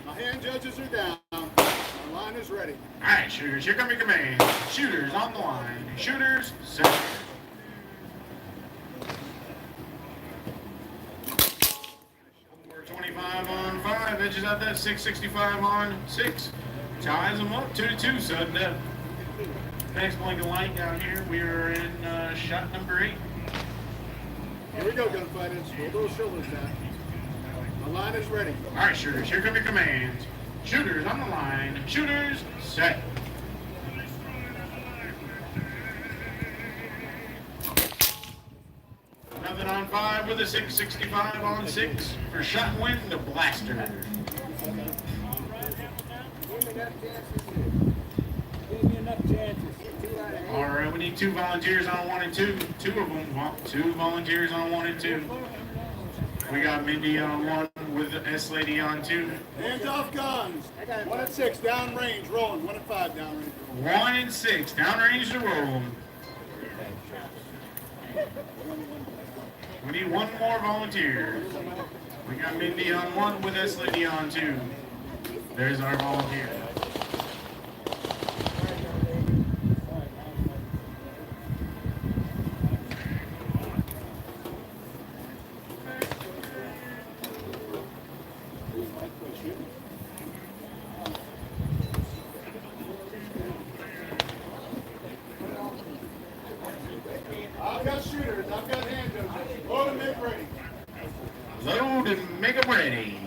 My hand judges are down. My line is ready. All right, shooters, here come your commands. Shooters on the line. Shooters, set. We're 25 on 5. Edges out that 665 on 6. Ties them up 2-2. Sudden death. Next blinking light down here. We are in shot number 8. Here we go, gunfighters. Roll those shoulders down. My line is ready. All right, shooters, here come your commands. Shooters on the line. Shooters, set. Nothing on 5 with a 665 on 6 for shot and win the blaster. Give me enough chances. All right, we need 2 volunteers on 1 and 2. 2 of them. 2 volunteers on 1 and 2. We got Mindy on 1 with the S Lady on 2. Hands off guns. 1 and 6 down range rolling. 1 and 5 down range. 1 and 6 downrange to roll 'em. We need 1 more volunteer. We got Mindy on 1 with S Lady on 2. There's our volunteer. I've got shooters. I've got hand judges. Load and make ready. Load and make 'em ready.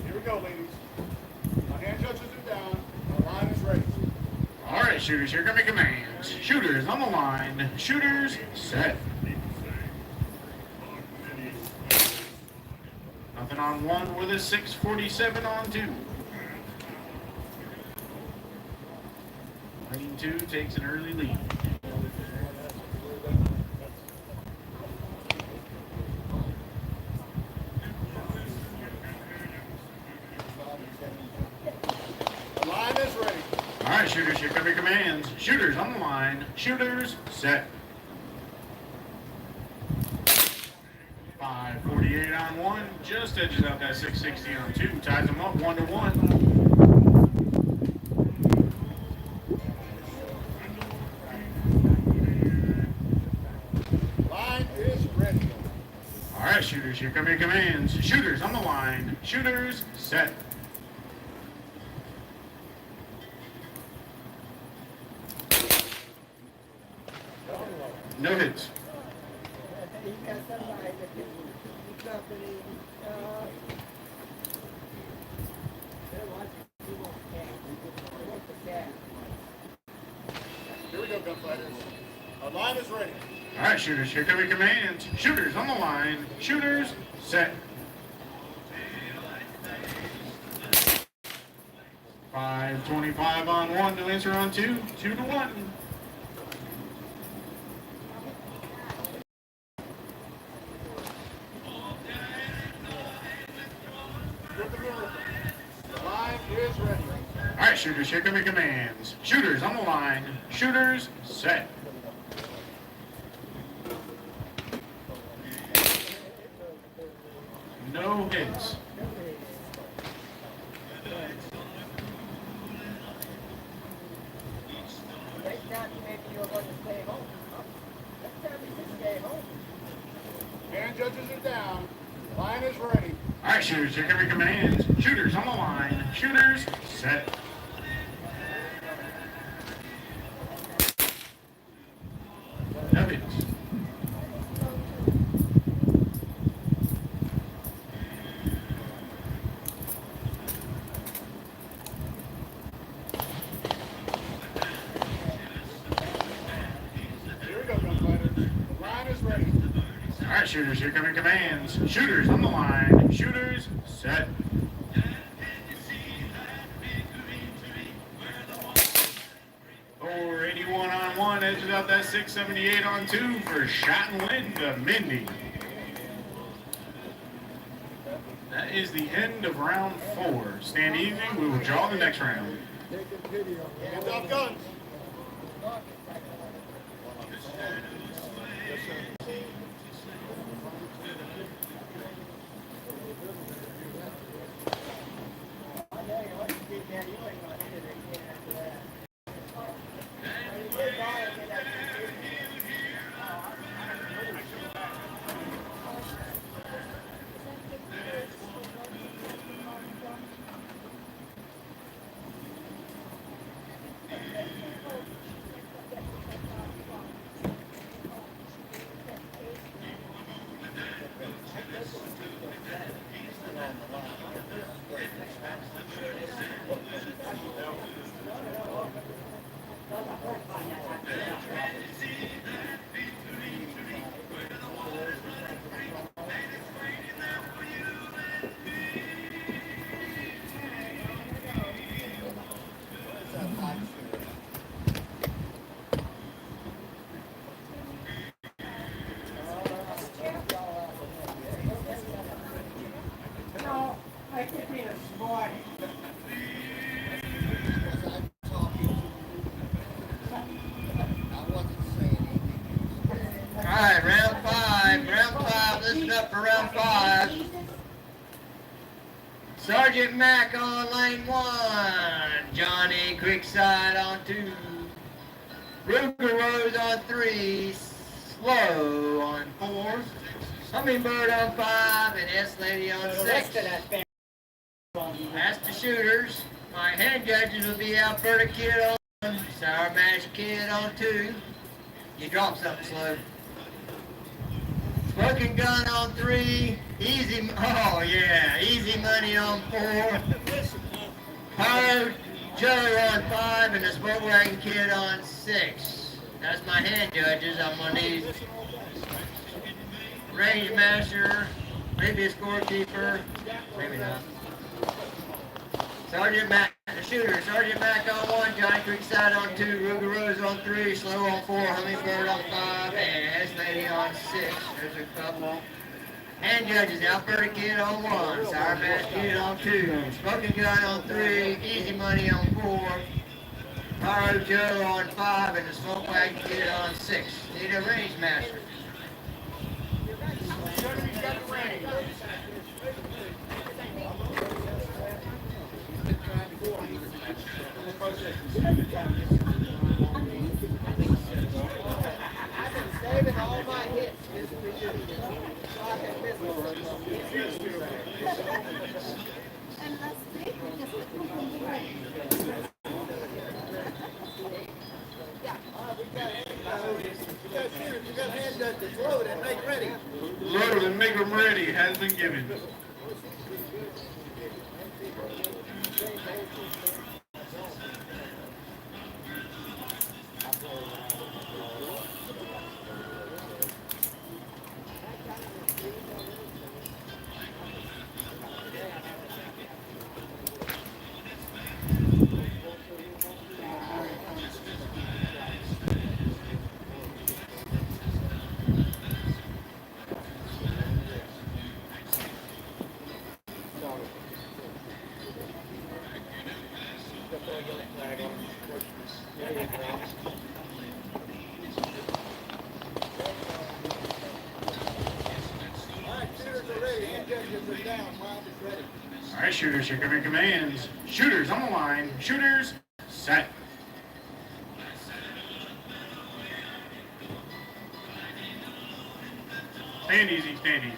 Here we go, ladies. My hand judges are down. My line is ready. All right, shooters, here come your commands. Shooters on the line. Shooters, set. Nothing on 1 with a 647 on 2. Lane 2 takes an early lead. The line is ready. All right, shooters, here come your commands. Shooters on the line. Shooters, set. 548 on 1. Just edges out that 660 on 2. Ties them up 1-1. Line is ready. All right, shooters, here come your commands. Shooters on the line. Shooters, set. No hits. You got somebody that can keep company. Here we go, gunfighters. Our line is ready. All right, shooters, here come your commands. Shooters on the line. Shooters, set. 5:25 on 1 to answer on 2, 2-1. Line is ready. All right, shooters, here come your commands. Shooters on the line. Shooters set. No hits. Next time maybe you're going to stay home. Next time you just stay home. Hand judges are down. Line is ready. All right, shooters, here come your commands. Shooters on the line. Shooters set. No hits. Here we go, gunfighter. The line is ready. All right, shooters, here come your commands. Shooters on the line. Shooters set. Or 81 on 1, edges out that 678 on 2 for shot and win to Mindy. That is the end of round 4. Stand easy, we will draw the next round. Hands off guns. No, I could be a sport. All right, round 5. Round 5. Listen up for round 5. Sergeant Mack on lane 1. Johnny Quickside on 2. Ruger Rose on 3. Slow on 4. Hummingbird on 5. And S Lady on 6. That's the shooters. My head judges will be Alberta Kid on 1. Sour Mash Kid on 2. You dropped something slow. Smoking Gun on 3, Easy Money on 4, Pyro Joe on 5, and the Smoke Wagon Kid on 6. That's my hand judges. I'm gonna need range master, maybe a scorekeeper, maybe not. Sergeant Mack, the shooter. Sergeant Mack on 1, Johnny Creekside on 2, Ruger Rose on 3, Slow on 4, Hummingbird on 5, and S Lady on 6. There's a couple. Hand judges, Alberta Kid on 1, Sour Mash Kid on 2, Smoking Gun on 3, Easy Money on 4, Pyro Joe on 5, and the Smoke Wagon Kid on 6. Need a range master. Saving all my hits just for you. And let's see, You got hand judges. Load and make ready. Load and make them ready has been given. All right, shooters, here come your commands. Shooters on the line. Shooters, set. Stand easy, stand easy.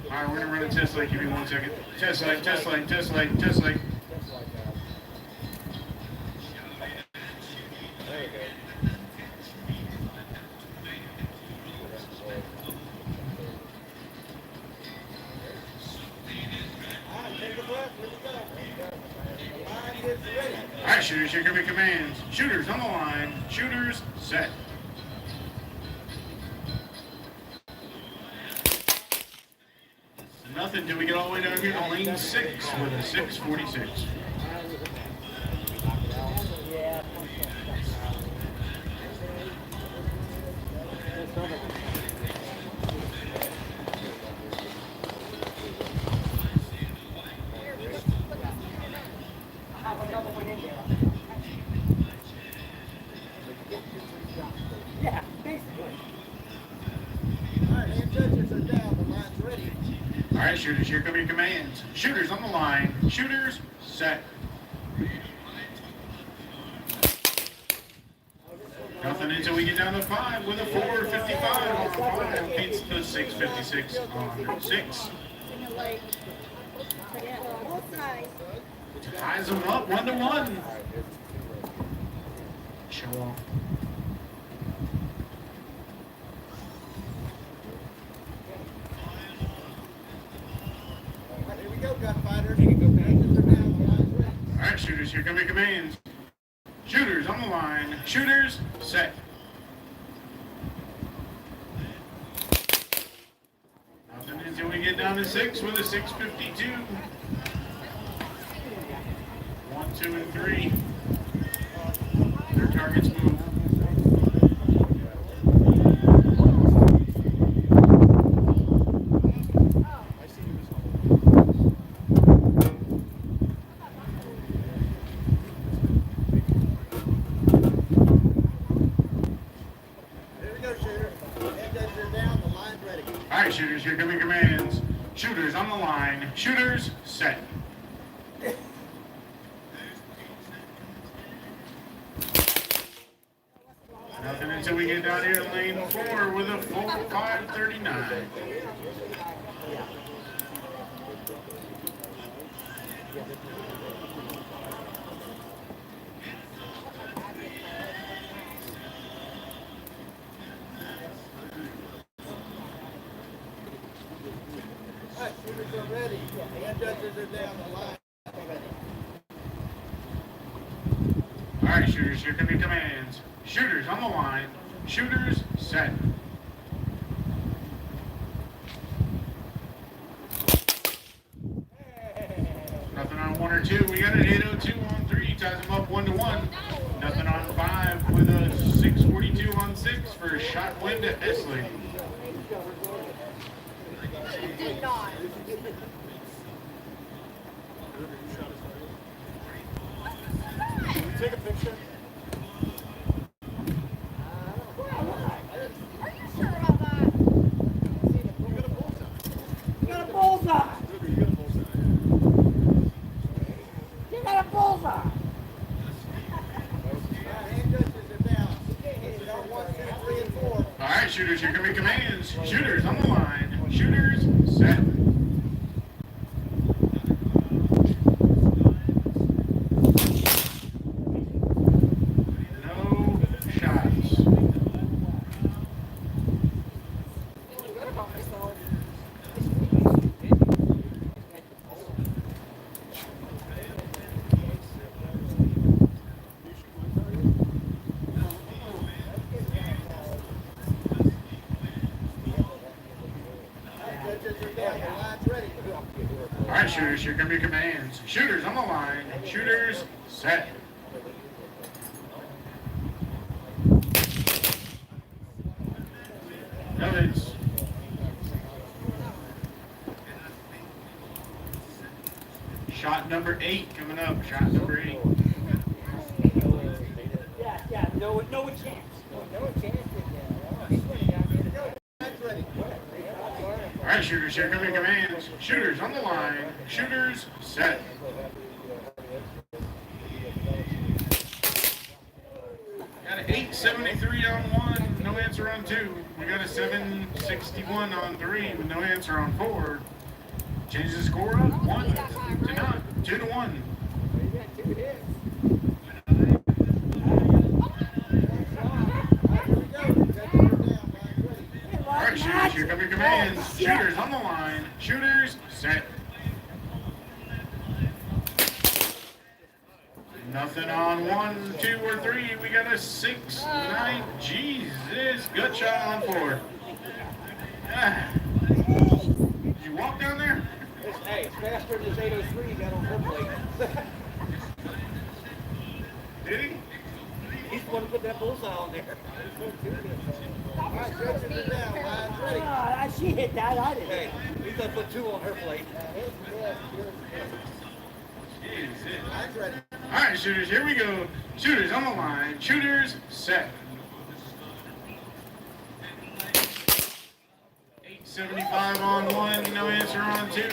All right, we're gonna run a test light. Give me 1 second. Test light, test light, test light, test light. All right, shooters, here come your commands. Shooters on the line. Shooters, set. Nothing till we get all the way down here to lane 6 with a 646. Yeah, basically. All right, shooters, here come your commands. Shooters on the line. Shooters, set. Nothing until we get down to 5 with a 455 on 5. Beats the 656 on 6. Ties them up 1-1. Show off. All right, shooters, here come your commands. Shooters on the line. Shooters, set. Nothing until we get down to 6 with a 652. 1, 2, and 3. Their targets move. All right, shooters, here come your commands. Shooters on the line. Shooters, set. Nothing until we get down here to lane 4 with a 539. All right, shooters, here come your commands. Shooters on the line. Shooters, set. Nothing on 1 or 2. We got an 802 on 3. Ties them up 1-1. Nothing on 5 with a 642 on 6 for a shot win to Esley. Did not. Take a picture. Are you sure about that? You got a bullseye. You got a bullseye. All right, shooters, here come your commands. Shooters on the line. Shooters, set. No shots. Feeling good about myself. All right, shooters, here come your commands. Shooters on the line. Shooters, set. Notice. Shot number 8 coming up. Shot number 8. Yeah, no chance. No chance. All right, shooters, here come your commands. Shooters on the line. Shooters, set. Got an 873 on 1, no answer on 2. We got a 761 on 3 with no answer on 4. Changes the score up 1 to 0, 2 to 1. All right, shooters, here come your commands. Shooters on the line. Shooters, set. Nothing on 1, 2, or 3. We got a 6, 9. Jesus, good shot on 4. Did you walk down there? Hey, it's faster than this 803 you got on her plate. Did he? He's the one who put that bullseye on there. She hit that, I didn't. Hey, he's gonna put 2 on her plate. All right, shooters, here we go. Shooters on the line. Shooters, set. 875 on 1, no answer on 2.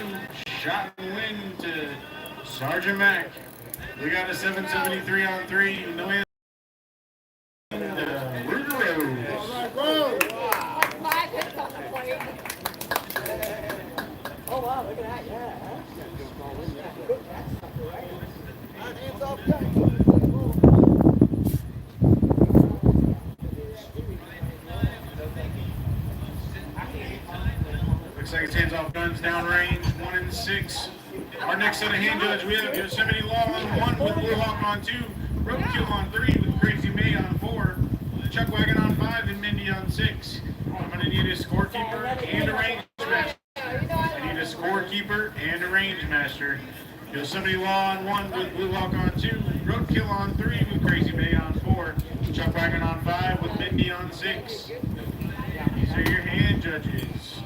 Shot and win to Sergeant Mack. We got a 773 on 3, no answer. Ruger Rose. Oh wow, look at that, yeah. Hands off Looks like it's hands off guns downrange, 1 and 6. Our next set of hand judge, we have Yosemite Law on 1 with Blue Hawk on 2, Roadkill on 3 with Crazy May on 4, Chuck Wagon on 5, and Mindy on 6. I'm going to need a scorekeeper and a range master. I need a scorekeeper and a range master. Yosemite Law on 1 with Blue Hawk on 2, Roadkill on 3 with Crazy May on 4, Chuck Wagon on 5 with Mindy on 6. These are your hand judges.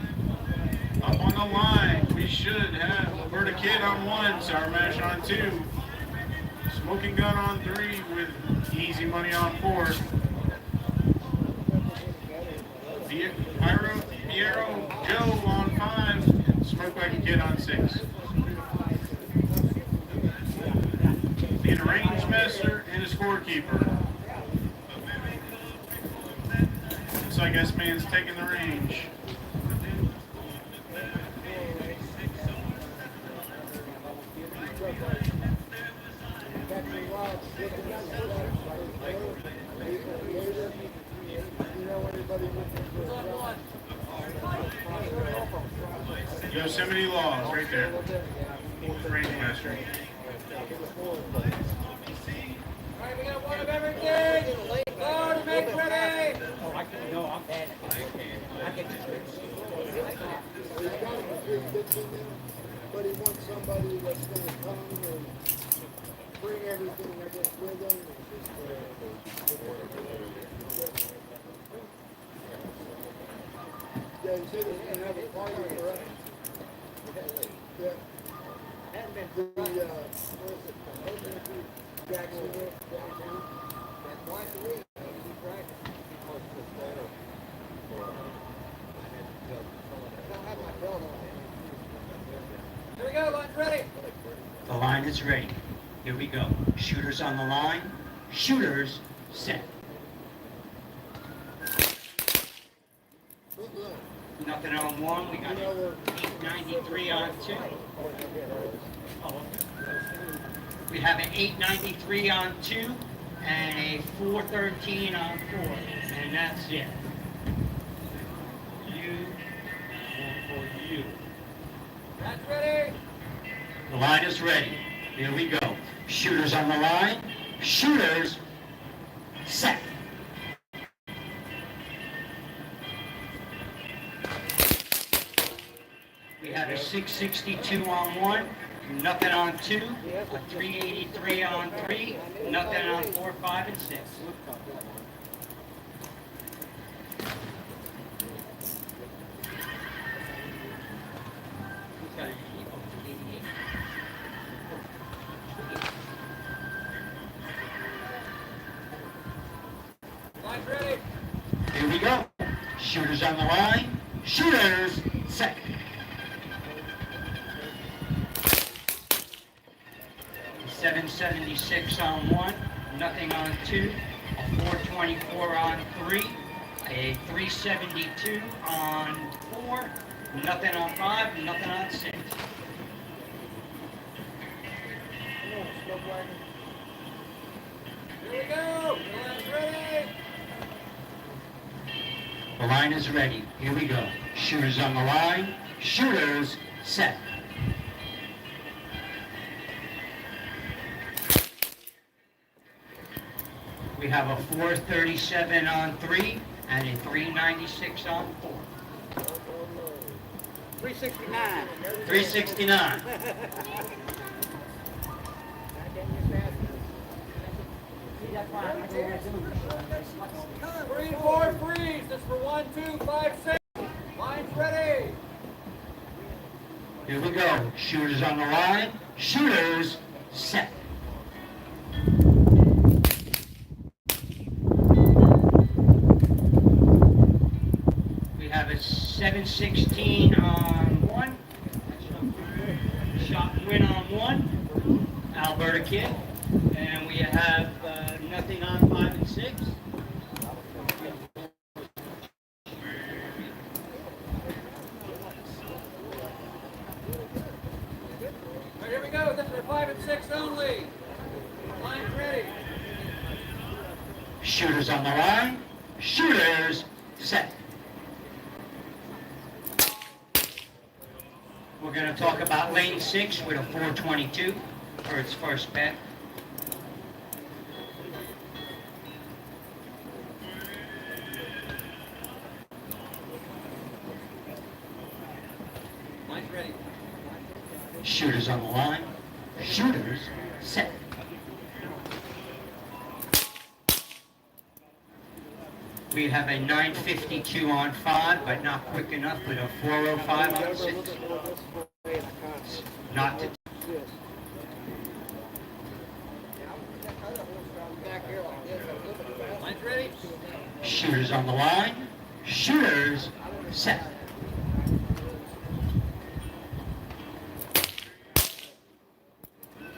Up on the line, we should have Alberta Kid on 1, Sour Mash on 2, Smoking Gun on 3 with Easy Money on 4, Piero Joe on 5, Smoke Wagon Kid on 6. Need a range master and a scorekeeper. Looks like S-Man's taking the range. Yosemite Law is right there. Range master. Alright, we got one of everything. Go to make ready. Oh, I can go. I'm bad. I can just But he wants somebody that's going to come and bring everything, I guess, with him. Yeah, he said he's going to have a party for us. Yeah. Jacksonville downtown. Twice a week. Here we go, line's ready. The line is ready. Here we go. Shooters on the line. Shooters set. Nothing on 1. We got 893 on 2. We have an 893 on 2 and a 413 on 4. And that's it. You and for you. That's ready. The line is ready. Here we go. Shooters on the line. Shooters set. We have a 662 on 1, nothing on 2, a 383 on 3, nothing on 4, 5, and 6. Here we go. Shooters on the line. Shooters set. .776 on 1, nothing on 2, a 424 on 3, a 372 on 4, nothing on 5, nothing on 6. Here we go. Line's ready. The line is ready. Here we go. Shooters on the line. Shooters set. We have a 437 on 3 and a 396 on 4. 369. 369. Green 4 freeze. This for 1, 2, 5, 6. Line's ready. Here we go. Shooters on the line. Shooters set. We have a 716 on 1. Shot and win on 1. Alberta Kid. And we have nothing on 5 and 6. Right, here we go. This for 5 and 6 only. Line's ready. Shooters on the line. Shooters set. We're going to talk about lane 6 with a 422 for its first bet. Line's ready. Shooters on the line. Shooters set. We have a 952 on 5, but not quick enough with a 405 on 6. Not to. Line's ready. Shooters on the line. Shooters set.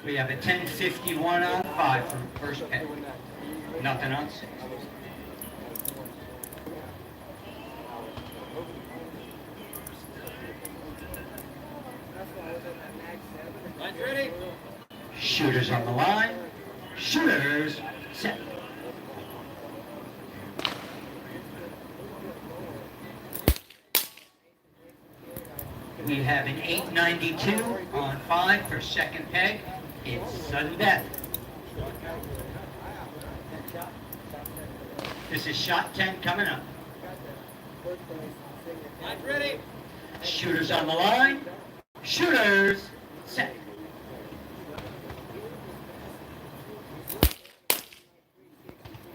We have a 1051 on 5 from first pick. Nothing on 6. Line's ready. Shooters on the line. Shooters set. We have an 892 on 5 for second peg. It's sudden death. This is shot 10 coming up. Line's ready. Shooters on the line. Shooters set.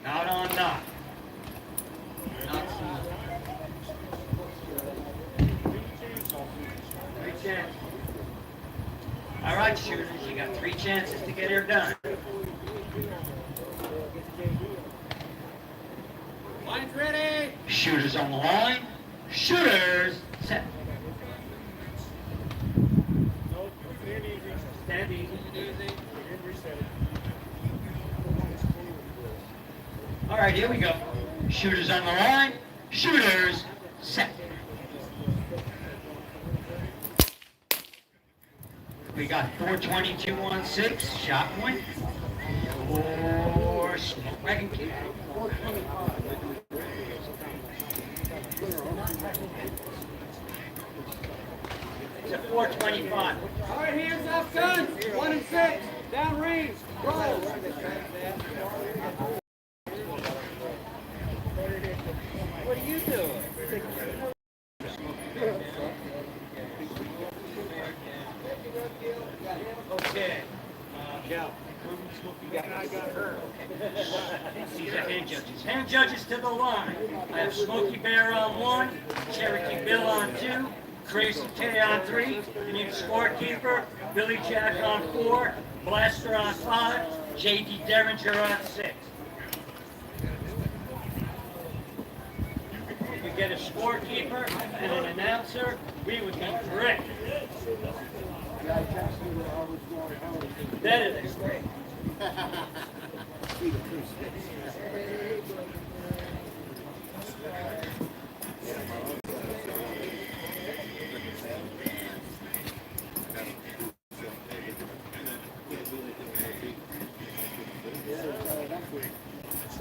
Not on knock. Not on. 3 chances. All right, shooters, you got 3 chances to get her done. Line's ready. Shooters on the line. Shooters set. Stand easy. All right, here we go. Shooters on the line. Shooters set. We got 422 on 6. Shot point. Or Smoke Wagon Kid. It's a 425. All right, hands off guns. 1 and 6. Down range. Roll. What are you doing? 10. Joe. I got her. These are hand judges. Hand judges to the line. I have Smokey Bear on 1, Cherokee Bill on 2, Crazy K on 3, you need a scorekeeper, Billy Jack on 4, Blaster on 5, JD Derringer on 6. If you get a scorekeeper and an announcer, we would be great. Better than great.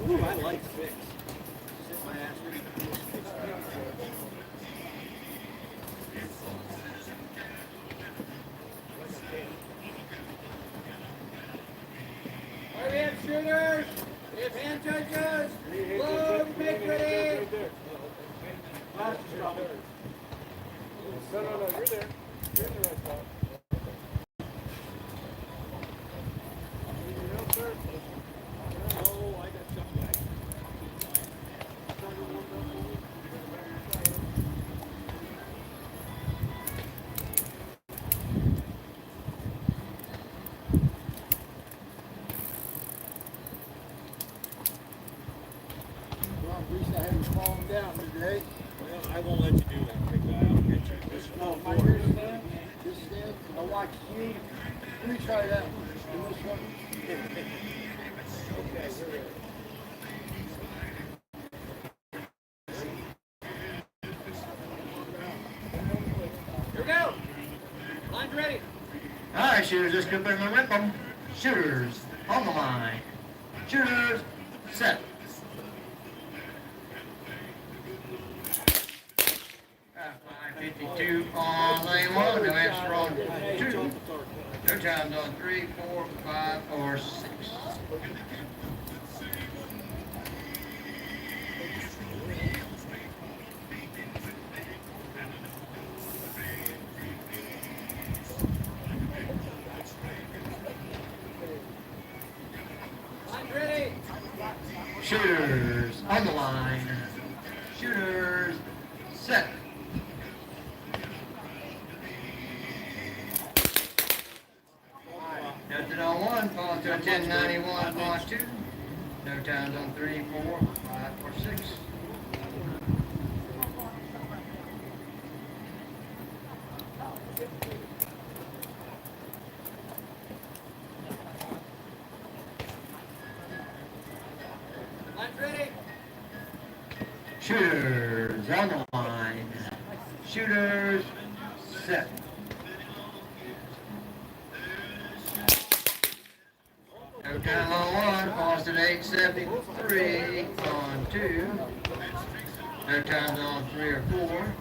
Ooh, I like 6. Hurry up, shooters! We have hand judges! Load, make ready! No, you're there. You're in the right spot. Oh, I got jumped back. Well, at least I haven't fallen down today. Well, I won't let you do that, big guy. I'll get you. Just fall My forward. ears stand, just stand, I watch you. Let me try that one. And this one. Okay, here we go. Here we go. Line's ready. All right, shooters, let's go put them in the rip 'em. Shooters on the line. Shooters set. 5:52 on lane 1, no extra on 2. No times on 3, 4, 5, or 6. Line's ready. Shooters on the line. Shooters set. Nothing on 1, falling to a 1091 on 2. No times on 3, 4, 5, or 6. Line's ready. Shooters on the line. Shooters set. No time on 1, falls to 873 on 2. No times on 3 or 4.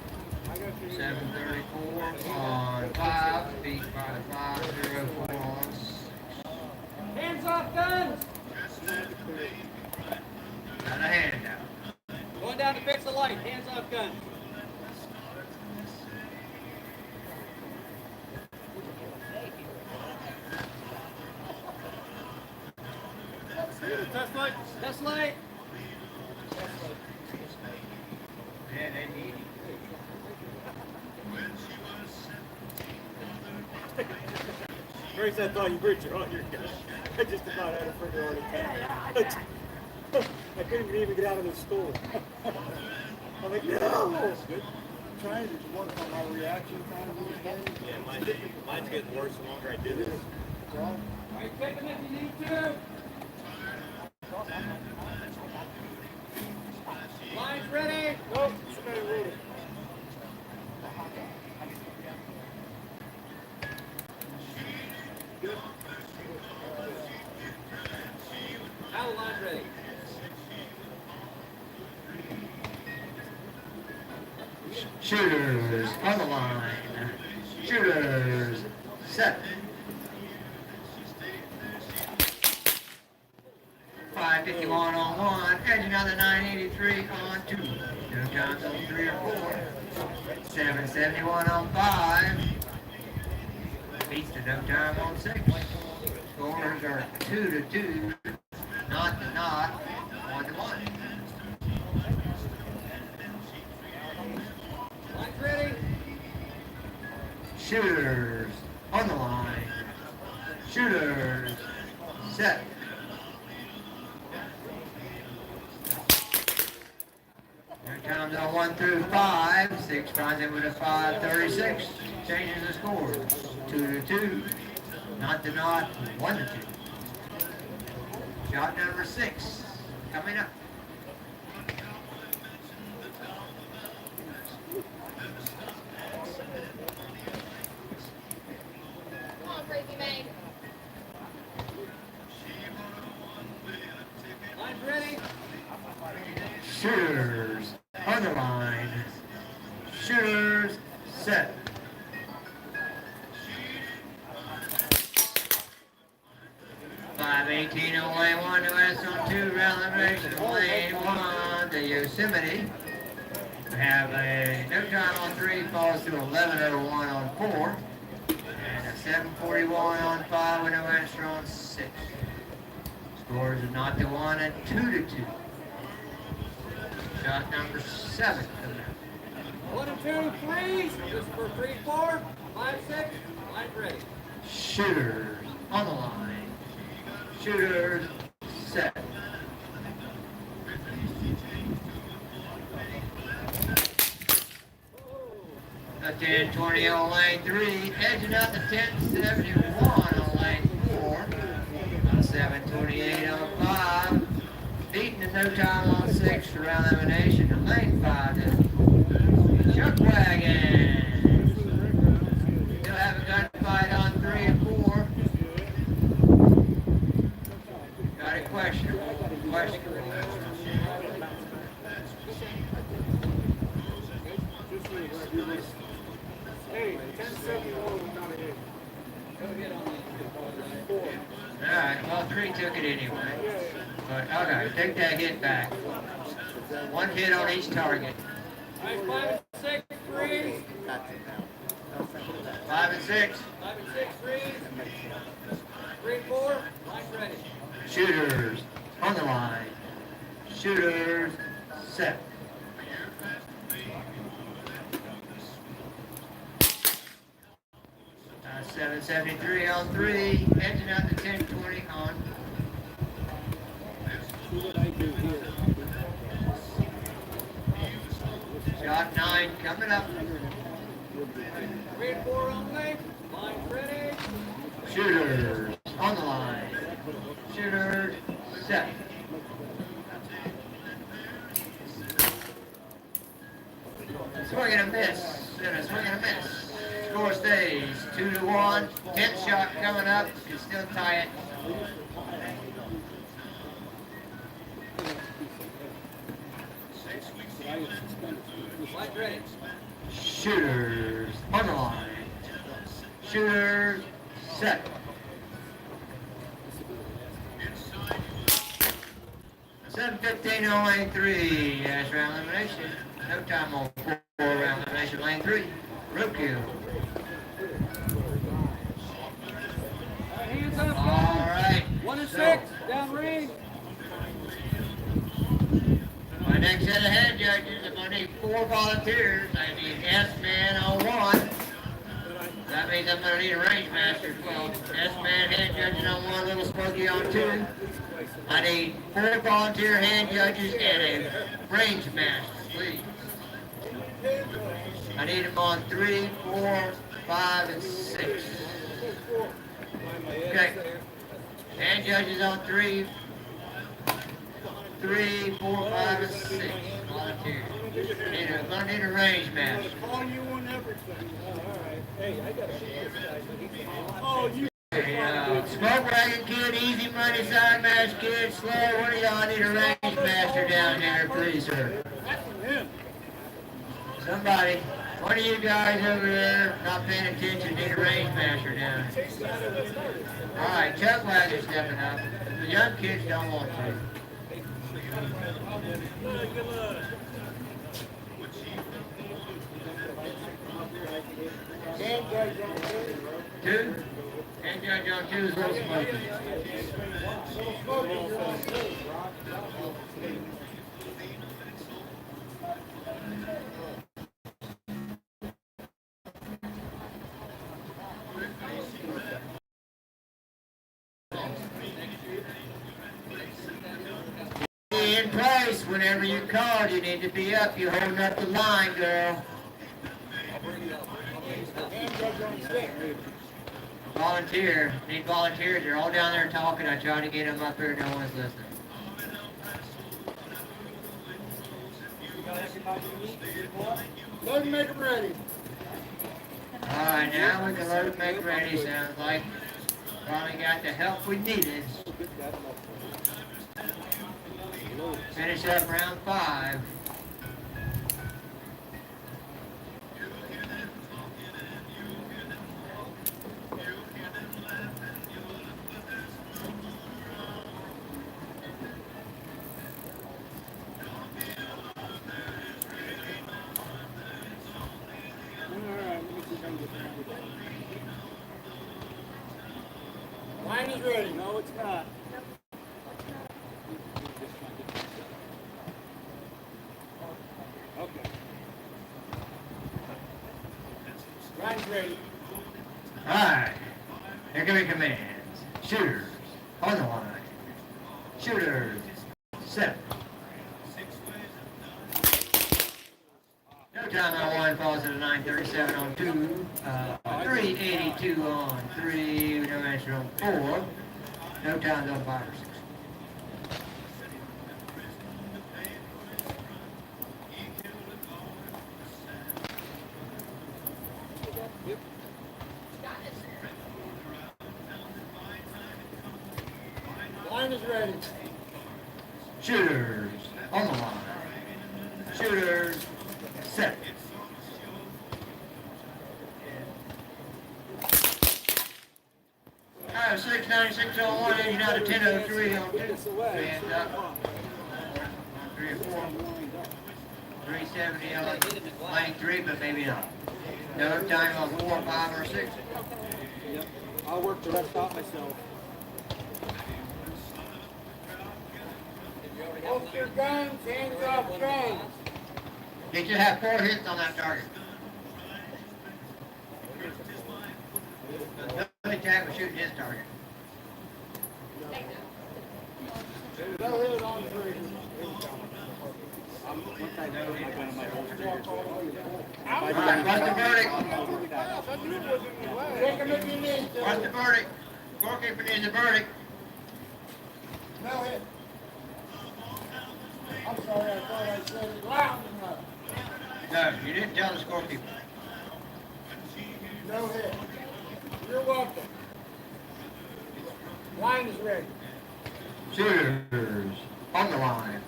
734 on 5. Beat by 504 on 6. Hands off guns. Got a handout. Going down to fix the light. Hands off guns. Test light. Test light. Man, they need First I thought you were drawing your gun. I just about had a trigger already tapped. I couldn't even get out of the store. I'm like, no! Trying to work on my reaction time these days. Yeah, mine's getting worse the longer I do this. So, Are you kicking if you need to? Line's ready. Nope, somebody wrote it. Now the line's ready. shooters on the line. Shooters set. 551 on 1, edging on the 983 on 2. No times on 3 or 4. 771 on 5. beats the no time on 6. Scores are 2-2, not to not, 1-1. Line's ready. Shooters on the line. Shooters set. Here comes a 1 through 5. 6 finds it with a 5:36. Changes the score. 2-2. Not to not. 1-2. Shot number 6 coming up. Come on, Crazy May. Line's ready. Shooters on the line. Shooters set. $5.18 away, 1 to S on 2, round elimination, lane 1 to Yosemite. We have a no time on 3, falls to 11:01 on 4, and a 7:41 on 5 with no answer on 6. Scores are not to 1 and 2-2. Shot number 7 coming up. 1 and 2, 3. This is for 3, 4, 5, 6. Line's ready. Shooters on the line. Shooters set. A 10-20 on lane 3, edging out the 10-71 on lane 4. A 7:28 on 5, beating the no time on 6 for round elimination. And lane 5 to Smoke Wagon. Still have a gunfight on 3 and 4. Got a question. Hey, 10-7 without a hit. Alright, well 3 took it anyway. But okay, take that hit back. 1 hit on each target. Alright, 5 and 6, 3. 5 and 6. 5 and 6, 3. 3 and 4. Line's ready. Shooters on the line. Shooters set. Uh, 773 on 3, edging out the 1020 on. Shot 9 coming up. 3 and 4 on length. Line's ready. Shooters on the line. Shooters set. Swing and a miss. And a swing and a miss. Score stays 2-1. 10th shot coming up. You can still tie it. Line's ready. Shooters on the line. Shooters set. $7.15 on lane 3. That's round elimination. No time on 4 round elimination. Lane 3. Roadkill. Hands up. All right. 1 and So, 6. Down range. my next set of head judges, I'm going to need 4 volunteers. I need S-Man on 1. That means I'm going to need a range master as well. S-Man head judges on 1, Little Smoky on 2. I need 4 volunteer head judges and a range master, please. I need them on 3, 4, 5, and 6. Okay. Hand judges on 3, 4, 5, and 6. Volunteers. I'm gonna need a range master. Call you on everything. Alright. Hey, I gotta see this guy. Oh, you. Hey, Smoke Wagon Kid, Easy Money, Side Match Kid, Slow, one of y'all need a range master down there, please, sir. Somebody, one of you guys over there not paying attention, need a range master down. Alright, Chuck Wagon's stepping up. The young kids don't want to. 2. And judge on 2 is Little Smoky. In place whenever you called, you need to be up. You're holding up the line, girl. Volunteer. Need volunteers. They're all down there talking. I tried to get them up here. No one's listening. Load and make them ready. Alright, now we can load and make ready. Sounds like finally got the help we needed. Finish up round 5. Line is ready. No, it's not. Okay. Line's ready. Alright, here come your commands. Shooters, on the line. Shooters, set. No time on 1, falls at a 9:37 on 2. 3:82 on 3, no answer on 4. No times on 5 or 6. Line is ready. Shooters, on the line. Shooters, set. All right, 696 on 1, engine out of 1003 on 2. Stand up. 3 and 4. 370 on lane 3, but maybe not. No time on 4, 5, or 6. Yep. I'll work the rest out myself. Holster guns, hands off guns. Did you have 4 hits on that target? Billy Jack was shooting his target. No hit on 3. All right, what's the verdict? Take him if you need to. What's the verdict? Scorekeeper needs a verdict. No hit. I'm sorry, I thought I said it loud enough. No, you didn't tell the scorekeeper. No hit. You're welcome. Line is ready. Shooters, on the line.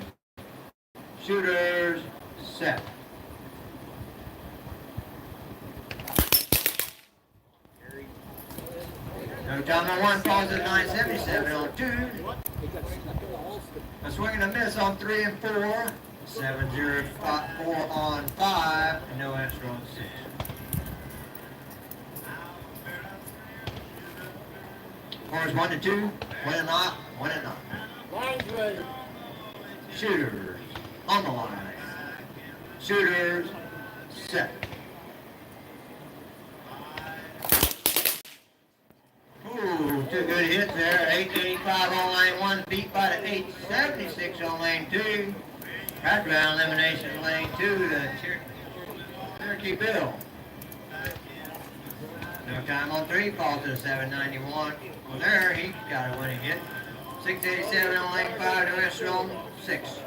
Shooters, set. No time on 1, falls at 977 on 2. A swing and a miss on 3 and 4. 704 on 5. And no answer on 6. Scores 1 to 2. Win or not, win or not. Line's ready. Shooters, on the line. Shooters, set. Ooh, 2 good hits there. 885 on lane 1, beat by the 876 on lane 2. Right round elimination lane 2 to Cherokee Bill. No time on 3, falls to 791. Well, there, he got a winning hit. 687 on lane 5, no answer on 6.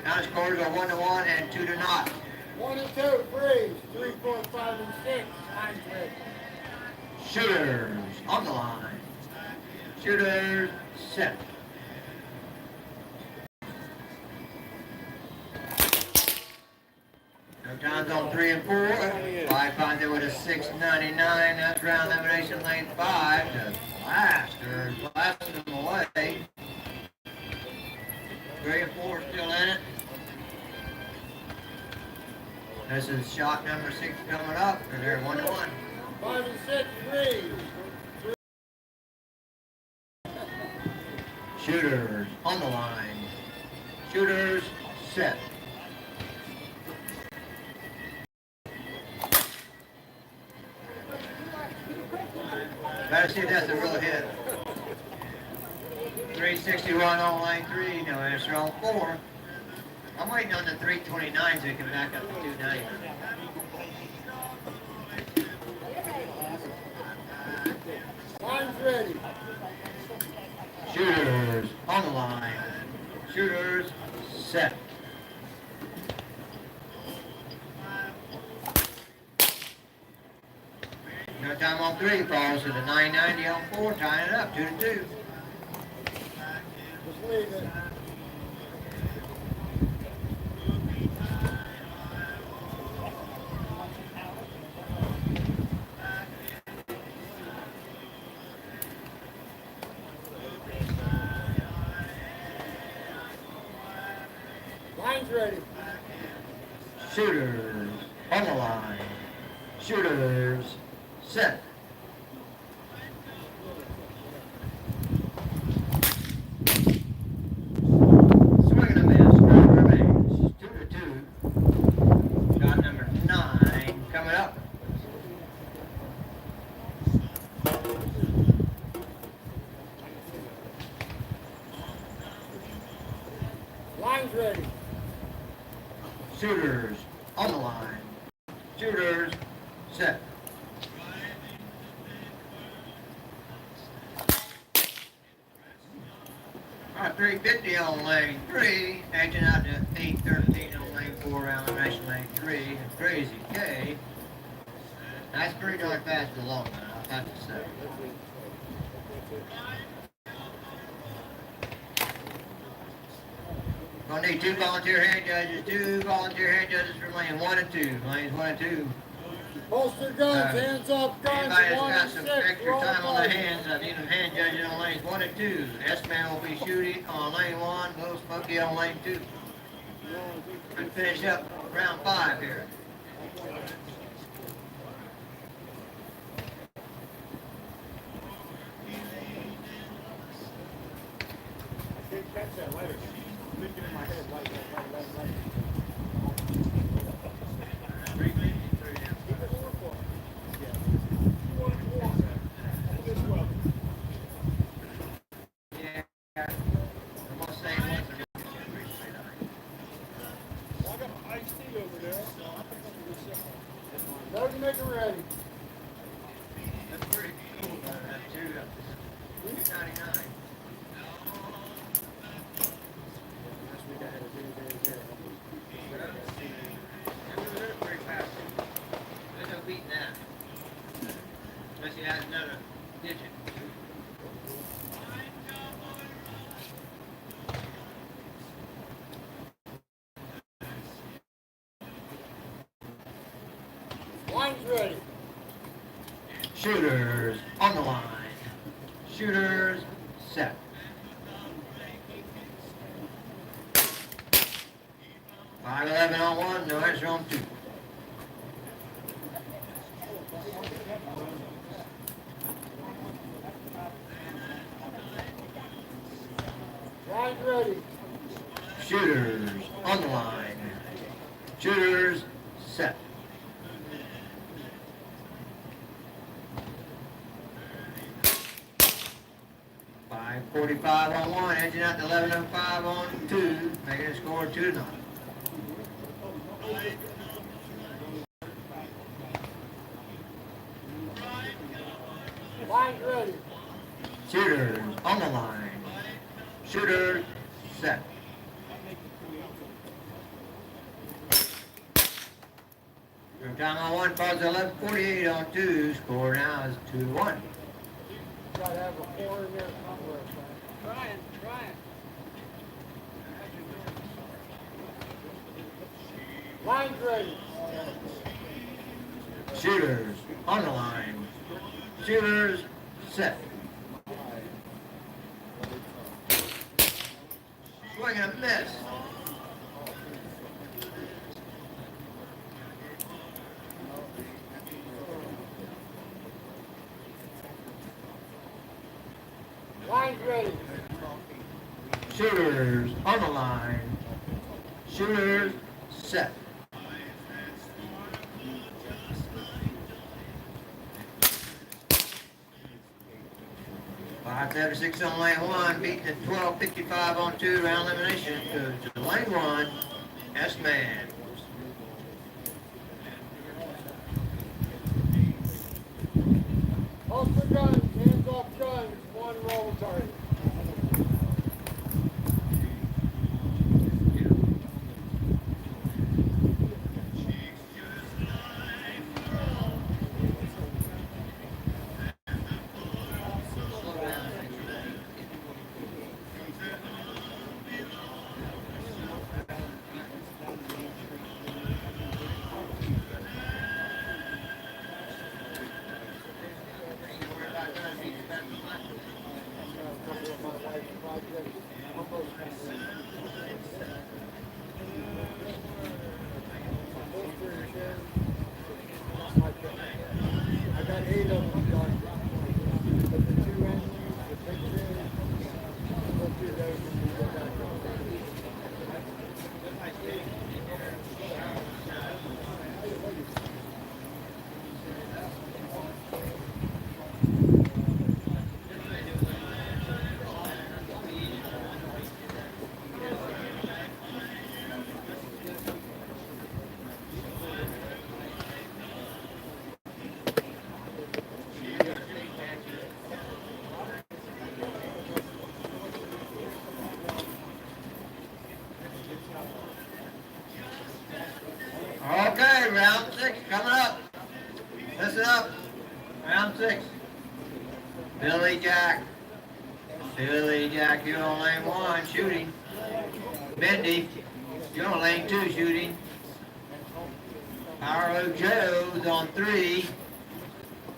Now the scores are 1 to 1 and 2 to naught. 1 and 2, freeze. 3, 4, 5, and 6. Line's ready. Shooters, on the line. Shooters, set. No times on 3 and 4. 5 finds it with a 699. That's round elimination lane 5 to blast them away. 3 and 4 still in it. This is shot number 6 coming up, and they're 1 to 1. 5 and 6, freeze. Shooters on the line. Shooters set. Gotta see if that's a real hit. 361 on line 3, no answer on 4. I'm waiting on the 329s to come back up to 290. Line's ready. Shooters on the line. Shooters set. No time on 3, falls to the 990 on 4, tying it up 2-2. Just leave it. Line's ready. Shooters on the line. Shooters set. Swing and a miss. Score remains 2-2. Shot number 9 coming up. Line's ready. Shooters on the line. Shooters set. All right, 350 on lane 3, edging out to 813 on lane 4 around the next lane 3. Crazy K. That's pretty darn fast for the long run, I'll have to say. Gonna need 2 volunteer hand judges, 2 volunteer hand judges for lane 1 and 2. Lanes 1 and 2. Holster guns, hands up, guns, Anybody 1 that's got and some 6. extra Roll time on the fight. hands, I need them hand judging on lanes 1 and 2. S-Man will be shooting on lane 1, Little Smoky on lane 2. And finish up round 5 here. Can't catch that later. Thinking in my head, light. Yeah. I'm gonna say once or I got my iced tea over there, so I think I'm gonna sit on it. Doesn't make it ready. That's pretty cool, that 299. Pretty fast. There's no beating that. Unless he has another digit. Line's ready. Shooters on the line. Shooters set. .511 on 1, no answer on 2. Line's ready. Shooters on the line. Shooters set. .545 on 1, edging out to 1105 on 2, making it score 2-0. Line's ready. Shooters on the line. Shooters set. Your time on 1 calls 11:48 on 2. Score now is 2-1. Gotta have a 4 in there somewhere. Trying. Line's ready. Shooters on the line. Shooters set. Swing and a miss. Line's ready. Shooters on the line. Shooters set. 5:36 on lane 1, beating the 12:55 on 2 round elimination. Goes to lane 1, S-Man. Hold for guns, hands off guns, one roll target. I got 8 of them done. But the 2 engines, the pictures, we'll do those when we get back on. Okay, round 6 coming up. Listen up. Round 6. Billy Jack. Billy Jack, you're on lane 1 shooting. Bendy, you're on lane 2 shooting. Pyro Joe's on 3.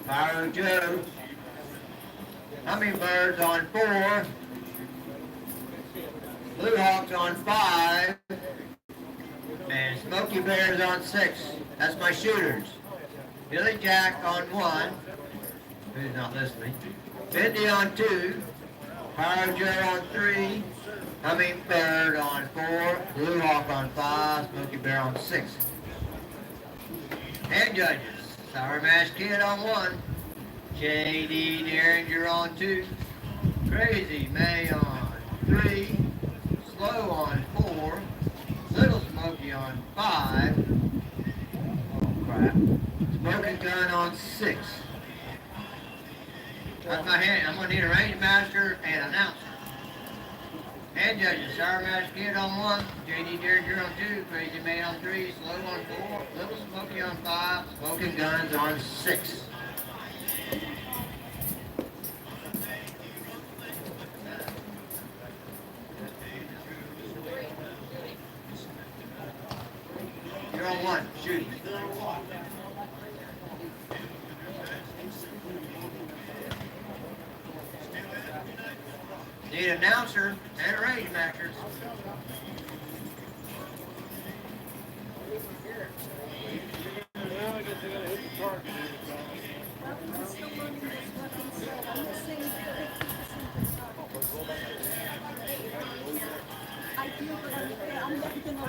Pyro Joe. Hummingbird's on 4. Blue Hawk's on 5. And Smoky Bear's on 6. That's my shooters. Billy Jack on 1. Who's not listening? Bendy on 2. Pyro Joe on 3. Hummingbird on 4. Blue Hawk on 5. Smoky Bear on 6. And judges. Sour Mash Kid on 1. J.D. Derringer on 2. Crazy May on 3. Slow on 4. Little Smoky on 5. Oh crap. Smoking Gun on 6. That's my hand. I'm gonna need a range master and announcer. And judges. Sour Mash Kid on 1. J.D. Derringer on 2. Crazy May on 3. Slow on 4. Little Smoky on 5. Smoking Guns on 6. You're on 1, shooting. Need an announcer and a range master. I do, but I'm not gonna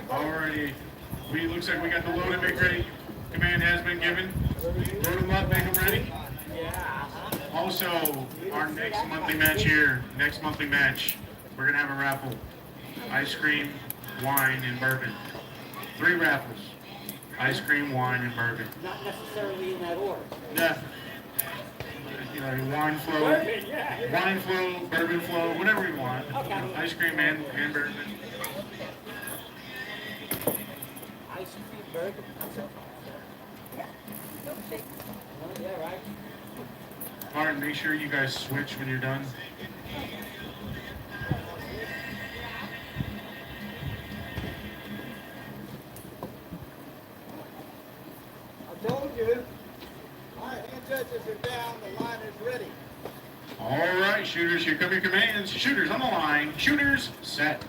Alrighty. Looks like we got the load and make ready. Command has been given. Load them up, make them ready. Also, our next monthly match, we're going to have a raffle. Ice cream, wine, and bourbon. 3 raffles. Ice cream, wine, and bourbon. Not necessarily in that order. Yeah. You know, wine flow, bourbon flow, whatever you want. Okay. Ice cream and bourbon. Ice cream, bourbon. Oh, yeah, right. Martin, make sure you guys switch when you're done. I told you. All right, hand judges are down. The line is ready. All right, shooters, here come your commands. Shooters on the line. Shooters, set.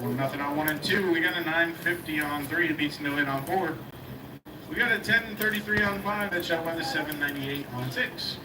Nothing on 1 and 2. We got a 950 on 3. It beats no hit on 4. We got a 1033 on 5. That's shot by the 798 on 6.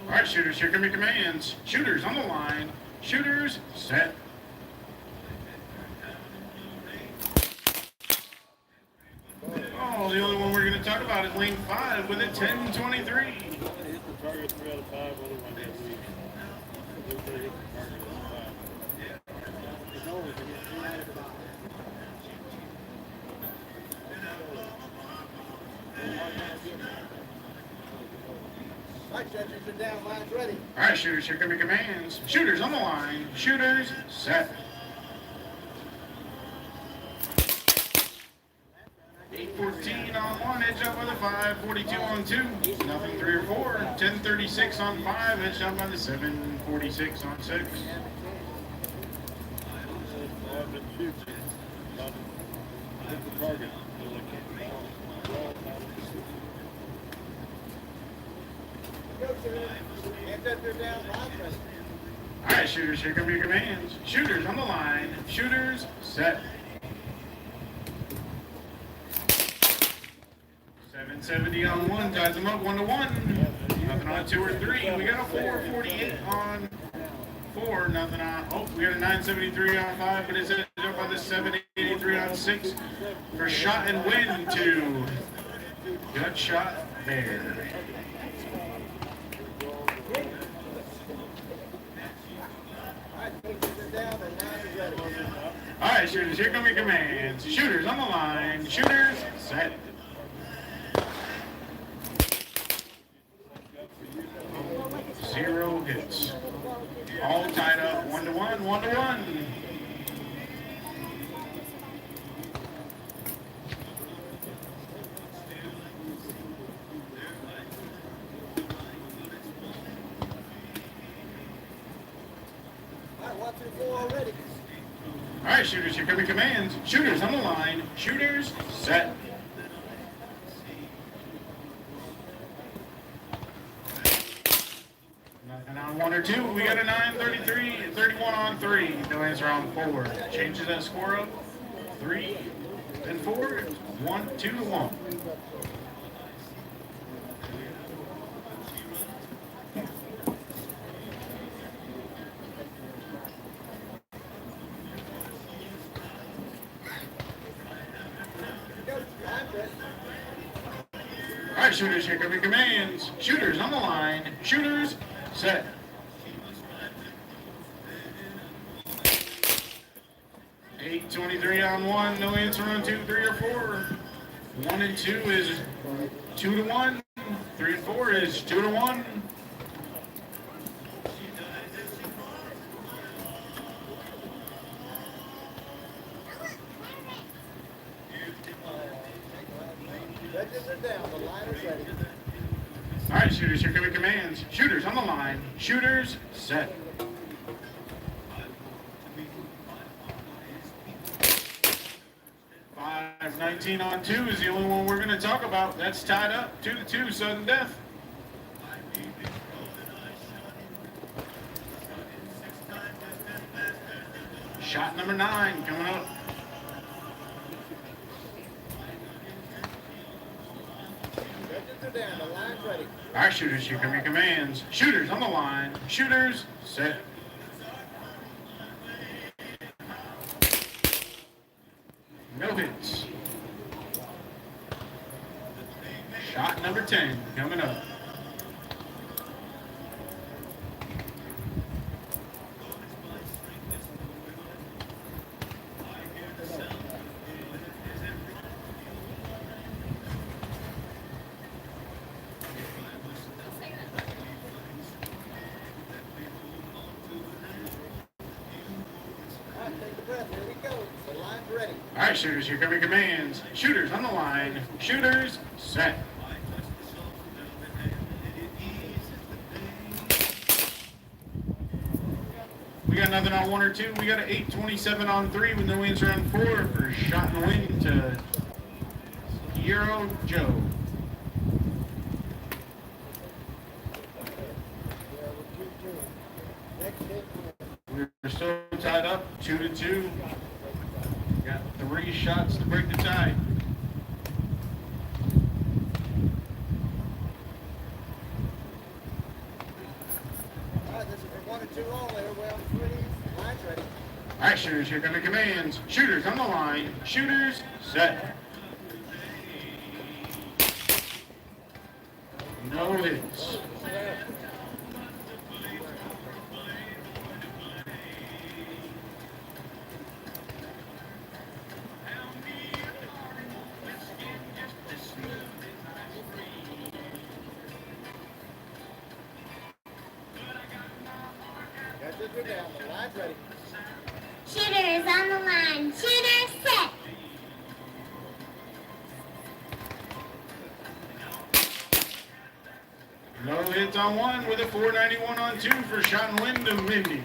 All right, shooters, here come your commands. Shooters on the line. Shooters, set. Oh, the only one we're going to talk about is lane 5 with a 1023. All right, shooters, here come your commands. Shooters on the line. Shooters, set. 814 on 1, edge up by the 5. 42 on 2, nothing 3 or 4. 1036 on 5, edge up by the 746 on 6. All right, shooters, here come your commands. Shooters on the line. Shooters, set. 770 on 1, ties them up 1 to 1. Nothing on 2 or 3. We got a 448 on 4. Nothing on. Oh, we got a 973 on 5, but it's up by the 783 on 6 for shot and win to Gut Shot Bear. All right, shooters, here come your commands. Shooters on the line. Shooters, set. Zero hits. All tied up 1 to 1, 1 to 1. All right, shooters, here come your commands. Shooters on the line. Shooters, set. Nothing on 1 or 2. We got a 933, 31 on 3. No answer on 4. Changes that score up. 3 and 4. 1, 2 to 1. All right, shooters, here come your commands. Shooters on the line. Shooters, set. Eight 23 on 1. No answer on 2, 3 or 4. 1 and 2 is 2 to 1. 3 and 4 is 2 to 1. All right, shooters, here come your commands. Shooters on the line. Shooters, set. Five 19 on 2 is the only one we're going to talk about. That's tied up 2 to 2, sudden death. Shot number 9 coming up. All right, shooters, here come your commands. Shooters on the line. Shooters, set. No hits. Shot number 10 coming up. take a breath. Here we go. The line's ready. All right, shooters, here come your commands. Shooters on the line. Shooters, set. We got nothing on 1 or 2. We got an 8:27 on 3 with no answer on 4 for shot and win to Euro Joe. We're still tied up 2-2. Got 3 shots to break the tie. All right, this is for 1 and 2 only. Everybody on 3. Line's ready. All right, shooters, here come the commands. Shooters on the line. Shooters, set. No hits. Got this down. The line's ready. Shooters on the line. Shooters set. No hits on 1 with a 491 on 2 for shot and win to Mindy.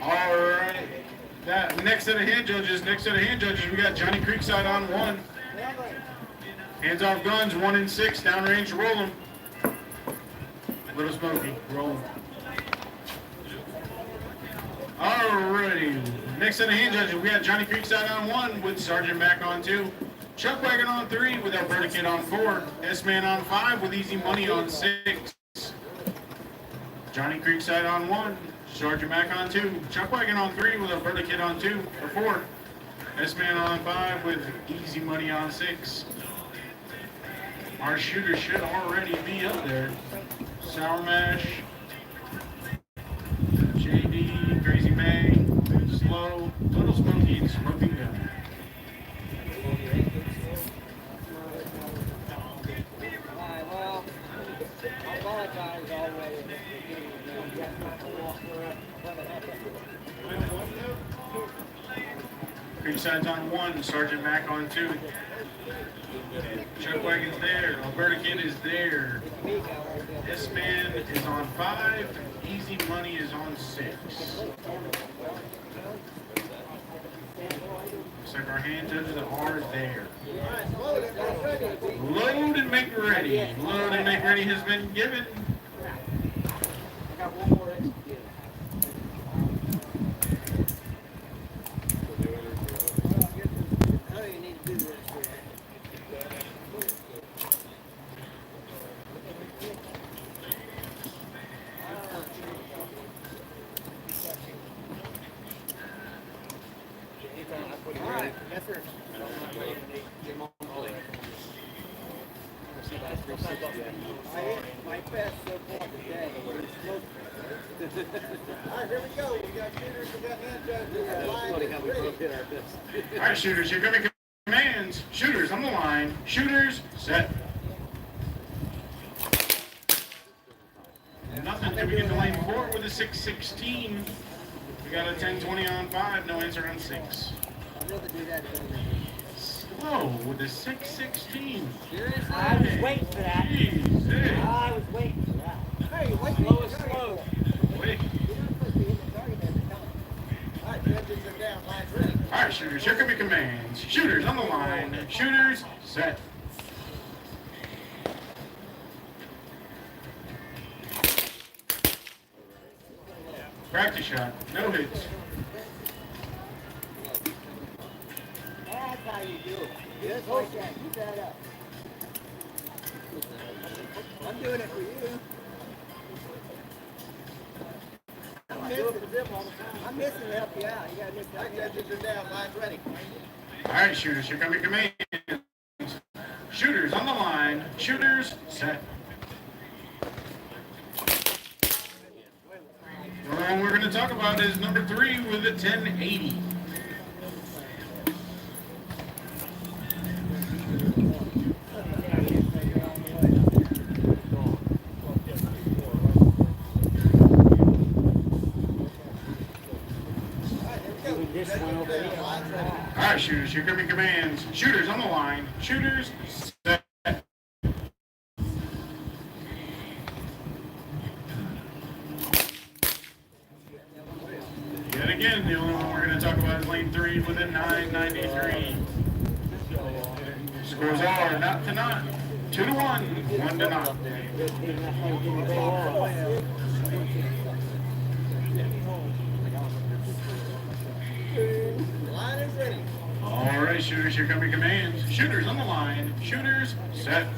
All right. That next set of hand judges, we got Johnny Creekside on 1. Hands off guns, 1 and 6, downrange, roll 'em. Little Smoky, roll 'em. Alrighty. Next set of hand judges, we got Johnny Creekside on 1 with Sergeant Mac on 2. Chuck Wagon on 3 with Alberta Kid on 4. S-Man on 5 with Easy Money on 6. Johnny Creekside on 1. Sergeant Mac on 2. Chuck Wagon on 3 with Alberta Kid on 2 or 4. S-Man on 5 with Easy Money on 6. Our shooter should already be up there. Sour Mash. JD, Crazy May, Slow, Little Smoky, and Smoking Gun. Alright, well, I apologize already. Creekside's on 1, Sergeant Mac on 2. Chuck Wagon's there, Alberta Kid is there. S-Man is on 5, Easy Money is on 6. Looks like our hand judges are there. Load and make ready. Load and make ready has been given. I got one more extra. Oh, you need to do this. All right, yes, sir. I hit my best so far today. All right, here we go. We got shooters, we got hand judges, we got lines ready. All right, shooters, here come your commands. Shooters on the line. Shooters, set. Nothing till we get to lane 4 with a 6:16. We got a 10:20 on 5, no answer on 6. I'd rather do that than Slow with the 6:16. I was waiting for that. Jeez, I was waiting for that. Hey, wait, slow is slow. Wait. All right, judges are down, lines ready. All right, shooters, here come your commands. Shooters on the line. Shooters, set. Practice shot, no hits. That's how you do it. Just like that. Keep that up. I'm doing it for you. I'm missing to help you out. You gotta miss that. Judges are down. Lines ready. All right, shooters, here come your commands. Shooters on the line. Shooters, set. The one we're going to talk about is number 3 with a 1080. shooters, here come your commands. Shooters on the line. Shooters, set. Yet again, the only one we're going to talk about is lane 3 with a 993. Scores are not to not. 2 to 1, 1 to not. Line is ready. All right, shooters, here come your commands. Shooters on the line. Shooters, set.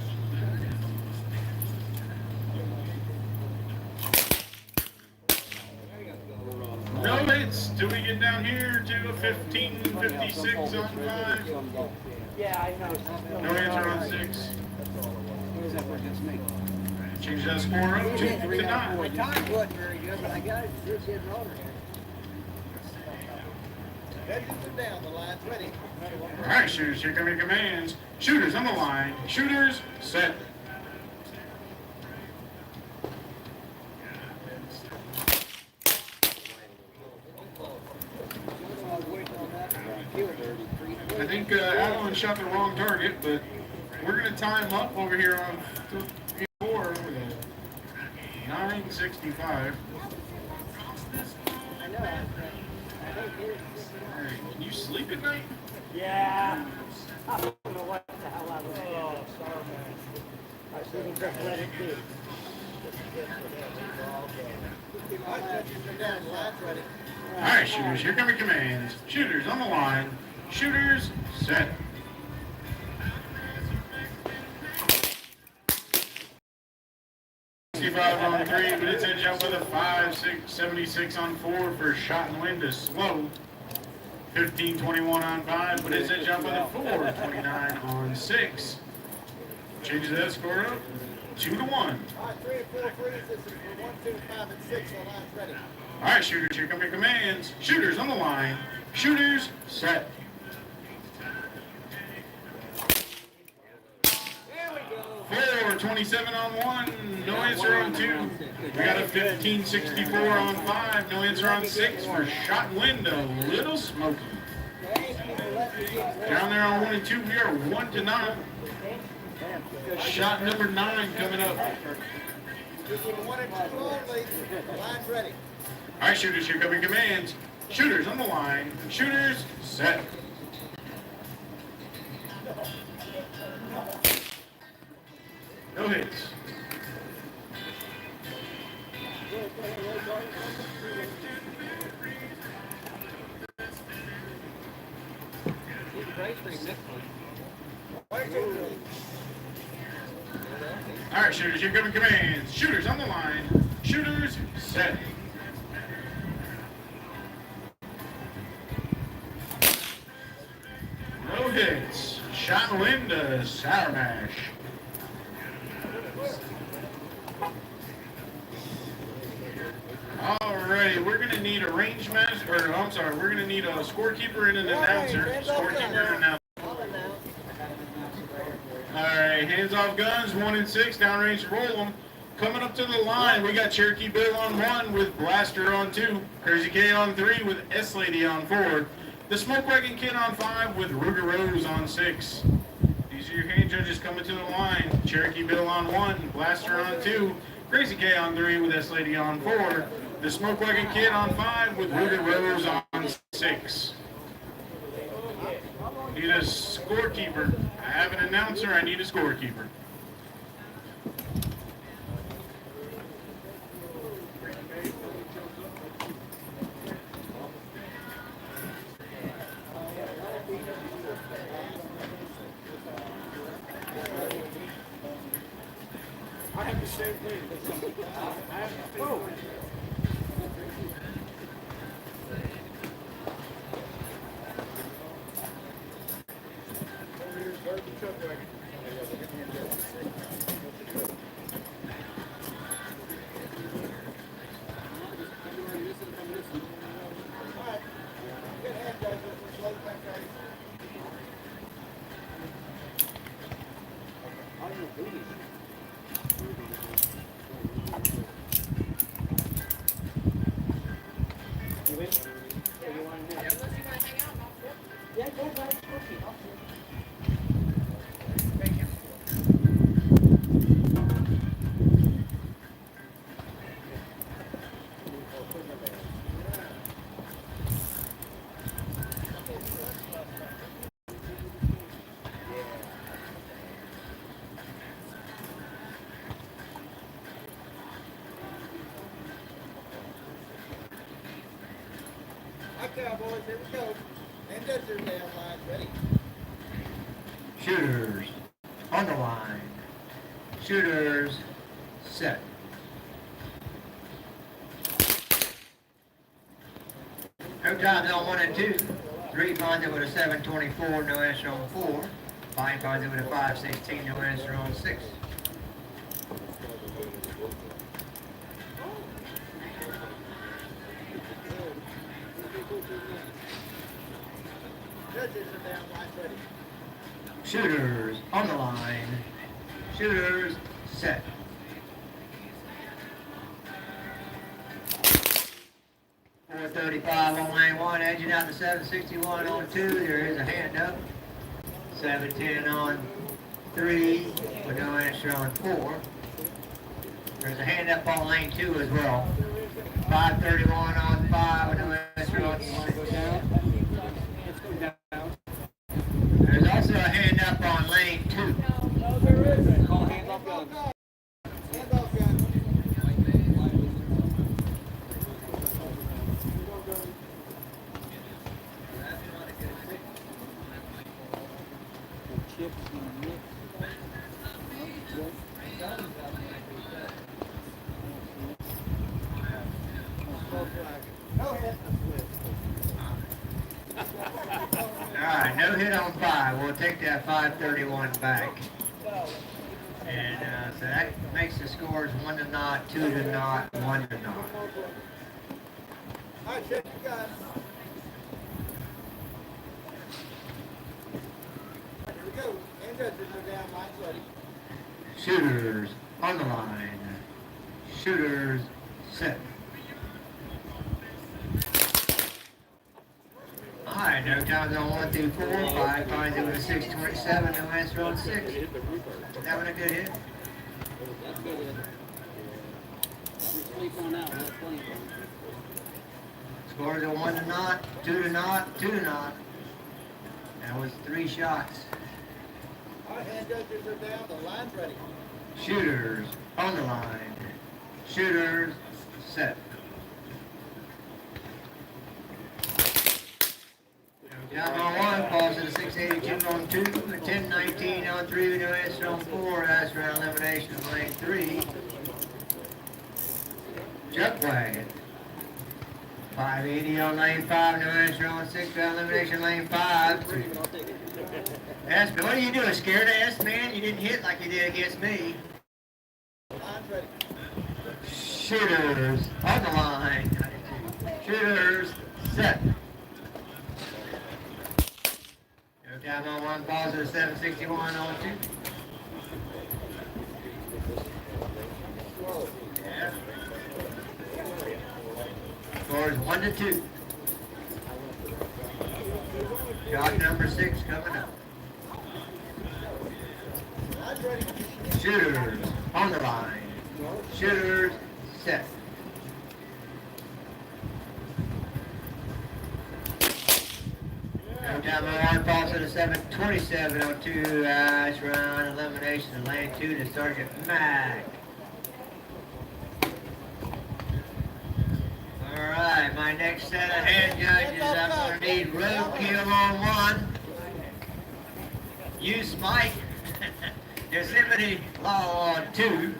No hits till we get down here to a 15:56 on 5. Yeah, I know. No answer on 6. Change that score up 2 to 9. My time wasn't very good, but I got it. Just hitting over here. Ready to put down. The line's ready. All right, shooters, here come your commands. Shooters on the line. Shooters, set. I think Alan shot the wrong target, but we're going to time up over here on 4 with a 9:65. I know. All right, can you sleep at night? Yeah. I don't know what the hell I was doing. Oh, sorry, man. I should have just let it be. Down. The line's ready. All right, shooters, here come your commands. Shooters on the line. Shooters, set. On 3, but it's edged out with a 5.76 on 4 for shot and wind is slow. 15.21 on 5, but it's edged out with a 4.29 on 6. Changes that score up 2 to 1. All right, 3 and 4 freeze. This is for 1, 2, 5, and 6. The line's ready. All right, shooters, here come your commands. Shooters on the line. Shooters, set. There we go. 4.27 on 1, no answer on 2. We got a 15.64 on 5, no answer on 6 for shot and wind, a little smoky. Down there on 1 and 2, we are 1 to 9. Shot number 9 coming up. This is 1 and 2 only. The line's ready. All right, shooters, here come your commands. Shooters on the line. Shooters, set. No hits. All right, shooters, here come your commands. Shooters on the line. Shooters, set. No hits. Shot and wind, sour mash. Alright, we're gonna need a range master, or I'm sorry, we're gonna need a scorekeeper and an announcer. Scorekeeper and announcer. Alright, hands off guns, 1 and 6, downrange roll them. Coming up to the line, we got Cherokee Bill on 1 with Blaster on 2, Crazy K on 3 with S Lady on 4, the Smoke Wagon Kid on 5 with Ruger Rose on 6. These are your hand judges coming to the line. Cherokee Bill on 1, Blaster on 2, Crazy K on 3 with S Lady on 4, the Smoke Wagon Kid on 5 with Ruger Rose on 6. Need a scorekeeper. I have an announcer, I need a scorekeeper. I have the same thing. I have the same thing. Yeah, go back. Cowboys, here we go. And that's their down line, ready. Shooters on the line. Shooters set. No times on 1 and 2. 3 finds it with a 7:24, no answer on 4. 5 finds it with a 5:16, no answer on 6. Judges are down line, ready. Shooters on the line. Shooters set. .435 on lane 1, edging out the 761 on 2. There is a hand up. 710 on 3 with no answer on 4. There's a hand up on lane 2 as well. 531 on 5 with no answer on 6. There's also a hand up on lane 2. No, there isn't. Call hands off gun. Hand off, gun. No hit. Alright, no hit on 5. We'll take that 531 back. And so that makes the scores 1 to 0, 2 to 0, 1 to 0. All right, check your gun. Here we go. And judges are down line, ready. Shooters on the line. Shooters set. Alright, no times on 1 through 4. 5 finds it with a 627, no answer on 6. That one a good hit? Scores are 1 to 0, 2 to 0, 2 to 0. That was 3 shots. All right, hand judges are down. The line's ready. Shooters on the line. Shooters set. Down on 1, falls to the 682 on 2, a 1019 on 3, no answer on 4, that's round elimination of lane 3. Chuck Wagon. 580 on lane 5, no answer on 6, round elimination lane 5. Aspen, what are you doing, scared ass man? You didn't hit like you did against me. Line's ready. Shooters on the line. Shooters set. Down on 1, falls to the 761 on 2. Yeah. Scores 1 to 2. Shot number 6 coming up. Line's ready. Shooters on the line. Shooters set. No time on 1, falls to the 727 on 2. That's round elimination of lane 2 to Sergeant Mack. Alright, my next set of hand judges, I'm going to need roadkill on 1. Use Mike. Yosemite Law on 2.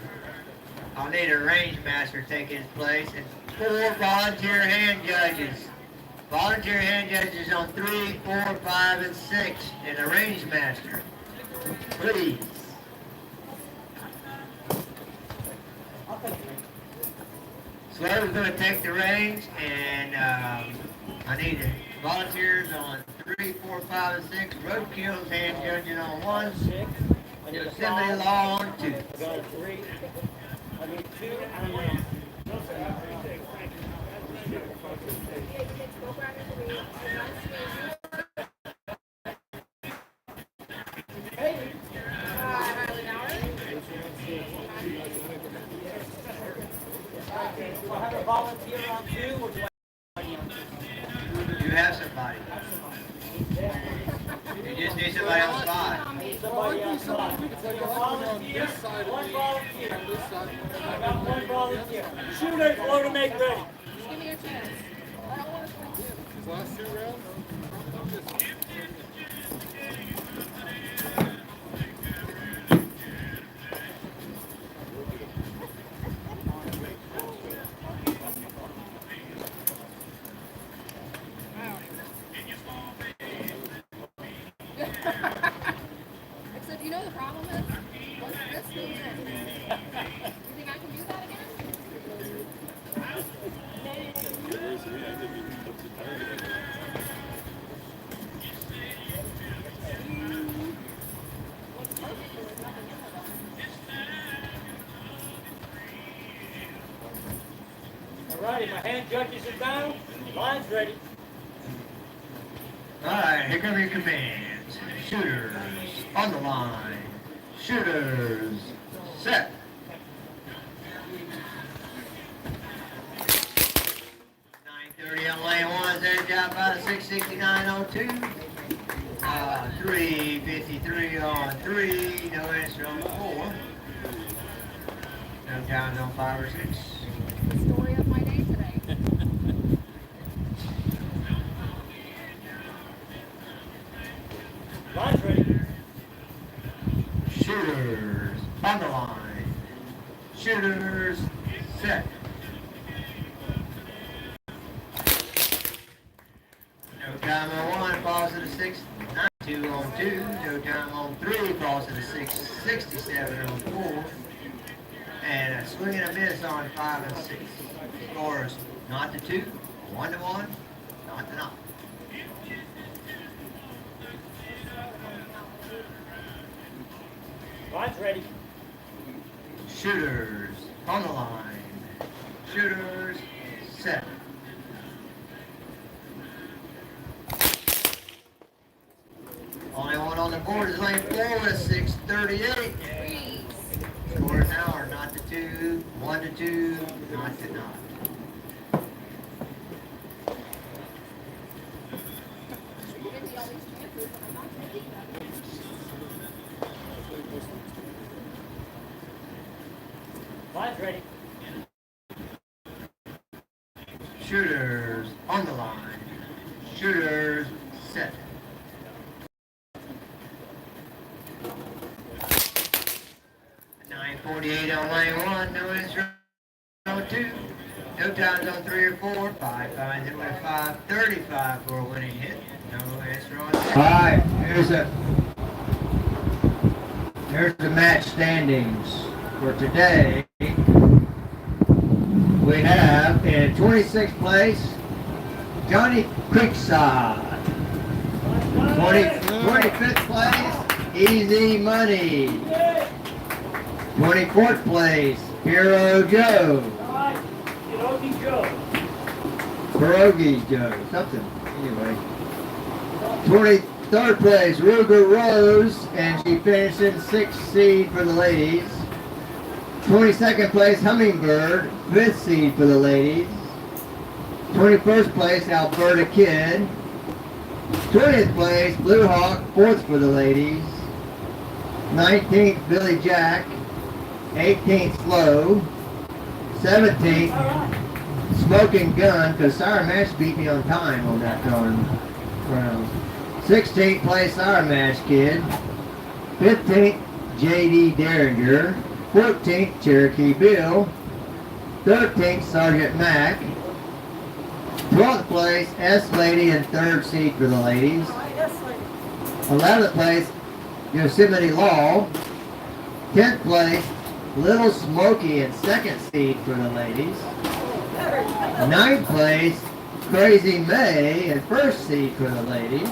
I'll need a range master taking his place. And 4 volunteer hand judges. Volunteer hand judges on 3, 4, 5, and 6. And a range master. Please. Slater's going to take the reins, and I need volunteers on 3, 4, 5, and 6. Roadkill's hand judging on 1. Yosemite Law on 2. I got a 3. I need 2 and a man. We'll have a volunteer on 2 or do You have somebody. You just need somebody on 5. somebody else on? Volunteer, 1 volunteer. I got 1 volunteer. Shooters, blow to make ready. Give me your chance. Last 2 rounds? Except you know the problem is, once this goes in, you think I can do that again? All righty, my hand judges are down. Line's ready. All right, here come your commands. Shooters on the line. Shooters set. On lane 1, there job by 669 on 2. 353 on 3, no answer on 4. No times on 5 or 6. The story of my day today. Line's ready. Shooters on the line. Shooters set. No time on 1, falls to the 6, 92 on 2. No time on 3, falls to the 6, 67 on 4. And a swing and a miss on 5 and 6. Scores not to 2, 1 to 1, not to not. Line's ready. Shooters on the line. Shooters set. Only one on the board is lane 4 with 638. Scores now are not to 2, 1 to 2, not to not. Line's ready. Shooters on the line. Shooters set. .948 on lane 1, no answer on 2. No times on 3 or 4. 5 finds it with 535 for a winning hit. No answer on 6. Alright, here's the match standings for today. We have in 26th place Johnny Creekside. 25th place Easy Money. 24th place Hero Joe. Pierogi Joe. Pierogi Joe, something. Anyway. 23rd place Ruger Rose, and she finished in 6th seed for the ladies. 22nd place Hummingbird, 5th seed for the ladies. 21st place Alberta Kid. 20th place Blue Hawk, 4th for the ladies. 19th Billy Jack. 18th Slow. 17th Smoking Gun, because Siren Match beat me on time on that darn round. 16th place Siren Match Kid. 15th JD Derringer. 14th Cherokee Bill. 13th Sergeant Mac. 12th place S Lady and 3rd seed for the ladies. 11th place Yosemite Law. 10th place Little Smoky and 2nd seed for the ladies. 9th place Crazy May and 1st seed for the ladies.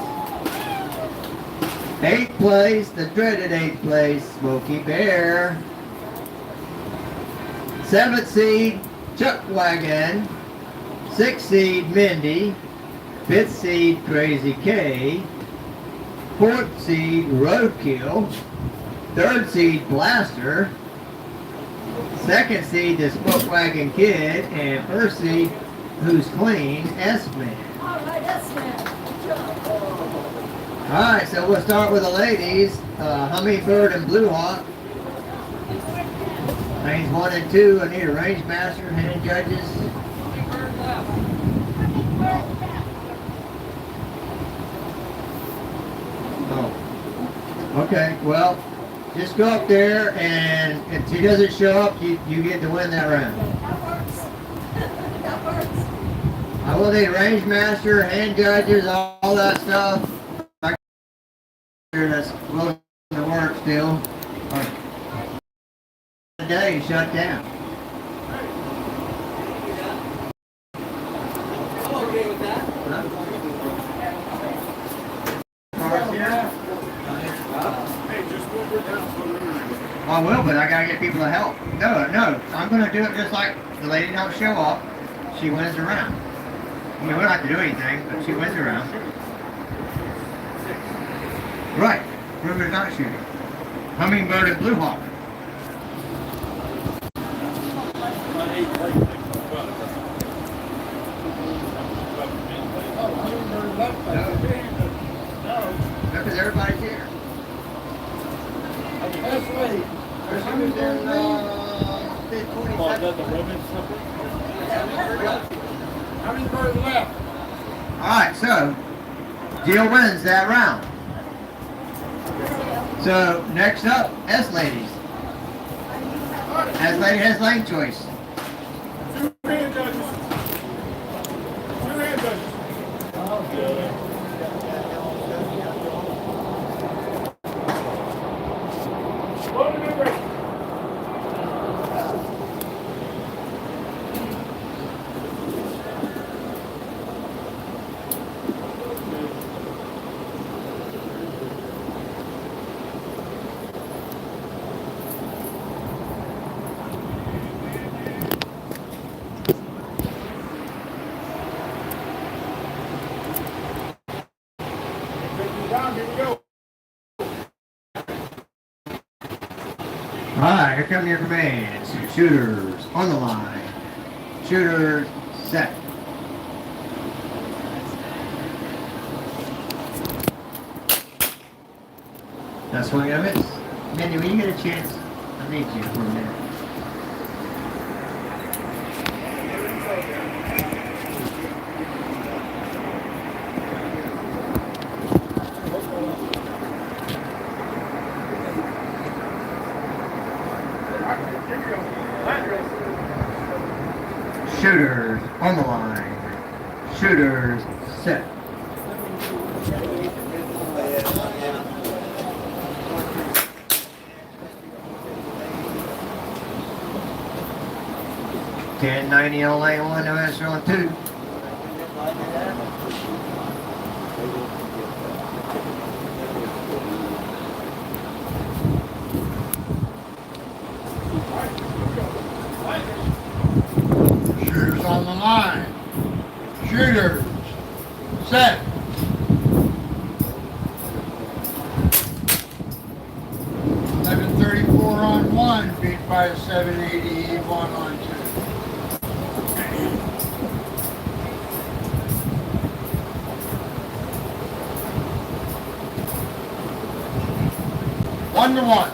8th place, the dreaded 8th place Smoky Bear. 7th seed Chuck Wagon. 6th seed Mindy. 5th seed Crazy K. 4th seed Roadkill. 3rd seed Blaster. 2nd seed the Smoke Wagon Kid, and 1st seed Who's Clean, S-Man. Alright, S-Man. Alright, so we'll start with the ladies. Hummingbird and Blue Hawk. Range 1 and 2, I need a range master, hand judges. Okay, well, just go up there, and if he doesn't show up, you get to win that round. That works. That works. I will need range master, hand judges, all that stuff. I that's willing to work still. The day shut down. I'm okay with that. I will, but I gotta get people to help. No, I'm gonna do it just like the lady don't show up. She wins the round. I mean, we don't have to do anything, but she wins the round. Right. Whoever's not shooting. Hummingbird and Blue Hawk. Because everybody's here. That's late. There's who's in 27. How many birds left? Alright, so Jill wins that round. So next up, S ladies. S lady has lane choice. Two hand judges. Two hand judges. Load and break. Down, here we go. Alright, here come your commands. Shooters on the line. Shooters set. That's swing and a miss. Mindy, when you get a chance, I need you for a minute. Shooters on the line. Shooters set. $10.90 on lane one, no answer on two. Shooters on the line. Shooters. Set. .1134 on one, beat by a 780 one on two. One to one.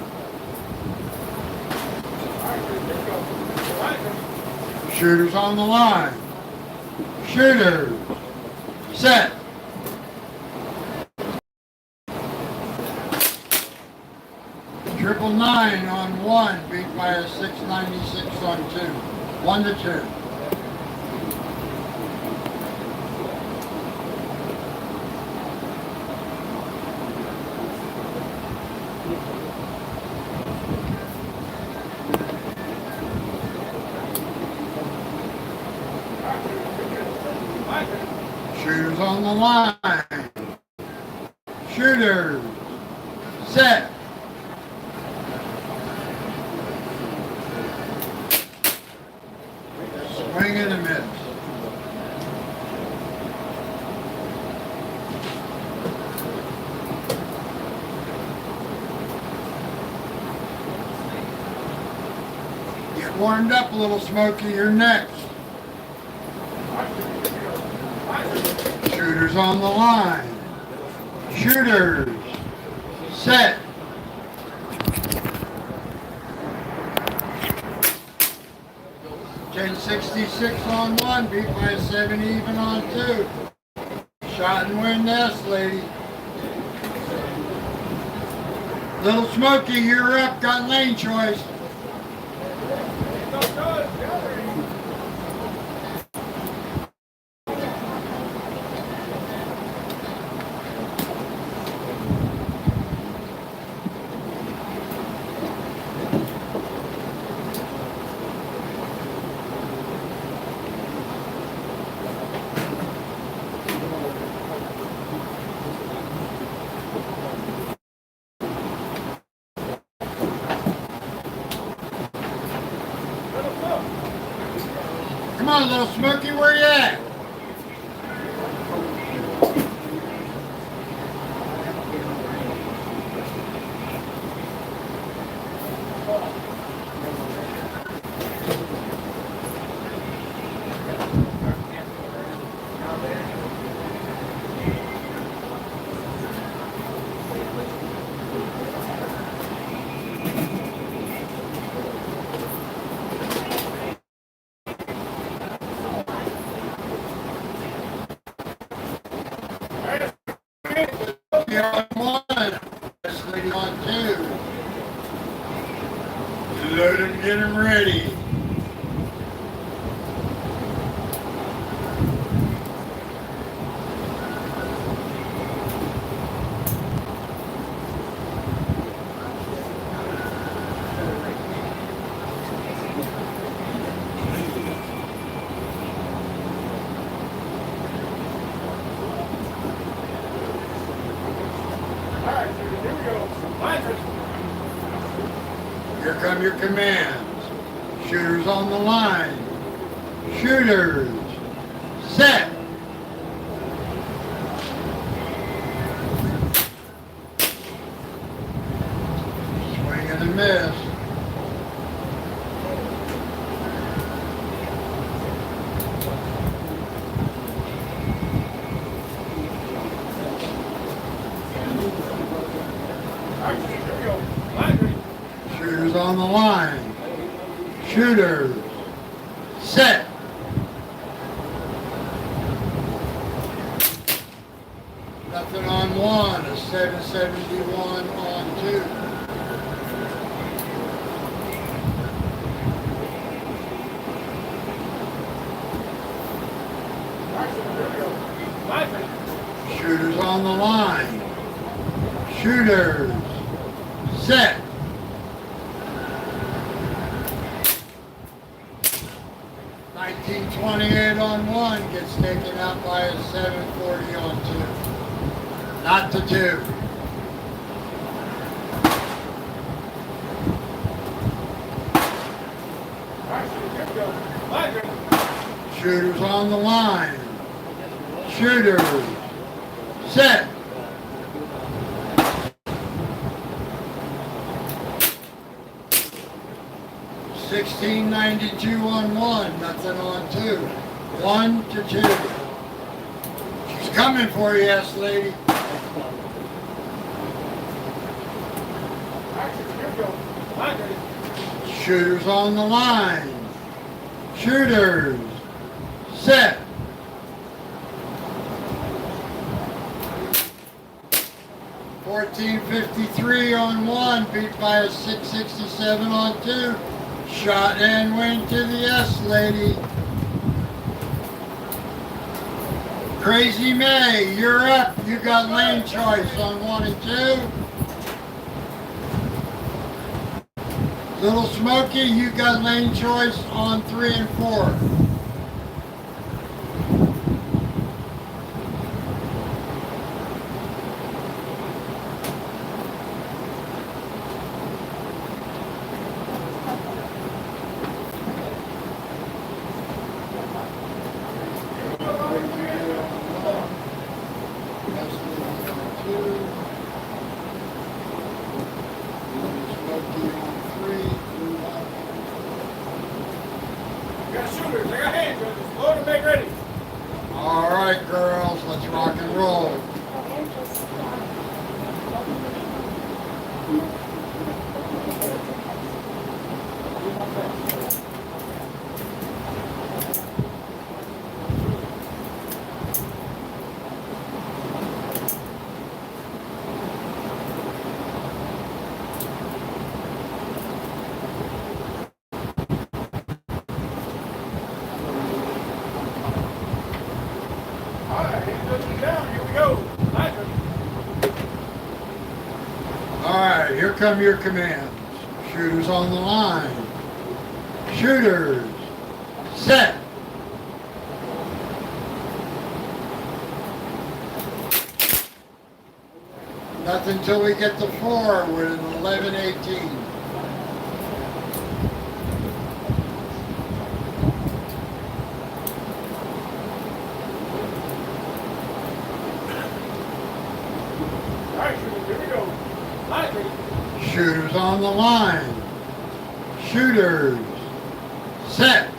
Shooters on the line. Shooters. Set. $999 on one, beat by a 696 on two. 1-2. Shooters on the line. Shooters. Set. Swing and a miss. Get warmed up a little, Smokey. You're next. Shooters on the line. Shooters. Set. $10.66 on one, beat by a 7 even on two. Shot and win this, lady. Little Smokey, you're up. Got lane choice. Come on, Little Smokey, where you at? You're on one. This lady on two. Load him, get him ready. Here come your commands. Shooters on the line. Shooters. Set. Swing and a miss. Shooters on the line. Shooters. Set. Nothing on one. A 771 on two. Shooters on the line. Shooters. Set. $19.28 on one gets taken out by a $7.40 on two. Not to two. Shooters on the line. Shooters. Set. $16.92 on one, nothing on two. 1 to 2. She's coming for you, yes, lady. Shooters on the line. Shooters. Set. $14.53 on one, beat by a $6.67 on two. Shot and win to the yes, lady. Crazy May, you're up. You got lane choice on 1 and 2. Little Smokey, you got lane choice on 3 and 4. All right, girls, let's rock and roll. right, here come your commands. Shooters on the line. Shooters, set. Nothing till we get to 4 with an 11-18. Shooters on the line. Shooters, set.